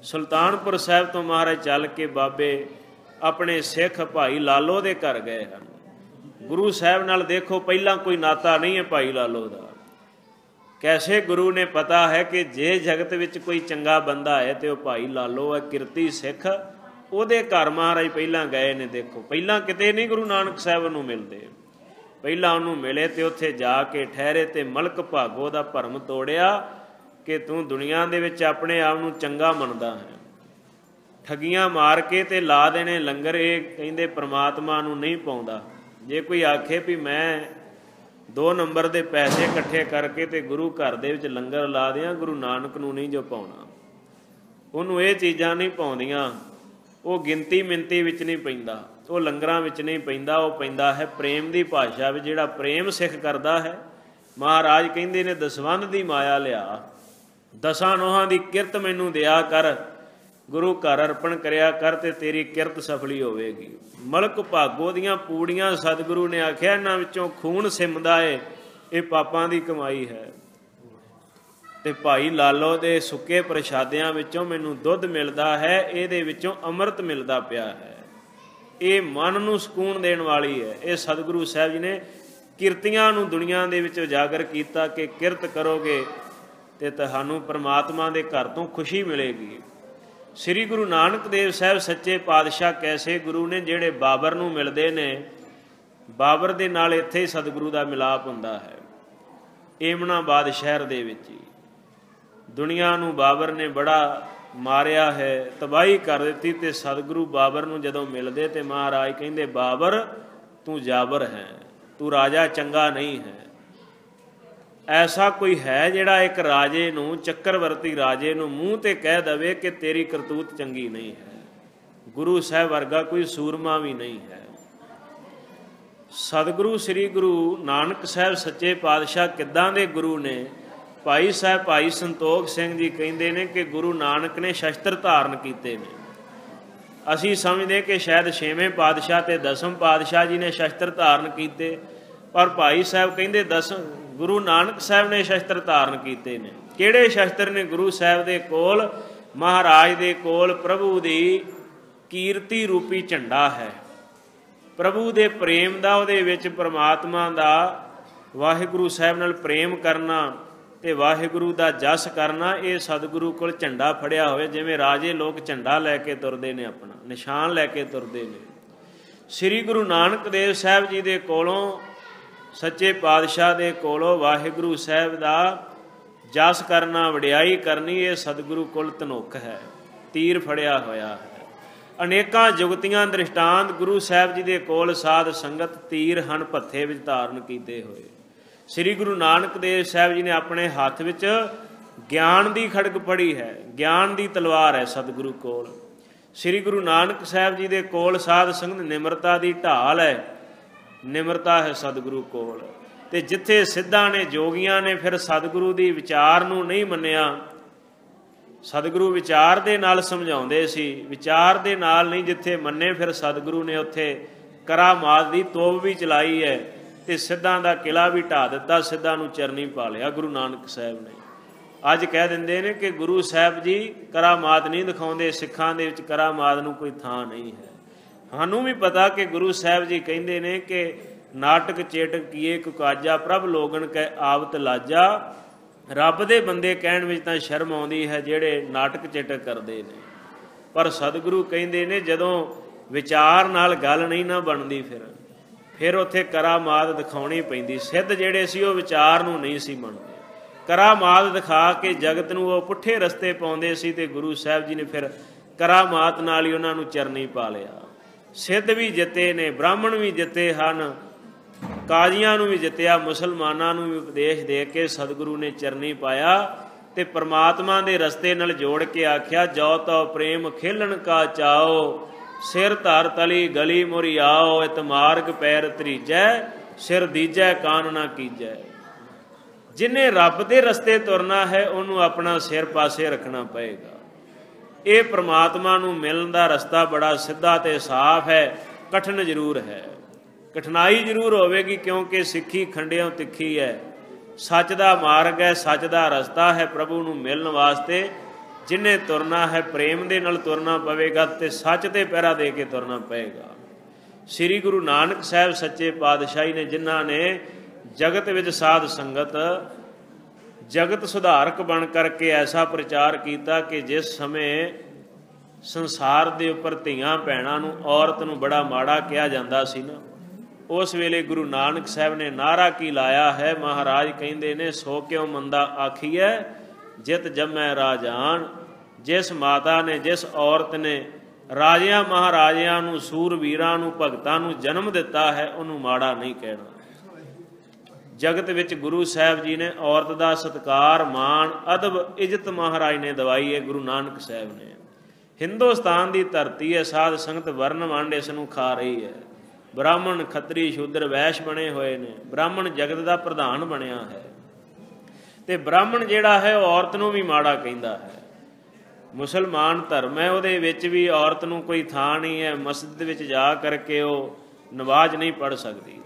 ਸੁਲਤਾਨਪੁਰ ਸਾਹਿਬ ਤੋਂ ਮਹਾਰਾਜ ਚੱਲ ਕੇ ਬਾਬੇ ਆਪਣੇ ਸਿੱਖ ਭਾਈ ਲਾਲੋ ਦੇ ਘਰ ਗਏ ਹਨ। ਗੁਰੂ ਸਾਹਿਬ ਨਾਲ ਦੇਖੋ ਪਹਿਲਾਂ ਕੋਈ ਨਾਤਾ ਨਹੀਂ ਹੈ ਭਾਈ ਲਾਲੋ ਦਾ। ਕੈਸੇ ਗੁਰੂ ਨੇ ਪਤਾ ਹੈ ਕਿ ਜੇ ਜਗਤ ਵਿੱਚ ਕੋਈ ਚੰਗਾ ਬੰਦਾ ਹੈ ਤੇ ਉਹ ਭਾਈ ਲਾਲੋ ਹੈ, ਕਿਰਤੀ ਸਿੱਖ। ਉਹਦੇ ਘਰ ਮਹਾਰਾਜ ਪਹਿਲਾਂ ਗਏ ਨੇ। ਦੇਖੋ ਪਹਿਲਾਂ ਕਿਤੇ ਨਹੀਂ ਗੁਰੂ ਨਾਨਕ ਸਾਹਿਬ ਨੂੰ ਮਿਲਦੇ, ਪਹਿਲਾਂ ਉਹਨੂੰ ਮਿਲੇ ਤੇ ਉੱਥੇ ਜਾ ਕੇ ਠਹਿਰੇ ਤੇ ਮਲਕ ਭਾਗੋ ਦਾ ਭਰਮ ਤੋੜਿਆ ਕਿ ਤੂੰ ਦੁਨੀਆ ਦੇ ਵਿੱਚ ਆਪਣੇ ਆਪ ਨੂੰ ਚੰਗਾ ਮੰਨਦਾ ਹੈ। ਠੱਗੀਆਂ ਮਾਰ ਕੇ ਤੇ ਲਾ ਦੇਣੇ ਲੰਗਰ, ਇਹ ਕਹਿੰਦੇ ਪ੍ਰਮਾਤਮਾ ਨੂੰ ਨਹੀਂ ਪਾਉਂਦਾ। ਜੇ ਕੋਈ ਆਖੇ ਵੀ ਮੈਂ 2 ਨੰਬਰ ਦੇ ਪੈਸੇ ਇਕੱਠੇ ਕਰਕੇ ਤੇ ਗੁਰੂ ਘਰ ਦੇ ਵਿੱਚ ਲੰਗਰ ਲਾ ਦਿਆਂ, ਗੁਰੂ ਨਾਨਕ ਨੂੰ ਨਹੀਂ ਜੋ ਪਾਉਣਾ। ਉਹਨੂੰ ਇਹ ਚੀਜ਼ਾਂ ਨਹੀਂ ਪਾਉਂਦੀਆਂ। ਉਹ ਗਿਣਤੀ ਮਿੰਤੀ ਵਿੱਚ ਨਹੀਂ ਪੈਂਦਾ, ਉਹ ਲੰਗਰਾਂ ਵਿੱਚ ਨਹੀਂ ਪੈਂਦਾ, ਉਹ ਪੈਂਦਾ ਹੈ ਪ੍ਰੇਮ ਦੀ ਭਾਸ਼ਾ ਵਿੱਚ। ਜਿਹੜਾ ਪ੍ਰੇਮ ਸਿੱਖ ਕਰਦਾ ਹੈ, ਮਹਾਰਾਜ ਕਹਿੰਦੇ ਨੇ ਦਸਵੰਧ ਦੀ ਮਾਇਆ ਲਿਆ, 10 ਨੋਹਾਂ ਦੀ ਕਿਰਤ ਮੈਨੂੰ ਦਿਆ ਕਰ, ਗੁਰੂ ਘਰ ਅਰਪਣ ਕਰਿਆ ਕਰ ਤੇ ਤੇਰੀ ਕਿਰਤ ਸਫਲੀ ਹੋਵੇਗੀ। ਮਲਕ ਭਾਗੋ ਦੀਆਂ ਪੂੜੀਆਂ ਸਤਿਗੁਰੂ ਨੇ ਆਖਿਆ ਇਹਨਾਂ ਵਿੱਚੋਂ ਖੂਨ ਸਿਮਦਾ ਏ, ਇਹ ਪਾਪਾਂ ਦੀ ਕਮਾਈ ਹੈ। ਤੇ ਭਾਈ ਲਾਲੋ ਦੇ ਸੁੱਕੇ ਪ੍ਰਸ਼ਾਦਿਆਂ ਵਿੱਚੋਂ ਮੈਨੂੰ ਦੁੱਧ ਮਿਲਦਾ ਹੈ, ਇਹਦੇ ਵਿੱਚੋਂ ਅੰਮ੍ਰਿਤ ਮਿਲਦਾ ਪਿਆ ਹੈ। ਇਹ ਮਨ ਨੂੰ ਸਕੂਨ ਦੇਣ ਵਾਲੀ ਹੈ। ਇਹ ਸਤਿਗੁਰੂ ਸਾਹਿਬ ਜੀ ਨੇ ਕਿਰਤੀਆਂ ਨੂੰ ਦੁਨੀਆ ਦੇ ਵਿੱਚ ਉਜਾਗਰ ਕੀਤਾ ਕਿ ਕਿਰਤ ਕਰੋਗੇ ਤੇ ਤੁਹਾਨੂੰ ਪਰਮਾਤਮਾ ਦੇ ਘਰ ਤੋਂ ਖੁਸ਼ੀ ਮਿਲੇਗੀ। ਸ੍ਰੀ ਗੁਰੂ ਨਾਨਕ ਦੇਵ ਸਾਹਿਬ ਸੱਚੇ ਪਾਤਸ਼ਾਹ ਕੈਸੇ ਗੁਰੂ ਨੇ ਜਿਹੜੇ ਬਾਬਰ ਨੂੰ ਮਿਲਦੇ ਨੇ, ਬਾਬਰ ਦੇ ਨਾਲ ਇੱਥੇ ਹੀ ਸਤਿਗੁਰੂ ਦਾ ਮਿਲਾਪ ਹੁੰਦਾ ਹੈ। ਏਮਨਾਬਾਦ ਸ਼ਹਿਰ ਦੇ ਵਿੱਚ ਹੀ ਦੁਨੀਆ ਨੂੰ ਬਾਬਰ ਨੇ ਬੜਾ ਮਾਰਿਆ ਹੈ, ਤਬਾਹੀ ਕਰ ਦਿੱਤੀ। ਤੇ ਸਤਿਗੁਰੂ ਬਾਬਰ ਨੂੰ ਜਦੋਂ ਮਿਲਦੇ ਤੇ ਮਹਾਰਾਜ ਕਹਿੰਦੇ, ਬਾਬਰ ਤੂੰ ਜਾਬਰ ਹੈ, ਤੂੰ ਰਾਜਾ ਚੰਗਾ ਨਹੀਂ ਹੈ। ਐਸਾ ਕੋਈ ਹੈ ਜਿਹੜਾ ਇੱਕ ਰਾਜੇ ਨੂੰ, ਚੱਕਰਵਰਤੀ ਰਾਜੇ ਨੂੰ ਮੂੰਹ ਤੇ ਕਹਿ ਦਵੇ ਕਿ ਤੇਰੀ ਕਰਤੂਤ ਚੰਗੀ ਨਹੀਂ ਹੈ? ਗੁਰੂ ਸਾਹਿਬ ਵਰਗਾ ਕੋਈ ਸੂਰਮਾ ਵੀ ਨਹੀਂ ਹੈ। ਸਤਿਗੁਰੂ ਸ੍ਰੀ ਗੁਰੂ ਨਾਨਕ ਸਾਹਿਬ ਸੱਚੇ ਪਾਤਸ਼ਾਹ ਕਿੱਦਾਂ ਦੇ ਗੁਰੂ ਨੇ? ਭਾਈ ਸਾਹਿਬ ਭਾਈ ਸੰਤੋਖ ਸਿੰਘ ਜੀ ਕਹਿੰਦੇ ਨੇ ਕਿ ਗੁਰੂ ਨਾਨਕ ਨੇ ਸ਼ਸਤਰ ਧਾਰਨ ਕੀਤੇ ਨੇ। ਅਸੀਂ ਸਮਝਦੇ ਕਿ ਸ਼ਾਇਦ 6ਵੇਂ ਪਾਤਸ਼ਾਹ ਤੇ 10ਵੇਂ ਪਾਤਸ਼ਾਹ ਜੀ ਨੇ ਸ਼ਸਤਰ ਧਾਰਨ ਕੀਤੇ, ਪਰ ਭਾਈ ਸਾਹਿਬ ਕਹਿੰਦੇ ਗੁਰੂ ਨਾਨਕ ਸਾਹਿਬ ਨੇ ਸ਼ਸਤਰ ਧਾਰਨ ਕੀਤੇ ਨੇ। ਕਿਹੜੇ ਸ਼ਸਤਰ ਨੇ? ਗੁਰੂ ਸਾਹਿਬ ਦੇ ਕੋਲ, ਮਹਾਰਾਜ ਦੇ ਕੋਲ ਪ੍ਰਭੂ ਦੀ ਕੀਰਤੀ ਰੂਪੀ ਝੰਡਾ ਹੈ। ਪ੍ਰਭੂ ਦੇ ਪ੍ਰੇਮ ਦਾ, ਉਹਦੇ ਵਿੱਚ ਪਰਮਾਤਮਾ ਦਾ, ਵਾਹਿਗੁਰੂ ਸਾਹਿਬ ਨਾਲ ਪ੍ਰੇਮ ਕਰਨਾ ਤੇ ਵਾਹਿਗੁਰੂ ਦਾ ਜਸ ਕਰਨਾ, ਇਹ ਸਤਿਗੁਰੂ ਕੋਲ ਝੰਡਾ ਫੜਿਆ ਹੋਵੇ। ਜਿਵੇਂ ਰਾਜੇ ਲੋਕ ਝੰਡਾ ਲੈ ਕੇ ਤੁਰਦੇ ਨੇ, ਆਪਣਾ ਨਿਸ਼ਾਨ ਲੈ ਕੇ ਤੁਰਦੇ ਨੇ। ਸ੍ਰੀ ਗੁਰੂ ਨਾਨਕ ਦੇਵ ਸਾਹਿਬ ਜੀ ਦੇ ਕੋਲੋਂ, ਸੱਚੇ ਪਾਤਸ਼ਾਹ ਦੇ ਕੋਲੋਂ ਵਾਹਿਗੁਰੂ ਸਾਹਿਬ ਦਾ ਜਸ ਕਰਨਾ, ਵਡਿਆਈ ਕਰਨੀ, ਇਹ ਸਤਿਗੁਰੂ ਕੋਲ ਧਨੁੱਖ ਹੈ, ਤੀਰ ਫੜਿਆ ਹੋਇਆ ਹੈ। ਅਨੇਕਾਂ ਜੁਗਤੀਆਂ ਦ੍ਰਿਸ਼ਟਾਂਤ ਗੁਰੂ ਸਾਹਿਬ ਜੀ ਦੇ ਕੋਲ ਸਾਧ ਸੰਗਤ ਤੀਰ ਹਨ ਭੱਥੇ ਵਿੱਚ ਧਾਰਨ ਕੀਤੇ ਹੋਏ। ਸ੍ਰੀ ਗੁਰੂ ਨਾਨਕ ਦੇਵ ਸਾਹਿਬ ਜੀ ਨੇ ਆਪਣੇ ਹੱਥ ਵਿੱਚ ਗਿਆਨ ਦੀ ਖੜਗ ਫੜੀ ਹੈ, ਗਿਆਨ ਦੀ ਤਲਵਾਰ ਹੈ ਸਤਿਗੁਰੂ ਕੋਲ। ਸ੍ਰੀ ਗੁਰੂ ਨਾਨਕ ਸਾਹਿਬ ਜੀ ਦੇ ਕੋਲ ਸਾਧ ਸੰਗਤ ਨਿਮਰਤਾ ਦੀ ਢਾਲ ਹੈ, ਨਿਮਰਤਾ ਹੈ ਸਤਿਗੁਰੂ ਕੋਲ। ਤੇ ਜਿੱਥੇ ਸਿੱਧਾਂ ਨੇ, ਜੋਗੀਆਂ ਨੇ ਫਿਰ ਸਤਿਗੁਰੂ ਦੀ ਵਿਚਾਰ ਨੂੰ ਨਹੀਂ ਮੰਨਿਆ, ਸਤਿਗੁਰੂ ਵਿਚਾਰ ਦੇ ਨਾਲ ਸਮਝਾਉਂਦੇ ਸੀ, ਵਿਚਾਰ ਦੇ ਨਾਲ ਨਹੀਂ ਜਿੱਥੇ ਮੰਨੇ, ਫਿਰ ਸਤਿਗੁਰੂ ਨੇ ਉੱਥੇ ਕਰਾਮਾਤ ਦੀ ਤੋਪ ਵੀ ਚਲਾਈ ਹੈ ਤੇ ਸਿੱਧਾਂ ਦਾ ਕਿਲਾ ਵੀ ਢਾਹ ਦਿੱਤਾ, ਸਿੱਧਾਂ ਨੂੰ ਚਰਨੀ ਪਾ ਲਿਆ ਗੁਰੂ ਨਾਨਕ ਸਾਹਿਬ ਨੇ। ਅੱਜ ਕਹਿ ਦਿੰਦੇ ਨੇ ਕਿ ਗੁਰੂ ਸਾਹਿਬ ਜੀ ਕਰਾਮਾਤ ਨਹੀਂ ਦਿਖਾਉਂਦੇ, ਸਿੱਖਾਂ ਦੇ ਵਿੱਚ ਕਰਾਮਾਤ ਨੂੰ ਕੋਈ ਥਾਂ ਨਹੀਂ ਹੈ। ਸਾਨੂੰ ਵੀ ਪਤਾ ਕਿ ਗੁਰੂ ਸਾਹਿਬ ਜੀ ਕਹਿੰਦੇ ਨੇ ਕਿ ਨਾਟਕ ਚੇਟਕ ਕੀਏ ਕੁਕਾਜਾ, ਪ੍ਰਭ ਲੋਗਨ ਕਹਿ ਆਵਤ ਲਾਜਾ। ਰੱਬ ਦੇ ਬੰਦੇ ਕਹਿਣ ਵਿੱਚ ਤਾਂ ਸ਼ਰਮ ਆਉਂਦੀ ਹੈ ਜਿਹੜੇ ਨਾਟਕ ਚੇਟਕ ਕਰਦੇ ਨੇ, ਪਰ ਸਤਿਗੁਰੂ ਕਹਿੰਦੇ ਨੇ ਜਦੋਂ ਵਿਚਾਰ ਨਾਲ ਗੱਲ ਨਹੀਂ ਨਾ ਬਣਦੀ, ਫਿਰ ਉੱਥੇ ਕਰਾਮਾਤ ਦਿਖਾਉਣੀ ਪੈਂਦੀ। ਸਿੱਧ ਜਿਹੜੇ ਸੀ ਉਹ ਵਿਚਾਰ ਨੂੰ ਨਹੀਂ ਸੀ ਮੰਨਦੇ, ਕਰਾਮਾਤ ਦਿਖਾ ਕੇ ਜਗਤ ਨੂੰ ਉਹ ਪੁੱਠੇ ਰਸਤੇ ਪਾਉਂਦੇ ਸੀ। ਤੇ ਗੁਰੂ ਸਾਹਿਬ ਜੀ ਨੇ ਫਿਰ ਕਰਾਮਾਤ ਨਾਲ ਹੀ ਉਹਨਾਂ ਨੂੰ ਚਰਨੀ ਪਾ ਲਿਆ। ਸਿੱਧ ਵੀ ਜਿੱਤੇ ਨੇ, ਬ੍ਰਾਹਮਣ ਵੀ ਜਿੱਤੇ ਹਨ, ਕਾਜ਼ੀਆਂ ਨੂੰ ਵੀ ਜਿੱਤਿਆ, ਮੁਸਲਮਾਨਾਂ ਨੂੰ ਵੀ ਉਪਦੇਸ਼ ਦੇ ਕੇ ਸਤਿਗੁਰੂ ਨੇ ਚਰਨੀ ਪਾਇਆ ਤੇ ਪਰਮਾਤਮਾ ਦੇ ਰਸਤੇ ਨਾਲ ਜੋੜ ਕੇ ਆਖਿਆ, ਜੋ ਤਉ ਪ੍ਰੇਮ ਖੇਲਣ ਕਾ ਚਾਓ, ਸਿਰ ਧਰ ਤਲੀ ਗਲੀ ਮੁਰੀ ਆਓ, ਇਤ ਮਾਰਗ ਪੈਰ ਤਰੀਜੈ, ਸਿਰ ਦੀਜੈ ਕਾਨ ਨਾ ਕੀਜੈ। ਜਿਹਨੇ ਰੱਬ ਦੇ ਰਸਤੇ ਤੁਰਨਾ ਹੈ ਉਹਨੂੰ ਆਪਣਾ ਸਿਰ ਪਾਸੇ ਰੱਖਣਾ ਪਏਗਾ। ਇਹ ਪਰਮਾਤਮਾ ਨੂੰ ਮਿਲਣ ਦਾ ਰਸਤਾ ਬੜਾ ਸਿੱਧਾ ਤੇ ਸਾਫ਼ ਹੈ, ਕਠਿਨ ਜ਼ਰੂਰ ਹੈ, ਕਠਿਨਾਈ ਜ਼ਰੂਰ ਹੋਵੇਗੀ, ਕਿਉਂਕਿ ਸਿੱਖੀ ਖੰਡਿਓਂ ਤਿੱਖੀ ਹੈ। ਸੱਚ ਦਾ ਮਾਰਗ ਹੈ, ਸੱਚ ਦਾ ਰਸਤਾ ਹੈ। ਪ੍ਰਭੂ ਨੂੰ ਮਿਲਣ ਵਾਸਤੇ ਜਿਹਨੇ ਤੁਰਨਾ ਹੈ, ਪ੍ਰੇਮ ਦੇ ਨਾਲ ਤੁਰਨਾ ਪਵੇਗਾ ਤੇ ਸੱਚ ਤੇ ਪਹਿਰਾ ਦੇ ਕੇ ਤੁਰਨਾ ਪਏਗਾ। ਸ੍ਰੀ ਗੁਰੂ ਨਾਨਕ ਸਾਹਿਬ ਸੱਚੇ ਪਾਤਸ਼ਾਹੀ ਨੇ, ਜਿਨ੍ਹਾਂ ਨੇ ਜਗਤ ਵਿੱਚ ਸਾਧ ਸੰਗਤ, ਜਗਤ ਸੁਧਾਰਕ ਬਣ ਕਰਕੇ ਐਸਾ ਪ੍ਰਚਾਰ ਕੀਤਾ ਕਿ ਜਿਸ ਸਮੇਂ ਸੰਸਾਰ ਦੇ ਉੱਪਰ ਧੀਆਂ ਭੈਣਾਂ ਨੂੰ, ਔਰਤ ਨੂੰ ਬੜਾ ਮਾੜਾ ਕਿਹਾ ਜਾਂਦਾ ਸੀ ਨਾ, ਉਸ ਵੇਲੇ ਗੁਰੂ ਨਾਨਕ ਸਾਹਿਬ ਨੇ ਨਾਅਰਾ ਕੀ ਲਾਇਆ ਹੈ। ਮਹਾਰਾਜ ਕਹਿੰਦੇ ਨੇ, ਸੋ ਕਿਉ ਮੰਦਾ ਆਖੀਐ ਜਿਤ ਜੰਮੈ ਰਾਜਾਨ। ਜਿਸ ਮਾਤਾ ਨੇ, ਜਿਸ ਔਰਤ ਨੇ ਰਾਜਿਆਂ ਮਹਾਰਾਜਿਆਂ ਨੂੰ, ਸੂਰਵੀਰਾਂ ਨੂੰ, ਭਗਤਾਂ ਨੂੰ ਜਨਮ ਦਿੱਤਾ ਹੈ, ਉਹਨੂੰ ਮਾੜਾ ਨਹੀਂ ਕਹਿਣਾ। ਜਗਤ ਵਿੱਚ ਗੁਰੂ ਸਾਹਿਬ ਜੀ ਨੇ ਔਰਤ ਦਾ ਸਤਿਕਾਰ, ਮਾਣ, ਅਦਬ, ਇੱਜ਼ਤ ਮਹਾਰਾਜ ਨੇ ਦਵਾਈ ਹੈ, ਗੁਰੂ ਨਾਨਕ ਸਾਹਿਬ ਨੇ। ਹਿੰਦੁਸਤਾਨ ਦੀ ਧਰਤੀ ਹੈ, ਸਾਧ ਸੰਗਤ ਵਰਨ ਵੰਡ ਇਸ ਨੂੰ ਖਾ ਰਹੀ ਹੈ। ਬ੍ਰਾਹਮਣ, ਖੱਤਰੀ, ਸ਼ੂਦਰ, ਵੈਸ਼ ਬਣੇ ਹੋਏ ਨੇ। ਬ੍ਰਾਹਮਣ ਜਗਤ ਦਾ ਪ੍ਰਧਾਨ ਬਣਿਆ ਹੈ ਤੇ ਬ੍ਰਾਹਮਣ ਜਿਹੜਾ ਹੈ ਉਹ ਔਰਤ ਨੂੰ ਵੀ ਮਾੜਾ ਕਹਿੰਦਾ ਹੈ। ਮੁਸਲਮਾਨ ਧਰਮ ਹੈ, ਉਹਦੇ ਵਿੱਚ ਵੀ ਔਰਤ ਨੂੰ ਕੋਈ ਥਾਂ ਨਹੀਂ ਹੈ। ਮਸਜਿਦ ਵਿੱਚ ਜਾ ਕਰਕੇ ਉਹ ਨਮਾਜ਼ ਨਹੀਂ ਪੜ੍ਹ ਸਕਦੀ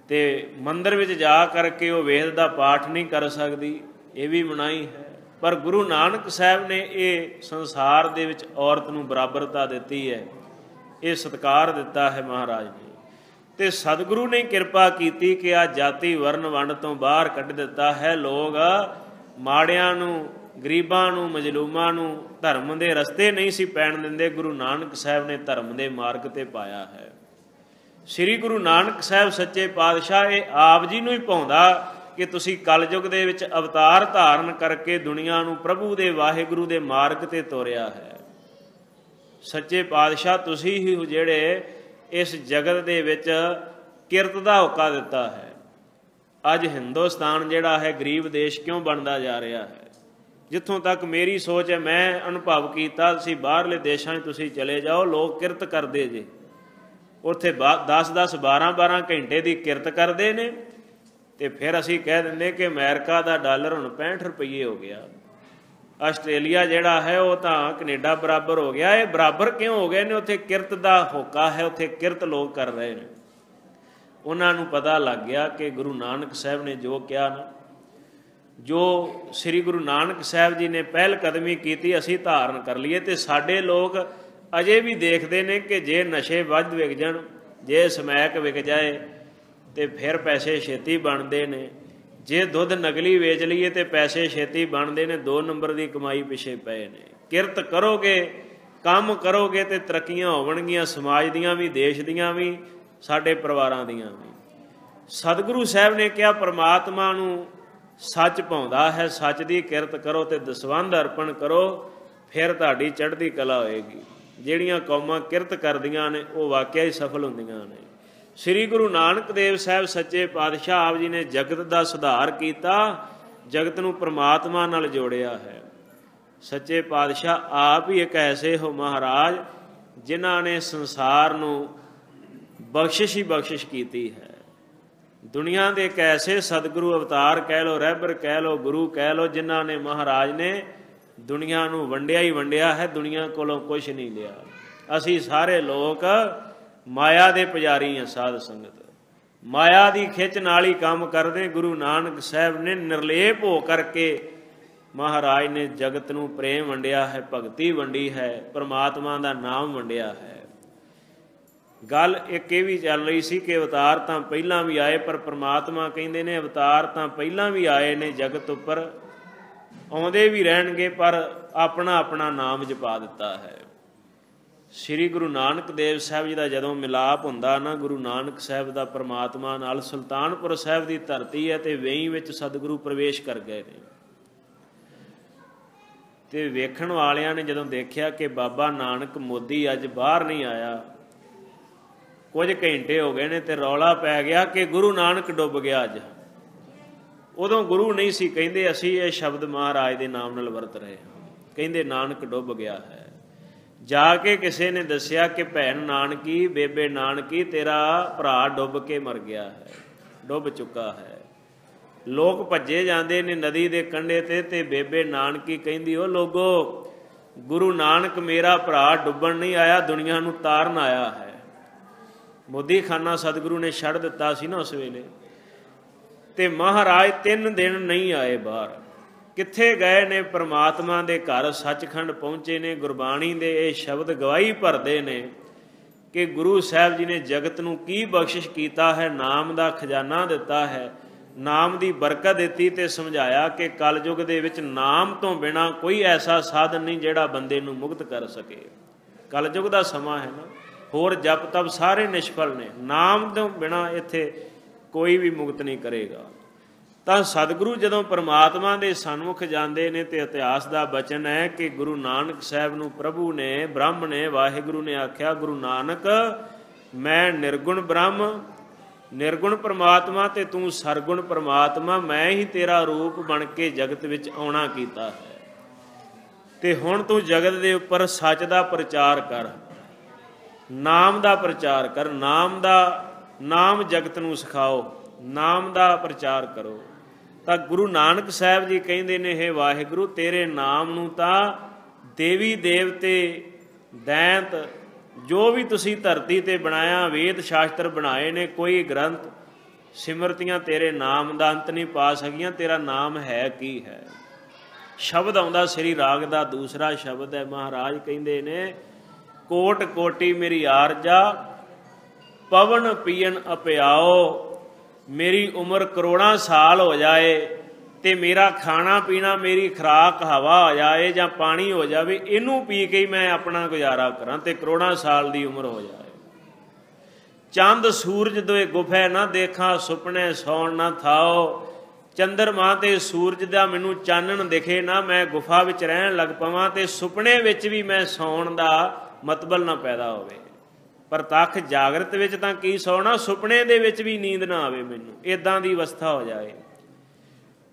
ਤੇ ਮੰਦਰ ਵਿੱਚ ਜਾ ਕਰਕੇ ਉਹ ਵੇਦ ਦਾ ਪਾਠ ਨਹੀਂ ਕਰ ਸਕਦੀ। ਇਹ ਵੀ ਮਨਾਹੀ ਹੈ। ਪਰ ਗੁਰੂ ਨਾਨਕ ਸਾਹਿਬ ਨੇ ਇਹ ਸੰਸਾਰ ਦੇ ਵਿੱਚ ਔਰਤ ਨੂੰ ਬਰਾਬਰਤਾ ਦਿੱਤੀ ਹੈ, ਇਹ ਸਤਿਕਾਰ ਦਿੱਤਾ ਹੈ ਮਹਾਰਾਜ ਨੇ। ਤੇ ਸਤਿਗੁਰੂ ਨੇ ਕਿਰਪਾ ਕੀਤੀ ਕਿ ਆ ਜਾਤੀ ਵਰਨ ਵੰਡ ਤੋਂ ਬਾਹਰ ਕੱਢ ਦਿੱਤਾ ਹੈ। ਲੋਕ ਮਾੜਿਆਂ ਨੂੰ, ਗਰੀਬਾਂ ਨੂੰ, ਮਜ਼ਲੂਮਾਂ ਨੂੰ ਧਰਮ ਦੇ ਰਸਤੇ ਨਹੀਂ ਸੀ ਪੈਣ ਦਿੰਦੇ। ਗੁਰੂ ਨਾਨਕ ਸਾਹਿਬ ਨੇ ਧਰਮ ਦੇ ਮਾਰਗ ਤੇ ਪਾਇਆ ਹੈ। ਸ੍ਰੀ ਗੁਰੂ ਨਾਨਕ ਸਾਹਿਬ ਸੱਚੇ ਪਾਤਸ਼ਾਹ ਇਹ ਆਪ ਜੀ ਨੂੰ ਹੀ ਭਾਉਂਦਾ ਕਿ ਤੁਸੀਂ ਕਲਯੁਗ ਦੇ ਵਿੱਚ ਅਵਤਾਰ ਧਾਰਨ ਕਰਕੇ ਦੁਨੀਆ ਨੂੰ ਪ੍ਰਭੂ ਦੇ ਵਾਹਿਗੁਰੂ ਦੇ ਮਾਰਗ ਤੇ ਤੋਰਿਆ ਹੈ। ਸੱਚੇ ਪਾਤਸ਼ਾਹ ਤੁਸੀਂ ਹੀ ਜਿਹੜੇ ਇਸ ਜਗਤ ਦੇ ਵਿੱਚ ਕਿਰਤ ਦਾ ਹੋਕਾ ਦਿੱਤਾ ਹੈ। ਅੱਜ ਹਿੰਦੁਸਤਾਨ ਜਿਹੜਾ ਹੈ ਗਰੀਬ ਦੇਸ਼ ਕਿਉਂ ਬਣਦਾ ਜਾ ਰਿਹਾ ਹੈ? ਜਿੱਥੋਂ ਤੱਕ ਮੇਰੀ ਸੋਚ ਹੈ, ਮੈਂ ਅਨੁਭਵ ਕੀਤਾ, ਤੁਸੀਂ ਬਾਹਰਲੇ ਦੇਸ਼ਾਂ 'ਚ ਤੁਸੀਂ ਚਲੇ ਜਾਓ, ਲੋਕ ਕਿਰਤ ਕਰਦੇ ਜੇ, ਉੱਥੇ 10-10 12-12 ਘੰਟੇ ਦੀ ਕਿਰਤ ਕਰਦੇ ਨੇ। ਤੇ ਫਿਰ ਅਸੀਂ ਕਹਿ ਦਿੰਦੇ ਕਿ ਅਮਰੀਕਾ ਦਾ ਡਾਲਰ ਹੁਣ 65 ਰੁਪਏ ਹੋ ਗਿਆ, ਆਸਟ੍ਰੇਲੀਆ ਜਿਹੜਾ ਹੈ ਉਹ ਤਾਂ ਕੈਨੇਡਾ ਬਰਾਬਰ ਹੋ ਗਿਆ। ਇਹ ਬਰਾਬਰ ਕਿਉਂ ਹੋ ਗਏ ਨੇ? ਉੱਥੇ ਕਿਰਤ ਦਾ ਹੋਕਾ ਹੈ, ਉੱਥੇ ਕਿਰਤ ਲੋਕ ਕਰ ਰਹੇ ਨੇ। ਉਹਨਾਂ ਨੂੰ ਪਤਾ ਲੱਗ ਗਿਆ ਕਿ ਗੁਰੂ ਨਾਨਕ ਸਾਹਿਬ ਨੇ ਜੋ ਕਿਹਾ ਨਾ, ਜੋ ਸ੍ਰੀ ਗੁਰੂ ਨਾਨਕ ਸਾਹਿਬ ਜੀ ਨੇ ਪਹਿਲ ਕਦਮੀ ਕੀਤੀ, ਅਸੀਂ ਧਾਰਨ ਕਰ ਲਈਏ। ਤੇ ਸਾਡੇ ਲੋਕ ਅਜੇ ਵੀ ਦੇਖਦੇ ਨੇ ਕਿ ਜੇ ਨਸ਼ੇ ਵੱਧ ਵਿਕ ਜਾਣ, ਜੇ ਸਮੈਕ ਵਿਕ ਜਾਏ ਤੇ ਫਿਰ ਪੈਸੇ ਛੇਤੀ ਬਣਦੇ ਨੇ। ਜੇ ਦੁੱਧ ਨਕਲੀ ਵੇਚ ਲਈਏ ਤੇ ਪੈਸੇ ਛੇਤੀ ਬਣਦੇ ਨੇ। 2 ਨੰਬਰ ਦੀ ਕਮਾਈ ਪਿੱਛੇ ਪਏ ਨੇ। ਕਿਰਤ ਕਰੋਗੇ, ਕੰਮ ਕਰੋਗੇ ਤੇ ਤਰੱਕੀਆਂ ਹੋਣਗੀਆਂ, ਸਮਾਜ ਦੀਆਂ ਵੀ, ਦੇਸ਼ ਦੀਆਂ ਵੀ, ਸਾਡੇ ਪਰਿਵਾਰਾਂ ਦੀਆਂ ਵੀ। ਸਤਿਗੁਰੂ ਸਾਹਿਬ ਨੇ ਕਿਹਾ ਪਰਮਾਤਮਾ ਨੂੰ ਸੱਚ ਭਾਉਂਦਾ ਹੈ, ਸੱਚ ਦੀ ਕਿਰਤ ਕਰੋ ਤੇ ਦਸਵੰਧ ਅਰਪਣ ਕਰੋ, ਫਿਰ ਤੁਹਾਡੀ ਚੜ੍ਹਦੀ ਕਲਾ ਹੋਏਗੀ। ਜਿਹੜੀਆਂ ਕੌਮਾਂ ਕਿਰਤ ਕਰਦੀਆਂ ਨੇ ਉਹ ਵਾਕਿਆ ਹੀ ਸਫਲ ਹੁੰਦੀਆਂ ਨੇ। ਸ੍ਰੀ ਗੁਰੂ ਨਾਨਕ ਦੇਵ ਸਾਹਿਬ ਸੱਚੇ ਪਾਤਸ਼ਾਹ ਆਪ ਜੀ ਨੇ ਜਗਤ ਦਾ ਸੁਧਾਰ ਕੀਤਾ, ਜਗਤ ਨੂੰ ਪ੍ਰਮਾਤਮਾ ਨਾਲ ਜੋੜਿਆ ਹੈ। ਸੱਚੇ ਪਾਤਸ਼ਾਹ ਆਪ ਹੀ ਇੱਕ ਐਸੇ ਹੋ ਮਹਾਰਾਜ ਜਿਨ੍ਹਾਂ ਨੇ ਸੰਸਾਰ ਨੂੰ ਬਖਸ਼ਿਸ਼ ਹੀ ਬਖਸ਼ਿਸ਼ ਕੀਤੀ ਹੈ। ਦੁਨੀਆ ਦੇ ਇੱਕ ਐਸੇ ਸਤਿਗੁਰੂ ਅਵਤਾਰ ਕਹਿ ਲਓ, ਰਹਿਬਰ ਕਹਿ ਲਓ, ਗੁਰੂ ਕਹਿ ਲਓ, ਜਿਨ੍ਹਾਂ ਨੇ ਮਹਾਰਾਜ ਨੇ ਦੁਨੀਆ ਨੂੰ ਵੰਡਿਆ ਹੀ ਵੰਡਿਆ ਹੈ, ਦੁਨੀਆ ਕੋਲੋਂ ਕੁਛ ਨਹੀਂ ਲਿਆ। ਅਸੀਂ ਸਾਰੇ ਲੋਕ ਮਾਇਆ ਦੇ ਪੁਜਾਰੀ ਹਾਂ, ਸਾਧ ਸੰਗਤ, ਮਾਇਆ ਦੀ ਖਿੱਚ ਨਾਲ ਹੀ ਕੰਮ ਕਰਦੇ। ਗੁਰੂ ਨਾਨਕ ਸਾਹਿਬ ਨੇ ਨਿਰਲੇਪ ਹੋ ਕਰਕੇ ਮਹਾਰਾਜ ਨੇ ਜਗਤ ਨੂੰ ਪ੍ਰੇਮ ਵੰਡਿਆ ਹੈ, ਭਗਤੀ ਵੰਡੀ ਹੈ, ਪਰਮਾਤਮਾ ਦਾ ਨਾਮ ਵੰਡਿਆ ਹੈ। ਗੱਲ ਇੱਕ ਇਹ ਵੀ ਚੱਲ ਰਹੀ ਸੀ ਕਿ ਅਵਤਾਰ ਤਾਂ ਪਹਿਲਾਂ ਵੀ ਆਏ, ਪਰ ਪਰਮਾਤਮਾ ਕਹਿੰਦੇ ਨੇ ਅਵਤਾਰ ਤਾਂ ਪਹਿਲਾਂ ਵੀ ਆਏ ਨੇ ਜਗਤ ਉੱਪਰ, ਆਉਂਦੇ ਵੀ ਰਹਿਣਗੇ, ਪਰ ਆਪਣਾ ਆਪਣਾ ਨਾਮ ਜਪਾ ਦਿੱਤਾ ਹੈ। ਸ੍ਰੀ ਗੁਰੂ ਨਾਨਕ ਦੇਵ ਸਾਹਿਬ ਜੀ ਦਾ ਜਦੋਂ ਮਿਲਾਪ ਹੁੰਦਾ ਨਾ, ਗੁਰੂ ਨਾਨਕ ਸਾਹਿਬ ਦਾ ਪਰਮਾਤਮਾ ਨਾਲ, ਸੁਲਤਾਨਪੁਰ ਸਾਹਿਬ ਦੀ ਧਰਤੀ ਹੈ ਤੇ ਵੇਈ ਵਿੱਚ ਸਤਿਗੁਰੂ ਪ੍ਰਵੇਸ਼ ਕਰ ਗਏ ਨੇ। ਤੇ ਵੇਖਣ ਵਾਲਿਆਂ ਨੇ ਜਦੋਂ ਦੇਖਿਆ ਕਿ ਬਾਬਾ ਨਾਨਕ ਮੋਦੀ ਅੱਜ ਬਾਹਰ ਨਹੀਂ ਆਇਆ, ਕੁਝ ਘੰਟੇ ਹੋ ਗਏ ਨੇ, ਤੇ ਰੌਲਾ ਪੈ ਗਿਆ ਕਿ ਗੁਰੂ ਨਾਨਕ ਡੁੱਬ ਗਿਆ ਅੱਜ। ਉਦੋਂ ਗੁਰੂ ਨਹੀਂ ਸੀ ਕਹਿੰਦੇ, ਅਸੀਂ ਇਹ ਸ਼ਬਦ ਮਹਾਰਾਜ ਦੇ ਨਾਮ ਨਾਲ ਵਰਤ ਰਹੇ ਹਾਂ, ਕਹਿੰਦੇ ਨਾਨਕ ਡੁੱਬ ਗਿਆ ਹੈ। ਜਾ ਕੇ ਕਿਸੇ ਨੇ ਦੱਸਿਆ ਕਿ ਭੈਣ ਨਾਨਕੀ, ਬੇਬੇ ਨਾਨਕੀ, ਤੇਰਾ ਭਰਾ ਡੁੱਬ ਕੇ ਮਰ ਗਿਆ ਹੈ, ਡੁੱਬ ਚੁੱਕਾ ਹੈ। ਲੋਕ ਭੱਜੇ ਜਾਂਦੇ ਨੇ ਨਦੀ ਦੇ ਕੰਢੇ ਤੇ ਬੇਬੇ ਨਾਨਕੀ ਕਹਿੰਦੀ, ਉਹ ਲੋਗੋ, ਗੁਰੂ ਨਾਨਕ ਮੇਰਾ ਭਰਾ ਡੁੱਬਣ ਨਹੀਂ ਆਇਆ, ਦੁਨੀਆ ਨੂੰ ਤਾਰਨ ਆਇਆ ਹੈ। ਮੋਦੀ ਖਾਨਾ ਸਤਿਗੁਰੂ ਨੇ ਛੱਡ ਦਿੱਤਾ ਸੀ ਨਾ ਉਸ ਵੇਲੇ, ਤੇ ਮਹਾਰਾਜ 3 ਦਿਨ ਨਹੀਂ ਆਏ ਬਾਹਰ। ਕਿੱਥੇ ਗਏ ਨੇ? ਪਰਮਾਤਮਾ ਦੇ ਘਰ ਸੱਚਖੰਡ ਪਹੁੰਚੇ ਨੇ। ਗੁਰਬਾਣੀ ਦੇ ਇਹ ਸ਼ਬਦ ਗਵਾਹੀ ਭਰਦੇ ਨੇ ਕਿ ਗੁਰੂ ਸਾਹਿਬ ਜੀ ਨੇ ਜਗਤ ਨੂੰ ਕੀ ਬਖਸ਼ਿਸ਼ ਕੀਤਾ ਹੈ, ਨਾਮ ਦਾ ਖਜ਼ਾਨਾ ਦਿੱਤਾ ਹੈ, ਨਾਮ ਦੀ ਬਰਕਤ ਦਿੱਤੀ, ਤੇ ਸਮਝਾਇਆ ਕਿ ਕਲਯੁਗ ਦੇ ਵਿੱਚ ਨਾਮ ਤੋਂ ਬਿਨਾਂ ਕੋਈ ਐਸਾ ਸਾਧਨ ਨਹੀਂ ਜਿਹੜਾ ਬੰਦੇ ਨੂੰ ਮੁਕਤ ਕਰ ਸਕੇ। ਕਲਯੁਗ ਦਾ ਸਮਾਂ ਹੈ ਨਾ, ਹੋਰ ਜਪ ਤਪ ਸਾਰੇ ਨਿਸ਼ਫਲ ਨੇ, ਨਾਮ ਤੋਂ ਬਿਨਾਂ ਇੱਥੇ ਕੋਈ ਵੀ ਮੁਕਤ ਨਹੀਂ ਕਰੇਗਾ। ਤਾਂ ਸਤਿਗੁਰੂ ਜਦੋਂ ਪਰਮਾਤਮਾ ਦੇ ਸਨਮੁਖ ਜਾਂਦੇ ਨੇ ਤੇ ਇਤਿਹਾਸ ਦਾ ਬਚਨ ਹੈ ਕਿ ਗੁਰੂ ਨਾਨਕ ਸਾਹਿਬ ਨੂੰ ਪ੍ਰਭੂ ਨੇ, ਬ੍ਰਹਮ ਨੇ, ਵਾਹਿਗੁਰੂ ਨੇ ਆਖਿਆ, ਗੁਰੂ ਨਾਨਕ ਮੈਂ ਨਿਰਗੁਣ ਬ੍ਰਹਮ, ਨਿਰਗੁਣ ਪਰਮਾਤਮਾ ਤੇ ਤੂੰ ਸਰਗੁਣ ਪਰਮਾਤਮਾ, ਮੈਂ ਹੀ ਤੇਰਾ ਰੂਪ ਬਣ ਕੇ ਜਗਤ ਵਿੱਚ ਆਉਣਾ ਕੀਤਾ ਹੈ। ਤੇ ਹੁਣ ਤੂੰ ਜਗਤ ਦੇ ਉੱਪਰ ਸੱਚ ਦਾ ਪ੍ਰਚਾਰ ਕਰ, ਨਾਮ ਦਾ ਪ੍ਰਚਾਰ ਕਰ, ਨਾਮ ਜਗਤ ਨੂੰ ਸਿਖਾਓ, ਨਾਮ ਦਾ ਪ੍ਰਚਾਰ ਕਰੋ। ਤਾਂ ਗੁਰੂ ਨਾਨਕ ਸਾਹਿਬ ਜੀ ਕਹਿੰਦੇ ਨੇ, ਹੇ ਵਾਹਿਗੁਰੂ, ਤੇਰੇ ਨਾਮ ਨੂੰ ਤਾਂ ਦੇਵੀ ਦੇਵਤੇ, ਦੈਂਤ, ਜੋ ਵੀ ਤੁਸੀਂ ਧਰਤੀ ਤੇ ਬਣਾਇਆ, ਵੇਦ ਸ਼ਾਸਤਰ ਬਣਾਏ ਨੇ, ਕੋਈ ਗ੍ਰੰਥ ਸਿਮਰਤੀਆਂ ਤੇਰੇ ਨਾਮ ਦਾ ਅੰਤ ਨਹੀਂ ਪਾ ਸਕੀਆਂ। ਤੇਰਾ ਨਾਮ ਹੈ ਕੀ ਹੈ? ਸ਼ਬਦ ਆਉਂਦਾ ਸ੍ਰੀ ਰਾਗ ਦਾ ਦੂਸਰਾ ਸ਼ਬਦ ਹੈ। ਮਹਾਰਾਜ ਕਹਿੰਦੇ ਨੇ, ਕੋਟ ਕੋਟੀ ਮੇਰੀ ਆਰਜਾ, ਪਵਨ ਪੀਣ ਅਪਿਆਓ। ਮੇਰੀ ਉਮਰ ਕਰੋੜਾਂ ਸਾਲ ਹੋ ਜਾਏ ਤੇ ਮੇਰਾ ਖਾਣਾ ਪੀਣਾ, ਮੇਰੀ ਖੁਰਾਕ ਹਵਾ ਹੋ ਜਾਏ ਜਾਂ ਪਾਣੀ ਹੋ ਜਾਵੇ, ਇਹਨੂੰ ਪੀ ਕੇ ਹੀ ਮੈਂ ਆਪਣਾ ਗੁਜ਼ਾਰਾ ਕਰਾਂ ਤੇ ਕਰੋੜਾਂ ਸਾਲ ਦੀ ਉਮਰ ਹੋ ਜਾਏ। ਚੰਦ ਸੂਰਜ ਦੋਏ ਗੁਫੈ ਨਾ ਦੇਖਾਂ, ਸੁਪਨੇ ਸੌਣ ਨਾ ਥਾਓ। ਚੰਦਰਮਾ ਤੇ ਸੂਰਜ ਦਾ ਮੈਨੂੰ ਚਾਨਣ ਦਿਖੇ ਨਾ, ਮੈਂ ਗੁਫਾ ਵਿੱਚ ਰਹਿਣ ਲੱਗ ਪਵਾਂ ਤੇ ਸੁਪਨੇ ਵਿੱਚ ਵੀ ਮੈਂ ਸੌਣ ਦਾ ਮਤਲਬ ਨਾ ਪੈਦਾ ਹੋਵੇ। ਪਰ ਤੱਕ ਜਾਗਰਤ ਵਿੱਚ ਤਾਂ ਕੀ ਸੌਣਾ, ਸੁਪਨੇ ਦੇ ਵਿੱਚ ਵੀ ਨੀਂਦ ਨਾ ਆਵੇ ਮੈਨੂੰ, ਇੱਦਾਂ ਦੀ ਅਵਸਥਾ ਹੋ ਜਾਏ।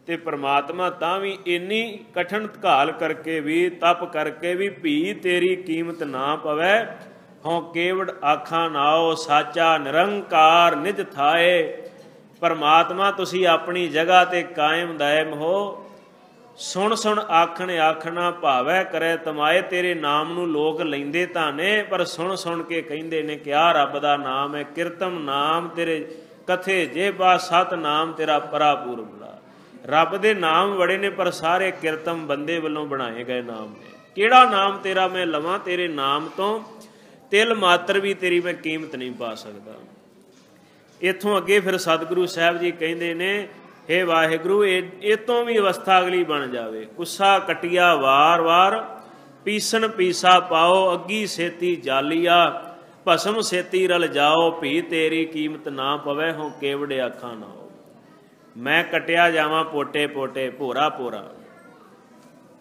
ਤੇ ਪ੍ਰਮਾਤਮਾ ਤਾਂ ਵੀ ਇੰਨੀ ਕਠਿਨ ਘਾਲ ਕਰਕੇ ਵੀ, ਤਪ ਕਰਕੇ ਵੀ, ਭੀ ਤੇਰੀ ਕੀਮਤ ਨਾ ਪਵੈ। ਹੋਂ ਕੇਵੜ ਆਖਾਂ ਨਾਓ, ਸਾਚਾ ਨਿਰੰਕਾਰ ਨਿਜ ਥਾਏ। ਪਰਮਾਤਮਾ ਤੁਸੀਂ ਆਪਣੀ ਜਗ੍ਹਾ ਤੇ ਕਾਇਮ ਦਾਇਮ ਹੋ। ਸੁਣ ਸੁਣ ਆਖਣ ਆਖਣਾ ਭਾਵੈ ਕਰੇ ਤਮਾਏ। ਤੇਰੇ ਨਾਮ ਨੂੰ ਲੋਕ ਲੈਂਦੇ ਤਾਂ ਨੇ, ਪਰ ਸੁਣ ਸੁਣ ਕੇ ਕਹਿੰਦੇ ਨੇ ਕਿ ਆਹ ਰੱਬ ਦਾ ਨਾਮ ਹੈ। ਕੀਰਤਮ ਨਾਮ ਤੇਰੇ ਕਥੇ ਜੇ ਬਾ, ਸਤ ਨਾਮ ਤੇਰਾ ਪਰਾਪੂਰ ਬੁਲਾ। ਰੱਬ ਦੇ ਨਾਮ ਬੜੇ ਨੇ, ਪਰ ਸਾਰੇ ਕੀਰਤਮ ਬੰਦੇ ਵੱਲੋਂ ਬਣਾਏ ਗਏ ਨਾਮ ਨੇ। ਕਿਹੜਾ ਨਾਮ ਤੇਰਾ ਮੈਂ ਲਵਾਂ? ਤੇਰੇ ਨਾਮ ਤੋਂ ਤਿਲ ਮਾਤਰ ਵੀ ਤੇਰੀ ਮੈਂ ਕੀਮਤ ਨਹੀਂ ਪਾ ਸਕਦਾ। ਇੱਥੋਂ ਅੱਗੇ ਫਿਰ ਸਤਿਗੁਰੂ ਸਾਹਿਬ ਜੀ ਕਹਿੰਦੇ ਨੇ, ਹੇ ਵਾਹਿਗੁਰੂ, ਇਹ ਤੋਂ ਵੀ ਅਵਸਥਾ ਅਗਲੀ ਬਣ ਜਾਵੇ। ਕੁੱਸਾ ਕਟਿਆ ਵਾਰ ਵਾਰ, ਪੀਸਣ ਪੀਸਾ ਪਾਓ। ਅੱਗੀ ਛੇਤੀ ਜਾਲੀਆ, ਭਸਮ ਛੇਤੀ ਰਲ ਜਾਓ। ਭੀ ਤੇਰੀ ਕੀਮਤ ਨਾ ਪਵੇ, ਹੋਂ ਕੇਵੜ ਆਖਾਂ ਨਾਓ। ਮੈਂ ਕਟਿਆ ਜਾਵਾਂ ਪੋਟੇ ਪੋਟੇ, ਭੋਰਾ ਭੋਰਾ,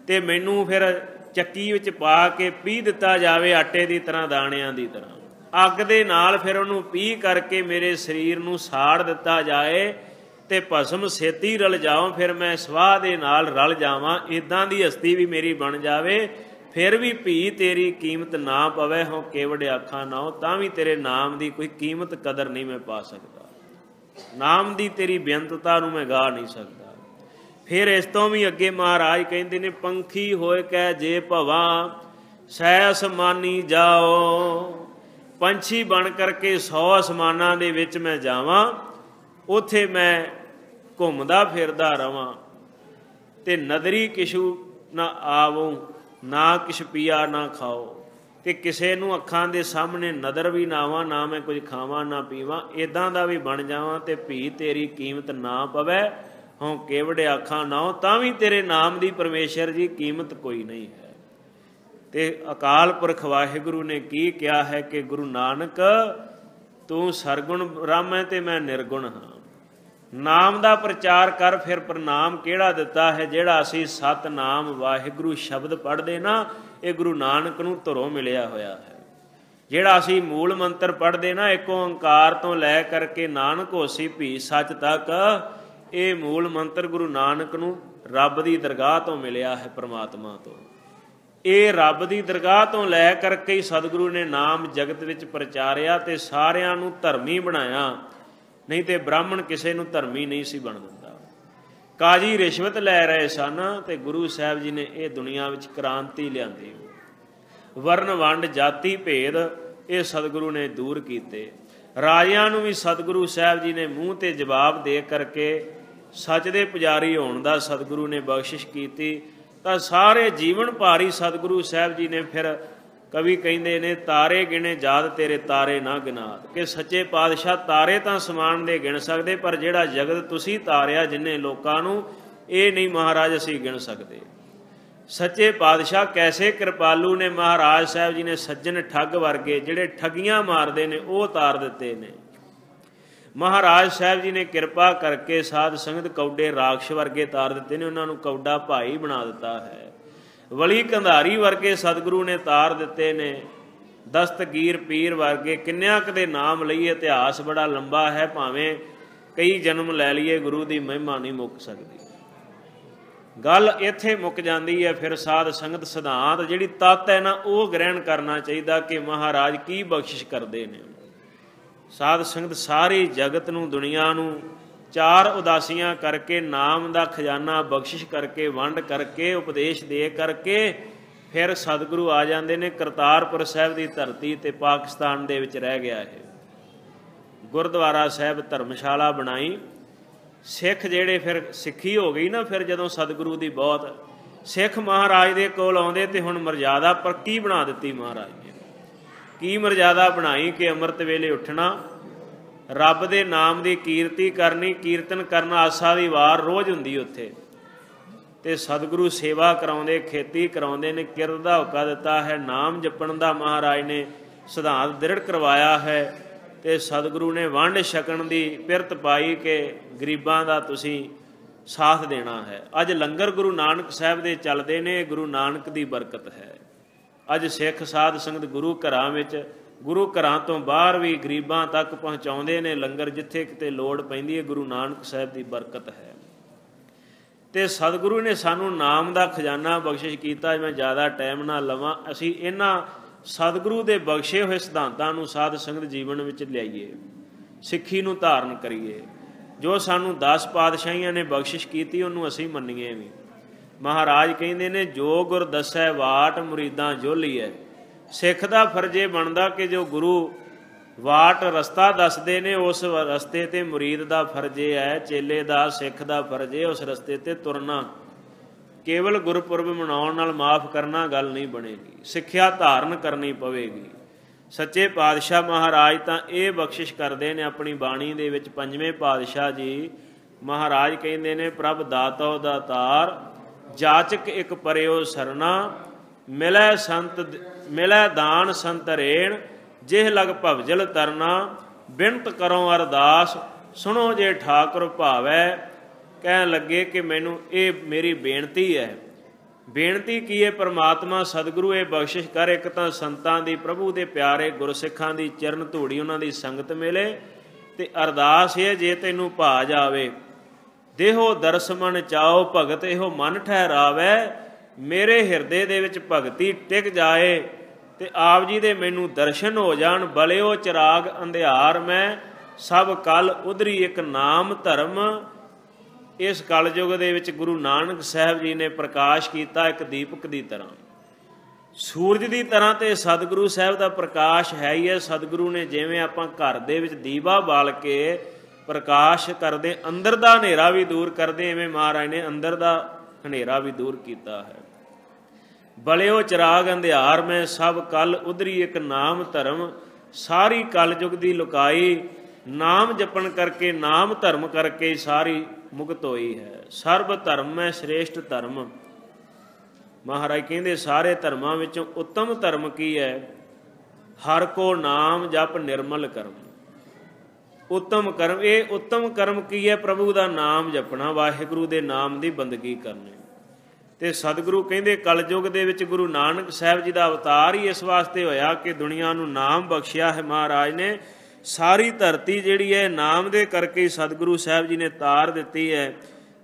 ਤੇ ਮੈਨੂੰ ਫਿਰ ਚੱਕੀ ਵਿੱਚ ਪਾ ਕੇ ਪੀਹ ਦਿੱਤਾ ਜਾਵੇ, ਆਟੇ ਦੀ ਤਰ੍ਹਾਂ, ਦਾਣਿਆਂ ਦੀ ਤਰ੍ਹਾਂ। ਅੱਗ ਦੇ ਨਾਲ ਫਿਰ ਉਹਨੂੰ ਪੀਹ ਕਰਕੇ ਮੇਰੇ ਸਰੀਰ ਨੂੰ ਸਾੜ ਦਿੱਤਾ ਜਾਏ ਤੇ ਭਸਮ ਛੇਤੀ ਰਲ ਜਾਵਾਂ, ਫਿਰ ਮੈਂ ਸਵਾਹ ਦੇ ਨਾਲ ਰਲ ਜਾਵਾਂ। ਇੱਦਾਂ ਦੀ ਹਸਤੀ ਵੀ ਮੇਰੀ ਬਣ ਜਾਵੇ, ਫਿਰ ਵੀ ਭੀ ਤੇਰੀ ਕੀਮਤ ਨਾ ਪਵੇ, ਹੋਂ ਕੇਵੜ ਆਖਾਂ ਨਾਓ। ਤਾਂ ਵੀ ਤੇਰੇ ਨਾਮ ਦੀ ਕੋਈ ਕੀਮਤ ਕਦਰ ਨਹੀਂ ਮੈਂ ਪਾ ਸਕਦਾ। ਨਾਮ ਦੀ ਤੇਰੀ ਬੇਅੰਤਤਾ ਨੂੰ ਮੈਂ ਗਾ ਨਹੀਂ ਸਕਦਾ। ਫਿਰ ਇਸ ਤੋਂ ਵੀ ਅੱਗੇ ਮਹਾਰਾਜ ਕਹਿੰਦੇ ਨੇ, ਪੰਖੀ ਹੋਏ ਕਹਿ ਜੇ ਭਵਾਂ, ਸੈ ਅਸਮਾਨੀ ਜਾਓ। ਪੰਛੀ ਬਣ ਕਰਕੇ 100 ਅਸਮਾਨਾਂ ਦੇ ਵਿੱਚ ਮੈਂ ਜਾਵਾਂ, ਉੱਥੇ ਮੈਂ ਘੁੰਮਦਾ ਫਿਰਦਾ ਰਵਾਂ। ਤੇ ਨਦਰੀ ਕਿਛੂ ਨਾ ਆਵੋ, ਨਾ ਕਿਛ ਪੀਆ ਨਾ ਖਾਓ। ਤੇ ਕਿਸੇ ਨੂੰ ਅੱਖਾਂ ਦੇ ਸਾਹਮਣੇ ਨਦਰ ਵੀ ਨਾ ਆਵਾਂ, ਨਾ ਮੈਂ ਕੁਝ ਖਾਵਾਂ ਨਾ ਪੀਵਾਂ। ਇੱਦਾਂ ਦਾ ਵੀ ਬਣ ਜਾਵਾਂ ਤੇ ਭੀ ਤੇਰੀ ਕੀਮਤ ਨਾ ਪਵੇ, ਹੋਂ ਕੇਵੜ ਆਖਾਂ ਨਾਓ। ਤਾਂ ਵੀ ਤੇਰੇ ਨਾਮ ਦੀ ਪਰਮੇਸ਼ਰ ਜੀ ਕੀਮਤ ਕੋਈ ਨਹੀਂ ਹੈ। ਤੇ ਅਕਾਲ ਪੁਰਖ ਵਾਹਿਗੁਰੂ ਨੇ ਕੀ ਕਿਹਾ ਹੈ ਕਿ ਗੁਰੂ ਨਾਨਕ, ਤੂੰ ਸਰਗੁਣ ਬ੍ਰਹਮ ਹੈ ਤੇ ਮੈਂ ਨਿਰਗੁਣ ਹਾਂ। ਨਾਮ ਦਾ ਪ੍ਰਚਾਰ ਕਰ। ਫਿਰ ਪ੍ਰਣਾਮ ਕਿਹੜਾ ਦਿੱਤਾ ਹੈ? ਜਿਹੜਾ ਅਸੀਂ ਸਤਿਨਾਮ ਵਾਹਿਗੁਰੂ ਸ਼ਬਦ ਪੜ੍ਹਦੇ ਨਾ, ਇਹ ਗੁਰੂ ਨਾਨਕ ਨੂੰ ਧੁਰੋਂ ਮਿਲਿਆ ਹੋਇਆ ਹੈ। ਜਿਹੜਾ ਅਸੀਂ ਮੂਲ ਮੰਤਰ ਪੜ੍ਹਦੇ ਨਾ, ਇੱਕ ਓਂਕਾਰ ਤੋਂ ਲੈ ਕਰਕੇ ਨਾਨਕ ਹੋਸੀ ਭੀ ਸੱਚ ਤੱਕ, ਇਹ ਮੂਲ ਮੰਤਰ ਗੁਰੂ ਨਾਨਕ ਨੂੰ ਰੱਬ ਦੀ ਦਰਗਾਹ ਤੋਂ ਮਿਲਿਆ ਹੈ, ਪਰਮਾਤਮਾ ਤੋਂ। ਇਹ ਰੱਬ ਦੀ ਦਰਗਾਹ ਤੋਂ ਲੈ ਕਰਕੇ ਹੀ ਸਤਿਗੁਰੂ ਨੇ ਨਾਮ ਜਗਤ ਵਿੱਚ ਪ੍ਰਚਾਰਿਆ ਤੇ ਸਾਰਿਆਂ ਨੂੰ ਧਰਮੀ ਬਣਾਇਆ। ਨਹੀਂ ਤੇ ਬ੍ਰਾਹਮਣ ਕਿਸੇ ਨੂੰ ਧਰਮੀ ਨਹੀਂ ਸੀ ਬਣ ਦਿੰਦਾ। ਕਾਜੀ ਰਿਸ਼ਵਤ ਲੈ ਰਹੇ ਸਨ ਤੇ ਗੁਰੂ ਸਾਹਿਬ ਜੀ ਨੇ ਇਹ ਦੁਨੀਆ ਵਿੱਚ ਕ੍ਰਾਂਤੀ ਲਿਆਂਦੀ। ਵਰਨ ਵੰਡ ਜਾਤੀ ਭੇਦ ਇਹ ਸਤਿਗੁਰੂ ਨੇ ਦੂਰ ਕੀਤੇ। ਰਾਜਿਆਂ ਨੂੰ ਵੀ ਸਤਿਗੁਰੂ ਸਾਹਿਬ ਜੀ ਨੇ ਮੂੰਹ ਤੇ ਜਵਾਬ ਦੇ ਕਰਕੇ ਸੱਚ ਦੇ ਪੁਜਾਰੀ ਹੋਣ ਦਾ ਸਤਿਗੁਰੂ ਨੇ ਬਖਸ਼ਿਸ਼ ਕੀਤੀ। ਤਾਂ ਸਾਰੇ ਜੀਵਨ ਭਾਰੀ ਸਤਿਗੁਰੂ ਸਾਹਿਬ ਜੀ ਨੇ ਫਿਰ, ਕਵੀ ਕਹਿੰਦੇ ਨੇ, ਤਾਰੇ ਗਿਣੇ ਜਾਦ ਤੇਰੇ ਤਾਰੇ ਨਾ ਗਿਨਾਤ। ਕਿ ਸੱਚੇ ਪਾਤਸ਼ਾਹ ਤਾਰੇ ਤਾਂ ਸਮਾਨ ਦੇ ਗਿਣ ਸਕਦੇ, ਪਰ ਜਿਹੜਾ ਜਗਤ ਤੁਸੀਂ ਤਾਰਿਆ ਜਿੰਨੇ ਲੋਕਾਂ ਨੂੰ, ਇਹ ਨਹੀਂ ਮਹਾਰਾਜ ਅਸੀਂ ਗਿਣ ਸਕਦੇ। ਸੱਚੇ ਪਾਤਸ਼ਾਹ ਕੈਸੇ ਕਿਰਪਾਲੂ ਨੇ। ਮਹਾਰਾਜ ਸਾਹਿਬ ਜੀ ਨੇ ਸੱਜਣ ਠੱਗ ਵਰਗੇ ਜਿਹੜੇ ਠੱਗੀਆਂ ਮਾਰਦੇ ਨੇ ਉਹ ਤਾਰ ਦਿੱਤੇ ਨੇ। ਮਹਾਰਾਜ ਸਾਹਿਬ ਜੀ ਨੇ ਕਿਰਪਾ ਕਰਕੇ ਸਾਧ ਸੰਗਤ ਕੌਡੇ ਰਾਖਸ਼ ਵਰਗੇ ਤਾਰ ਦਿੱਤੇ ਨੇ, ਉਹਨਾਂ ਨੂੰ ਕੌਡਾ ਭਾਈ ਬਣਾ ਦਿੱਤਾ ਹੈ। ਵਲੀ ਕੰਧਾਰੀ ਵਰਗੇ ਸਤਿਗੁਰੂ ਨੇ ਤਾਰ ਦਿੱਤੇ ਨੇ। ਦਸਤਗੀਰ ਪੀਰ ਵਰਗੇ, ਕਿੰਨਿਆਂ ਕੁ ਦੇ ਨਾਮ ਲਈਏ, ਇਤਿਹਾਸ ਬੜਾ ਲੰਬਾ ਹੈ, ਭਾਵੇਂ ਕਈ ਜਨਮ ਲੈ ਲਈਏ, ਗੁਰੂ ਦੀ ਮਹਿਮਾ ਨਹੀਂ ਮੁੱਕ ਸਕਦੀ। ਗੱਲ ਇੱਥੇ ਮੁੱਕ ਜਾਂਦੀ ਹੈ। ਫਿਰ ਸਾਧ ਸੰਗਤ ਸਿਧਾਂਤ ਜਿਹੜੀ ਤੱਤ ਹੈ ਨਾ, ਉਹ ਗ੍ਰਹਿਣ ਕਰਨਾ ਚਾਹੀਦਾ ਕਿ ਮਹਾਰਾਜ ਕੀ ਬਖਸ਼ਿਸ਼ ਕਰਦੇ ਨੇ। ਸਾਧ ਸੰਗਤ ਸਾਰੀ ਜਗਤ ਨੂੰ, ਦੁਨੀਆ ਨੂੰ 4 ਉਦਾਸੀਆਂ ਕਰਕੇ, ਨਾਮ ਦਾ ਖਜ਼ਾਨਾ ਬਖਸ਼ਿਸ਼ ਕਰਕੇ, ਵੰਡ ਕਰਕੇ, ਉਪਦੇਸ਼ ਦੇ ਕਰਕੇ ਫਿਰ ਸਤਿਗੁਰੂ ਆ ਜਾਂਦੇ ਨੇ। ਕਰਤਾਰਪੁਰ ਸਾਹਿਬ ਦੀ ਧਰਤੀ ਤੇ ਪਾਕਿਸਤਾਨ ਦੇ ਵਿੱਚ ਰਹਿ ਗਿਆ ਹੈ। ਗੁਰਦੁਆਰਾ ਸਾਹਿਬ ਧਰਮਸ਼ਾਲਾ ਬਣਾਈ। ਸਿੱਖ ਜਿਹੜੇ ਫਿਰ ਸਿੱਖੀ ਹੋ ਗਈ ਨਾ, ਫਿਰ ਜਦੋਂ ਸਤਿਗੁਰੂ ਦੀ ਬਹੁਤ ਸਿੱਖ ਮਹਾਰਾਜ ਦੇ ਕੋਲ ਆਉਂਦੇ ਤੇ ਹੁਣ ਮਰਜ਼ਾਦਾ ਪੱਕੀ ਬਣਾ ਦਿੱਤੀ ਮਹਾਰਾਜ ਨੇ। ਕੀ ਮਰਜ਼ਾਦਾ ਬਣਾਈ ਕਿ ਅੰਮ੍ਰਿਤ ਵੇਲੇ ਉੱਠਣਾ, ਰੱਬ ਦੇ ਨਾਮ ਦੀ ਕੀਰਤੀ ਕਰਨੀ, ਕੀਰਤਨ ਕਰਨਾ ਆਸਾ ਦੀ ਵਾਰ ਰੋਜ਼ ਹੁੰਦੀ ਉੱਥੇ। ਤੇ ਸਤਿਗੁਰੂ ਸੇਵਾ ਕਰਾਉਂਦੇ, ਖੇਤੀ ਕਰਾਉਂਦੇ ਨੇ, ਕਿਰਤ ਦਾ ਹੁਕਾ ਦਿੱਤਾ ਹੈ, ਨਾਮ ਜਪਣ ਦਾ ਮਹਾਰਾਜ ਨੇ ਸਿਧਾਂਤ ਦ੍ਰਿੜ ਕਰਵਾਇਆ ਹੈ। ਤੇ ਸਤਿਗੁਰੂ ਨੇ ਵੰਡ ਛਕਣ ਦੀ ਪਿਰਤ ਪਾਈ ਕਿ ਗਰੀਬਾਂ ਦਾ ਤੁਸੀਂ ਸਾਥ ਦੇਣਾ ਹੈ। ਅੱਜ ਲੰਗਰ ਗੁਰੂ ਨਾਨਕ ਸਾਹਿਬ ਦੇ ਚੱਲਦੇ ਨੇ, ਗੁਰੂ ਨਾਨਕ ਦੀ ਬਰਕਤ ਹੈ। ਅੱਜ ਸਿੱਖ ਸਾਧ ਸੰਗਤ ਗੁਰੂ ਘਰਾਂ ਵਿੱਚ, ਗੁਰੂ ਘਰਾਂ ਤੋਂ ਬਾਹਰ ਵੀ ਗਰੀਬਾਂ ਤੱਕ ਪਹੁੰਚਾਉਂਦੇ ਨੇ ਲੰਗਰ। ਜਿੱਥੇ ਕਿਤੇ ਲੋੜ ਪੈਂਦੀ ਹੈ, ਗੁਰੂ ਨਾਨਕ ਸਾਹਿਬ ਦੀ ਬਰਕਤ ਹੈ। ਤੇ ਸਤਿਗੁਰੂ ਨੇ ਸਾਨੂੰ ਨਾਮ ਦਾ ਖਜ਼ਾਨਾ ਬਖਸ਼ਿਸ਼ ਕੀਤਾ। ਮੈਂ ਜ਼ਿਆਦਾ ਟਾਈਮ ਨਾ ਲਵਾਂ, ਅਸੀਂ ਇਹਨਾਂ ਸਤਿਗੁਰੂ ਦੇ ਬਖਸ਼ੇ ਹੋਏ ਸਿਧਾਂਤਾਂ ਨੂੰ ਸਾਧ ਸੰਗਤ ਜੀਵਨ ਵਿੱਚ ਲਿਆਈਏ, ਸਿੱਖੀ ਨੂੰ ਧਾਰਨ ਕਰੀਏ। ਜੋ ਸਾਨੂੰ 10 ਪਾਤਸ਼ਾਹੀਆਂ ਨੇ ਬਖਸ਼ਿਸ਼ ਕੀਤੀ ਉਹਨੂੰ ਅਸੀਂ ਮੰਨੀਏ ਵੀ। ਮਹਾਰਾਜ ਕਹਿੰਦੇ ਨੇ ਜੋ ਗੁਰ ਦੱਸੈ ਵਾਟ ਮੁਰੀਦਾਂ ਜੋਲੀਐ। ਸਿੱਖ ਦਾ ਫਰਜ਼ ਇਹ ਬਣਦਾ ਕਿ ਜੋ ਗੁਰੂ ਵਾਟ ਰਸਤਾ ਦੱਸਦੇ ਨੇ ਉਸ ਰਸਤੇ ਤੇ ਮੁਰੀਦ ਦਾ ਫਰਜ਼ ਹੈ, ਚੇਲੇ ਦਾ, ਸਿੱਖ ਦਾ ਫਰਜ਼ ਹੈ ਉਸ ਰਸਤੇ ਤੇ ਤੁਰਨਾ। ਕੇਵਲ ਗੁਰਪੁਰਬ ਮਨਾਉਣ ਨਾਲ ਮਾਫ ਕਰਨਾ ਗੱਲ ਨਹੀਂ ਬਣੇਗੀ, ਸਿੱਖਿਆ ਧਾਰਨ ਕਰਨੀ ਪਵੇਗੀ। ਸੱਚੇ ਪਾਤਸ਼ਾਹ ਮਹਾਰਾਜ ਤਾਂ ਇਹ ਬਖਸ਼ਿਸ਼ ਕਰਦੇ ਨੇ ਆਪਣੀ ਬਾਣੀ ਦੇ ਵਿੱਚ। ਪੰਜਵੇਂ ਪਾਤਸ਼ਾਹ ਜੀ ਮਹਾਰਾਜ ਕਹਿੰਦੇ ਨੇ ਪ੍ਰਭ ਦਾਤੋ ਦਾਤਾਰ, ਜਾਚਕ ਇੱਕ ਪਰਿਓ ਸਰਨਾ, ਮਿਲੈ ਦਾਨ ਸੰਤ ਰੇਣ, ਜਿਹ ਲਗ ਭਵਜਲ ਤਰਨਾ, ਬਿਨਤ ਕਰੋ ਅਰਦਾਸ, ਸੁਣੋ ਜੇ ਠਾਕੁਰ ਭਾਵੈ। ਕਹਿਣ ਲੱਗੇ ਕਿ ਮੈਨੂੰ ਇਹ ਮੇਰੀ ਬੇਨਤੀ ਹੈ। ਬੇਨਤੀ ਕੀ ਹੈ? ਪਰਮਾਤਮਾ ਸਤਿਗੁਰੂ ਇਹ ਬਖਸ਼ਿਸ਼ ਕਰ, ਇੱਕ ਤਾਂ ਸੰਤਾਂ ਦੀ, ਪ੍ਰਭੂ ਦੇ ਪਿਆਰੇ ਗੁਰਸਿੱਖਾਂ ਦੀ ਚਰਨ ਧੂੜੀ, ਉਹਨਾਂ ਦੀ ਸੰਗਤ ਮਿਲੇ। ਤੇ ਅਰਦਾਸ ਇਹ ਜੇ ਤੈਨੂੰ ਭਾ ਜਾਵੇ, ਦੇਹੋ ਦਰਸ ਮਨ ਚਾਓ, ਭਗਤ ਇਹੋ ਮਨ ਠਹਿਰਾਵੈ। ਮੇਰੇ ਹਿਰਦੇ ਦੇ ਵਿੱਚ ਭਗਤੀ ਟਿਕ ਜਾਏ ਤੇ ਆਪ ਜੀ ਦੇ ਮੈਨੂੰ ਦਰਸ਼ਨ ਹੋ ਜਾਣ। ਬਲਿਓ ਚਿਰਾਗ ਅੰਧਿਆਰ ਮੈਂ, ਸਭ ਕਲ ਉਧਰੀ ਇੱਕ ਨਾਮ ਧਰਮ। ਇਸ ਕਲਯੁਗ ਦੇ ਵਿੱਚ ਗੁਰੂ ਨਾਨਕ ਸਾਹਿਬ ਜੀ ਨੇ ਪ੍ਰਕਾਸ਼ ਕੀਤਾ ਇੱਕ ਦੀਪਕ ਦੀ ਤਰ੍ਹਾਂ, ਸੂਰਜ ਦੀ ਤਰ੍ਹਾਂ। ਤੇ ਸਤਿਗੁਰੂ ਸਾਹਿਬ ਦਾ ਪ੍ਰਕਾਸ਼ ਹੈ ਹੀ ਹੈ। ਸਤਿਗੁਰੂ ਨੇ ਜਿਵੇਂ ਆਪਾਂ ਘਰ ਦੇ ਵਿੱਚ ਦੀਵਾ ਬਾਲ ਕੇ ਪ੍ਰਕਾਸ਼ ਕਰਦੇ, ਅੰਦਰ ਦਾ ਹਨੇਰਾ ਵੀ ਦੂਰ ਕਰਦੇ, ਐਵੇਂ ਮਹਾਰਾਜ ਨੇ ਅੰਦਰ ਦਾ ਹਨੇਰਾ ਵੀ ਦੂਰ ਕੀਤਾ ਹੈ। ਬਲਿਓ ਚਿਰਾਗ ਅੰਧਿਆਰ ਮੈਂ, ਸਭ ਕਲ ਉਧਰੀ ਇੱਕ ਨਾਮ ਧਰਮ। ਸਾਰੀ ਕਲਯੁਗ ਦੀ ਲੁਕਾਈ ਨਾਮ ਜਪਣ ਕਰਕੇ, ਨਾਮ ਧਰਮ ਕਰਕੇ ਸਾਰੀ ਮੁਕਤ ਹੋਈ ਹੈ। ਸਰਬ ਧਰਮ ਮੈਂ ਸ੍ਰੇਸ਼ਟ ਧਰਮ। ਮਹਾਰਾਜ ਕਹਿੰਦੇ ਸਾਰੇ ਧਰਮਾਂ ਵਿੱਚੋਂ ਉੱਤਮ ਧਰਮ ਕੀ ਹੈ? ਹਰ ਕੋ ਨਾਮ ਜਪ ਨਿਰਮਲ ਕਰਮ। ਉੱਤਮ ਕਰਮ, ਇਹ ਉੱਤਮ ਕਰਮ ਕੀ ਹੈ? ਪ੍ਰਭੂ ਦਾ ਨਾਮ ਜਪਣਾ, ਵਾਹਿਗੁਰੂ ਦੇ ਨਾਮ ਦੀ ਬੰਦਗੀ ਕਰਨੀ। ਤੇ ਸਤਿਗੁਰੂ ਕਹਿੰਦੇ ਕਲਯੁਗ ਦੇ ਵਿੱਚ ਗੁਰੂ ਨਾਨਕ ਸਾਹਿਬ ਜੀ ਦਾ ਅਵਤਾਰ ਹੀ ਇਸ ਵਾਸਤੇ ਹੋਇਆ ਕਿ ਦੁਨੀਆ ਨੂੰ ਨਾਮ ਬਖਸ਼ਿਆ ਹੈ ਮਹਾਰਾਜ ਨੇ। ਸਾਰੀ ਧਰਤੀ ਜਿਹੜੀ ਹੈ ਨਾਮ ਦੇ ਕਰਕੇ ਸਤਿਗੁਰੂ ਸਾਹਿਬ ਜੀ ਨੇ ਤਾਰ ਦਿੱਤੀ ਹੈ।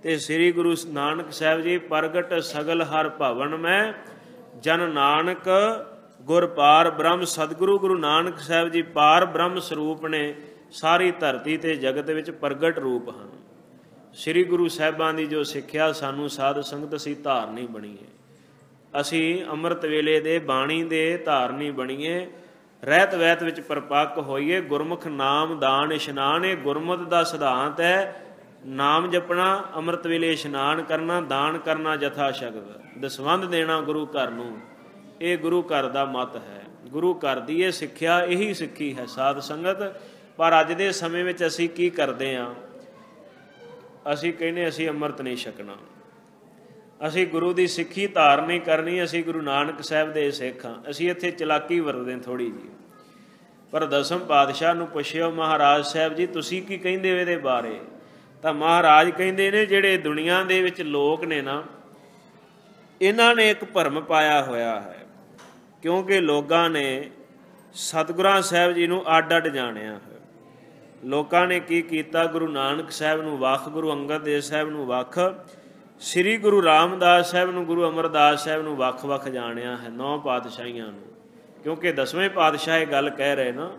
ਤੇ ਸ੍ਰੀ ਗੁਰੂ ਨਾਨਕ ਸਾਹਿਬ ਜੀ ਪ੍ਰਗਟ ਸਗਲ ਹਰ ਭਵਨ ਮੈਂ, ਜਨ ਨਾਨਕ ਗੁਰ ਪਾਰ ਬ੍ਰਹਮ। ਸਤਿਗੁਰੂ ਗੁਰੂ ਨਾਨਕ ਸਾਹਿਬ ਜੀ ਪਾਰ ਬ੍ਰਹਮ ਸਰੂਪ ਨੇ, ਸਾਰੀ ਧਰਤੀ ਤੇ ਜਗਤ ਵਿੱਚ ਪ੍ਰਗਟ ਰੂਪ ਹਨ। ਸ੍ਰੀ ਗੁਰੂ ਸਾਹਿਬਾਂ ਦੀ ਜੋ ਸਿੱਖਿਆ ਸਾਨੂੰ ਸਾਧ ਸੰਗਤ ਅਸੀਂ ਧਾਰਨੀ ਬਣੀਏ, ਅਸੀਂ ਅੰਮ੍ਰਿਤ ਵੇਲੇ ਦੇ ਬਾਣੀ ਦੇ ਧਾਰਨੀ ਬਣੀਏ, ਰਹਿਤ ਵਹਿਤ ਵਿੱਚ ਪਰਪੱਕ ਹੋਈਏ। ਗੁਰਮੁਖ ਨਾਮ ਦਾਨ ਇਸ਼ਨਾਨ, ਇਹ ਗੁਰਮਤਿ ਦਾ ਸਿਧਾਂਤ ਹੈ। ਨਾਮ ਜਪਣਾ, ਅੰਮ੍ਰਿਤ ਵੇਲੇ ਇਸ਼ਨਾਨ ਕਰਨਾ, ਦਾਨ ਕਰਨਾ ਜਥਾ ਸ਼ਕਤ, ਦਸਵੰਧ ਦੇਣਾ ਗੁਰੂ ਘਰ ਨੂੰ, ਇਹ ਗੁਰੂ ਘਰ ਦਾ ਮਤ ਹੈ। ਗੁਰੂ ਘਰ ਦੀ ਇਹ ਸਿੱਖਿਆ, ਇਹੀ ਸਿੱਖੀ ਹੈ ਸਾਧ ਸੰਗਤ। ਪਰ ਅੱਜ ਦੇ ਸਮੇਂ ਵਿੱਚ ਅਸੀਂ ਕੀ ਕਰਦੇ ਹਾਂ? ਅਸੀਂ ਕਹਿੰਦੇ ਅਸੀਂ ਅੰਮ੍ਰਿਤ ਨਹੀਂ ਛਕਣਾ, ਅਸੀਂ ਗੁਰੂ ਦੀ ਸਿੱਖੀ ਧਾਰਨ ਨਹੀਂ ਕਰਨੀ, ਅਸੀਂ ਗੁਰੂ ਨਾਨਕ ਸਾਹਿਬ ਦੇ ਸਿੱਖ ਹਾਂ। ਅਸੀਂ ਇੱਥੇ ਚਲਾਕੀ ਵਰਤਦੇ ਥੋੜ੍ਹੀ ਜਿਹੀ। ਪਰ ਦਸਮ ਪਾਤਸ਼ਾਹ ਨੂੰ ਪੁੱਛਿਓ ਮਹਾਰਾਜ ਸਾਹਿਬ ਜੀ ਤੁਸੀਂ ਕੀ ਕਹਿੰਦੇ ਹੋ ਇਹਦੇ ਬਾਰੇ? ਤਾਂ ਮਹਾਰਾਜ ਕਹਿੰਦੇ ਨੇ ਜਿਹੜੇ ਦੁਨੀਆ ਦੇ ਵਿੱਚ ਲੋਕ ਨੇ ਨਾ, ਇਹਨਾਂ ਨੇ ਇੱਕ ਭਰਮ ਪਾਇਆ ਹੋਇਆ ਹੈ। ਕਿਉਂਕਿ ਲੋਕਾਂ ਨੇ ਸਤਿਗੁਰਾਂ ਸਾਹਿਬ ਜੀ ਨੂੰ ਅੱਡ ਅੱਡ ਜਾਣਿਆ ਹੈ। ਲੋਕਾਂ ਨੇ ਕੀ ਕੀਤਾ? ਗੁਰੂ ਨਾਨਕ ਸਾਹਿਬ ਨੂੰ ਵੱਖ, ਗੁਰੂ ਅੰਗਦ ਦੇਵ ਸਾਹਿਬ ਨੂੰ ਵੱਖ, ਸ੍ਰੀ ਗੁਰੂ ਰਾਮਦਾਸ ਸਾਹਿਬ ਨੂੰ, ਗੁਰੂ ਅਮਰਦਾਸ ਸਾਹਿਬ ਨੂੰ ਵੱਖ ਵੱਖ ਜਾਣਿਆ ਹੈ, 9 ਪਾਤਸ਼ਾਹੀਆਂ ਨੂੰ। ਕਿਉਂਕਿ 10ਵੇਂ ਪਾਤਸ਼ਾਹ ਇਹ ਗੱਲ ਕਹਿ ਰਹੇ ਨਾ,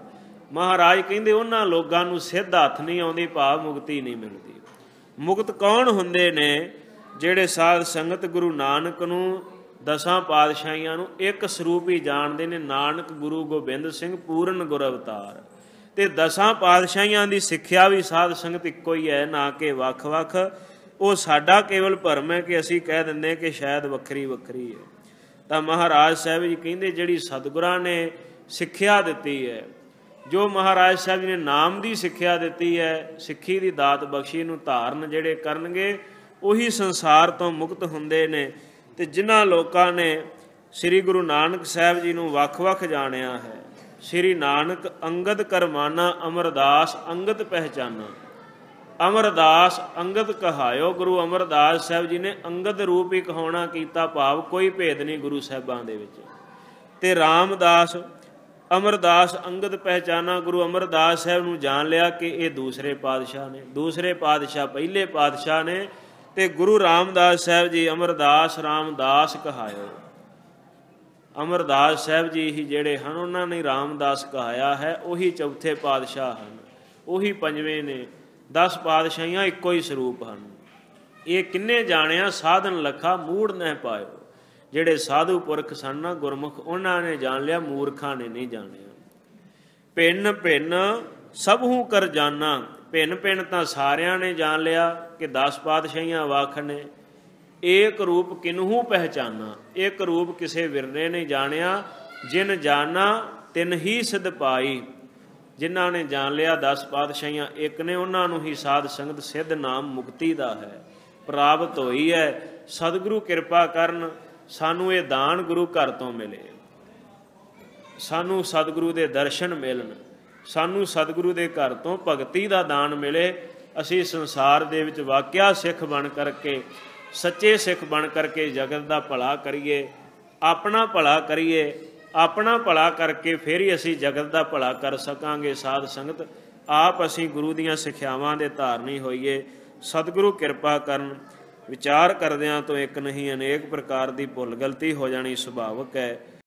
ਮਹਾਰਾਜ ਕਹਿੰਦੇ ਉਹਨਾਂ ਲੋਕਾਂ ਨੂੰ ਸਿੱਧ ਹੱਥ ਨਹੀਂ ਆਉਂਦੀ, ਭਾਵ ਮੁਕਤੀ ਨਹੀਂ ਮਿਲਦੀ। ਮੁਕਤ ਕੌਣ ਹੁੰਦੇ ਨੇ? ਜਿਹੜੇ ਸਾਧ ਸੰਗਤ ਗੁਰੂ ਨਾਨਕ ਨੂੰ, 10 ਪਾਤਸ਼ਾਹੀਆਂ ਨੂੰ ਇੱਕ ਸਰੂਪ ਹੀ ਜਾਣਦੇ ਨੇ। ਨਾਨਕ ਗੁਰੂ ਗੋਬਿੰਦ ਸਿੰਘ ਪੂਰਨ ਗੁਰ ਅਵਤਾਰ। ਤੇ ਦਸਾਂ ਪਾਤਸ਼ਾਹੀਆਂ ਦੀ ਸਿੱਖਿਆ ਵੀ ਸਾਧ ਸੰਗਤ ਇੱਕੋ ਹੀ ਹੈ, ਨਾ ਕਿ ਵੱਖ-ਵੱਖ। ਉਹ ਸਾਡਾ ਕੇਵਲ ਭਰਮ ਹੈ ਕਿ ਅਸੀਂ ਕਹਿ ਦਿੰਦੇ ਕਿ ਸ਼ਾਇਦ ਵੱਖਰੀ ਵੱਖਰੀ ਹੈ। ਤਾਂ ਮਹਾਰਾਜ ਸਾਹਿਬ ਜੀ ਕਹਿੰਦੇ ਜਿਹੜੀ ਸਤਿਗੁਰਾਂ ਨੇ ਸਿੱਖਿਆ ਦਿੱਤੀ ਹੈ, ਜੋ ਮਹਾਰਾਜ ਸਾਹਿਬ ਜੀ ਨੇ ਨਾਮ ਦੀ ਸਿੱਖਿਆ ਦਿੱਤੀ ਹੈ, ਸਿੱਖੀ ਦੀ ਦਾਤ ਬਖਸ਼ੀ ਨੂੰ ਧਾਰਨ ਜਿਹੜੇ ਕਰਨਗੇ ਉਹੀ ਸੰਸਾਰ ਤੋਂ ਮੁਕਤ ਹੁੰਦੇ ਨੇ। ਤੇ ਜਿਨ੍ਹਾਂ ਲੋਕਾਂ ਨੇ ਸ੍ਰੀ ਗੁਰੂ ਨਾਨਕ ਸਾਹਿਬ ਜੀ ਨੂੰ ਵੱਖ-ਵੱਖ ਜਾਣਿਆ ਹੈ, ਸ੍ਰੀ ਨਾਨਕ ਅੰਗਦ ਕਰਮਾਨਾ ਅਮਰਦਾਸ ਅੰਗਦ ਪਹਿਚਾਨਾ, ਅਮਰਦਾਸ ਅੰਗਦ ਕਹਾਇਓ। ਗੁਰੂ ਅਮਰਦਾਸ ਸਾਹਿਬ ਜੀ ਨੇ ਅੰਗਦ ਰੂਪ ਹੀ ਕਹਾਉਣਾ ਕੀਤਾ, ਭਾਵ ਕੋਈ ਭੇਦ ਨਹੀਂ ਗੁਰੂ ਸਾਹਿਬਾਂ ਦੇ ਵਿੱਚ। ਤੇ ਰਾਮਦਾਸ ਅਮਰਦਾਸ ਅੰਗਦ ਪਹਿਚਾਨਾ, ਗੁਰੂ ਅਮਰਦਾਸ ਸਾਹਿਬ ਨੂੰ ਜਾਣ ਲਿਆ ਕਿ ਇਹ ਦੂਸਰੇ ਪਾਤਸ਼ਾਹ ਨੇ, ਦੂਸਰੇ ਪਾਤਸ਼ਾਹ ਪਹਿਲੇ ਪਾਤਸ਼ਾਹ ਨੇ। ਤੇ ਗੁਰੂ ਰਾਮਦਾਸ ਸਾਹਿਬ ਜੀ ਅਮਰਦਾਸ ਰਾਮਦਾਸ ਕਹਾਇਓ। ਅਮਰਦਾਸ ਸਾਹਿਬ ਜੀ ਹੀ ਜਿਹੜੇ ਹਨ ਉਹਨਾਂ ਨੇ ਰਾਮਦਾਸ ਕਹਾਇਆ ਹੈ, ਉਹੀ ਚੌਥੇ ਪਾਤਸ਼ਾਹ ਹਨ, ਉਹੀ ਪੰਜਵੇਂ ਨੇ। 10 ਪਾਤਸ਼ਾਹੀਆਂ ਇੱਕੋ ਹੀ ਸਰੂਪ ਹਨ। ਇਹ ਕਿੰਨੇ ਜਾਣਿਆ ਸਾਧਨ ਲਖਾ ਮੂੜ ਨਹਿ ਪਾਇਓ। ਜਿਹੜੇ ਸਾਧੂ ਪੁਰਖ ਸਨ ਨਾ ਗੁਰਮੁਖ, ਉਹਨਾਂ ਨੇ ਜਾਣ ਲਿਆ, ਮੂਰਖਾਂ ਨੇ ਨਹੀਂ ਜਾਣਿਆ। ਭਿੰਨ ਭਿੰਨ ਸਭੂ ਕਰ ਜਾਨਾ, ਭਿੰਨ ਭਿੰਨ ਤਾਂ ਸਾਰਿਆਂ ਨੇ ਜਾਣ ਲਿਆ ਕਿ 10 ਪਾਤਸ਼ਾਹੀਆਂ ਵੱਖ ਨੇ। ਏਕ ਰੂਪ ਕਿਨਹੂ ਪਹਿਚਾਨਾ, ਇੱਕ ਰੂਪ ਕਿਸੇ ਵਿਰਲੇ ਨੇ ਜਾਣਿਆ। ਜਿਨ ਜਾਨਾ ਤਿਨ ਹੀ ਸਿਧ ਪਾਈ। ਜਿਨ੍ਹਾਂ ਨੇ ਜਾਣ ਲਿਆ 10 ਪਾਤਸ਼ਾਹੀਆਂ ਇੱਕ ਨੇ, ਉਹਨਾਂ ਨੂੰ ਹੀ ਸਾਧ ਸੰਗਤ ਸਿੱਧ ਨਾਮ ਮੁਕਤੀ ਦਾ ਹੈ ਪ੍ਰਾਪਤ ਹੋਈ ਹੈ। ਸਤਿਗੁਰੂ ਕਿਰਪਾ ਕਰਨ, ਸਾਨੂੰ ਇਹ ਦਾਨ ਗੁਰੂ ਘਰ ਤੋਂ ਮਿਲੇ, ਸਾਨੂੰ ਸਤਿਗੁਰੂ ਦੇ ਦਰਸ਼ਨ ਮਿਲਣ, ਸਾਨੂੰ ਸਤਿਗੁਰੂ ਦੇ ਘਰ ਤੋਂ ਭਗਤੀ ਦਾ ਦਾਨ ਮਿਲੇ। ਅਸੀਂ ਸੰਸਾਰ ਦੇ ਵਿੱਚ ਵਾਕਿਆ ਸਿੱਖ ਬਣ ਕਰਕੇ, ਸੱਚੇ ਸਿੱਖ ਬਣ ਕਰਕੇ ਜਗਤ ਦਾ ਭਲਾ ਕਰੀਏ, ਆਪਣਾ ਭਲਾ ਕਰੀਏ। ਆਪਣਾ ਭਲਾ ਕਰਕੇ ਫਿਰ ਹੀ ਅਸੀਂ ਜਗਤ ਦਾ ਭਲਾ ਕਰ ਸਕਾਂਗੇ। ਸਾਧ ਸੰਗਤ ਆਪ ਅਸੀਂ ਗੁਰੂ ਦੀਆਂ ਸਿੱਖਿਆਵਾਂ ਦੇ ਧਾਰਨੀ ਹੋਈਏ। ਸਤਿਗੁਰੂ ਕਿਰਪਾ ਕਰਨ। ਵਿਚਾਰ ਕਰਦਿਆਂ ਤੋਂ ਇੱਕ ਨਹੀਂ ਅਨੇਕ ਪ੍ਰਕਾਰ ਦੀ ਭੁੱਲ ਗਲਤੀ ਹੋ ਜਾਣੀ ਸੁਭਾਵਿਕ ਹੈ।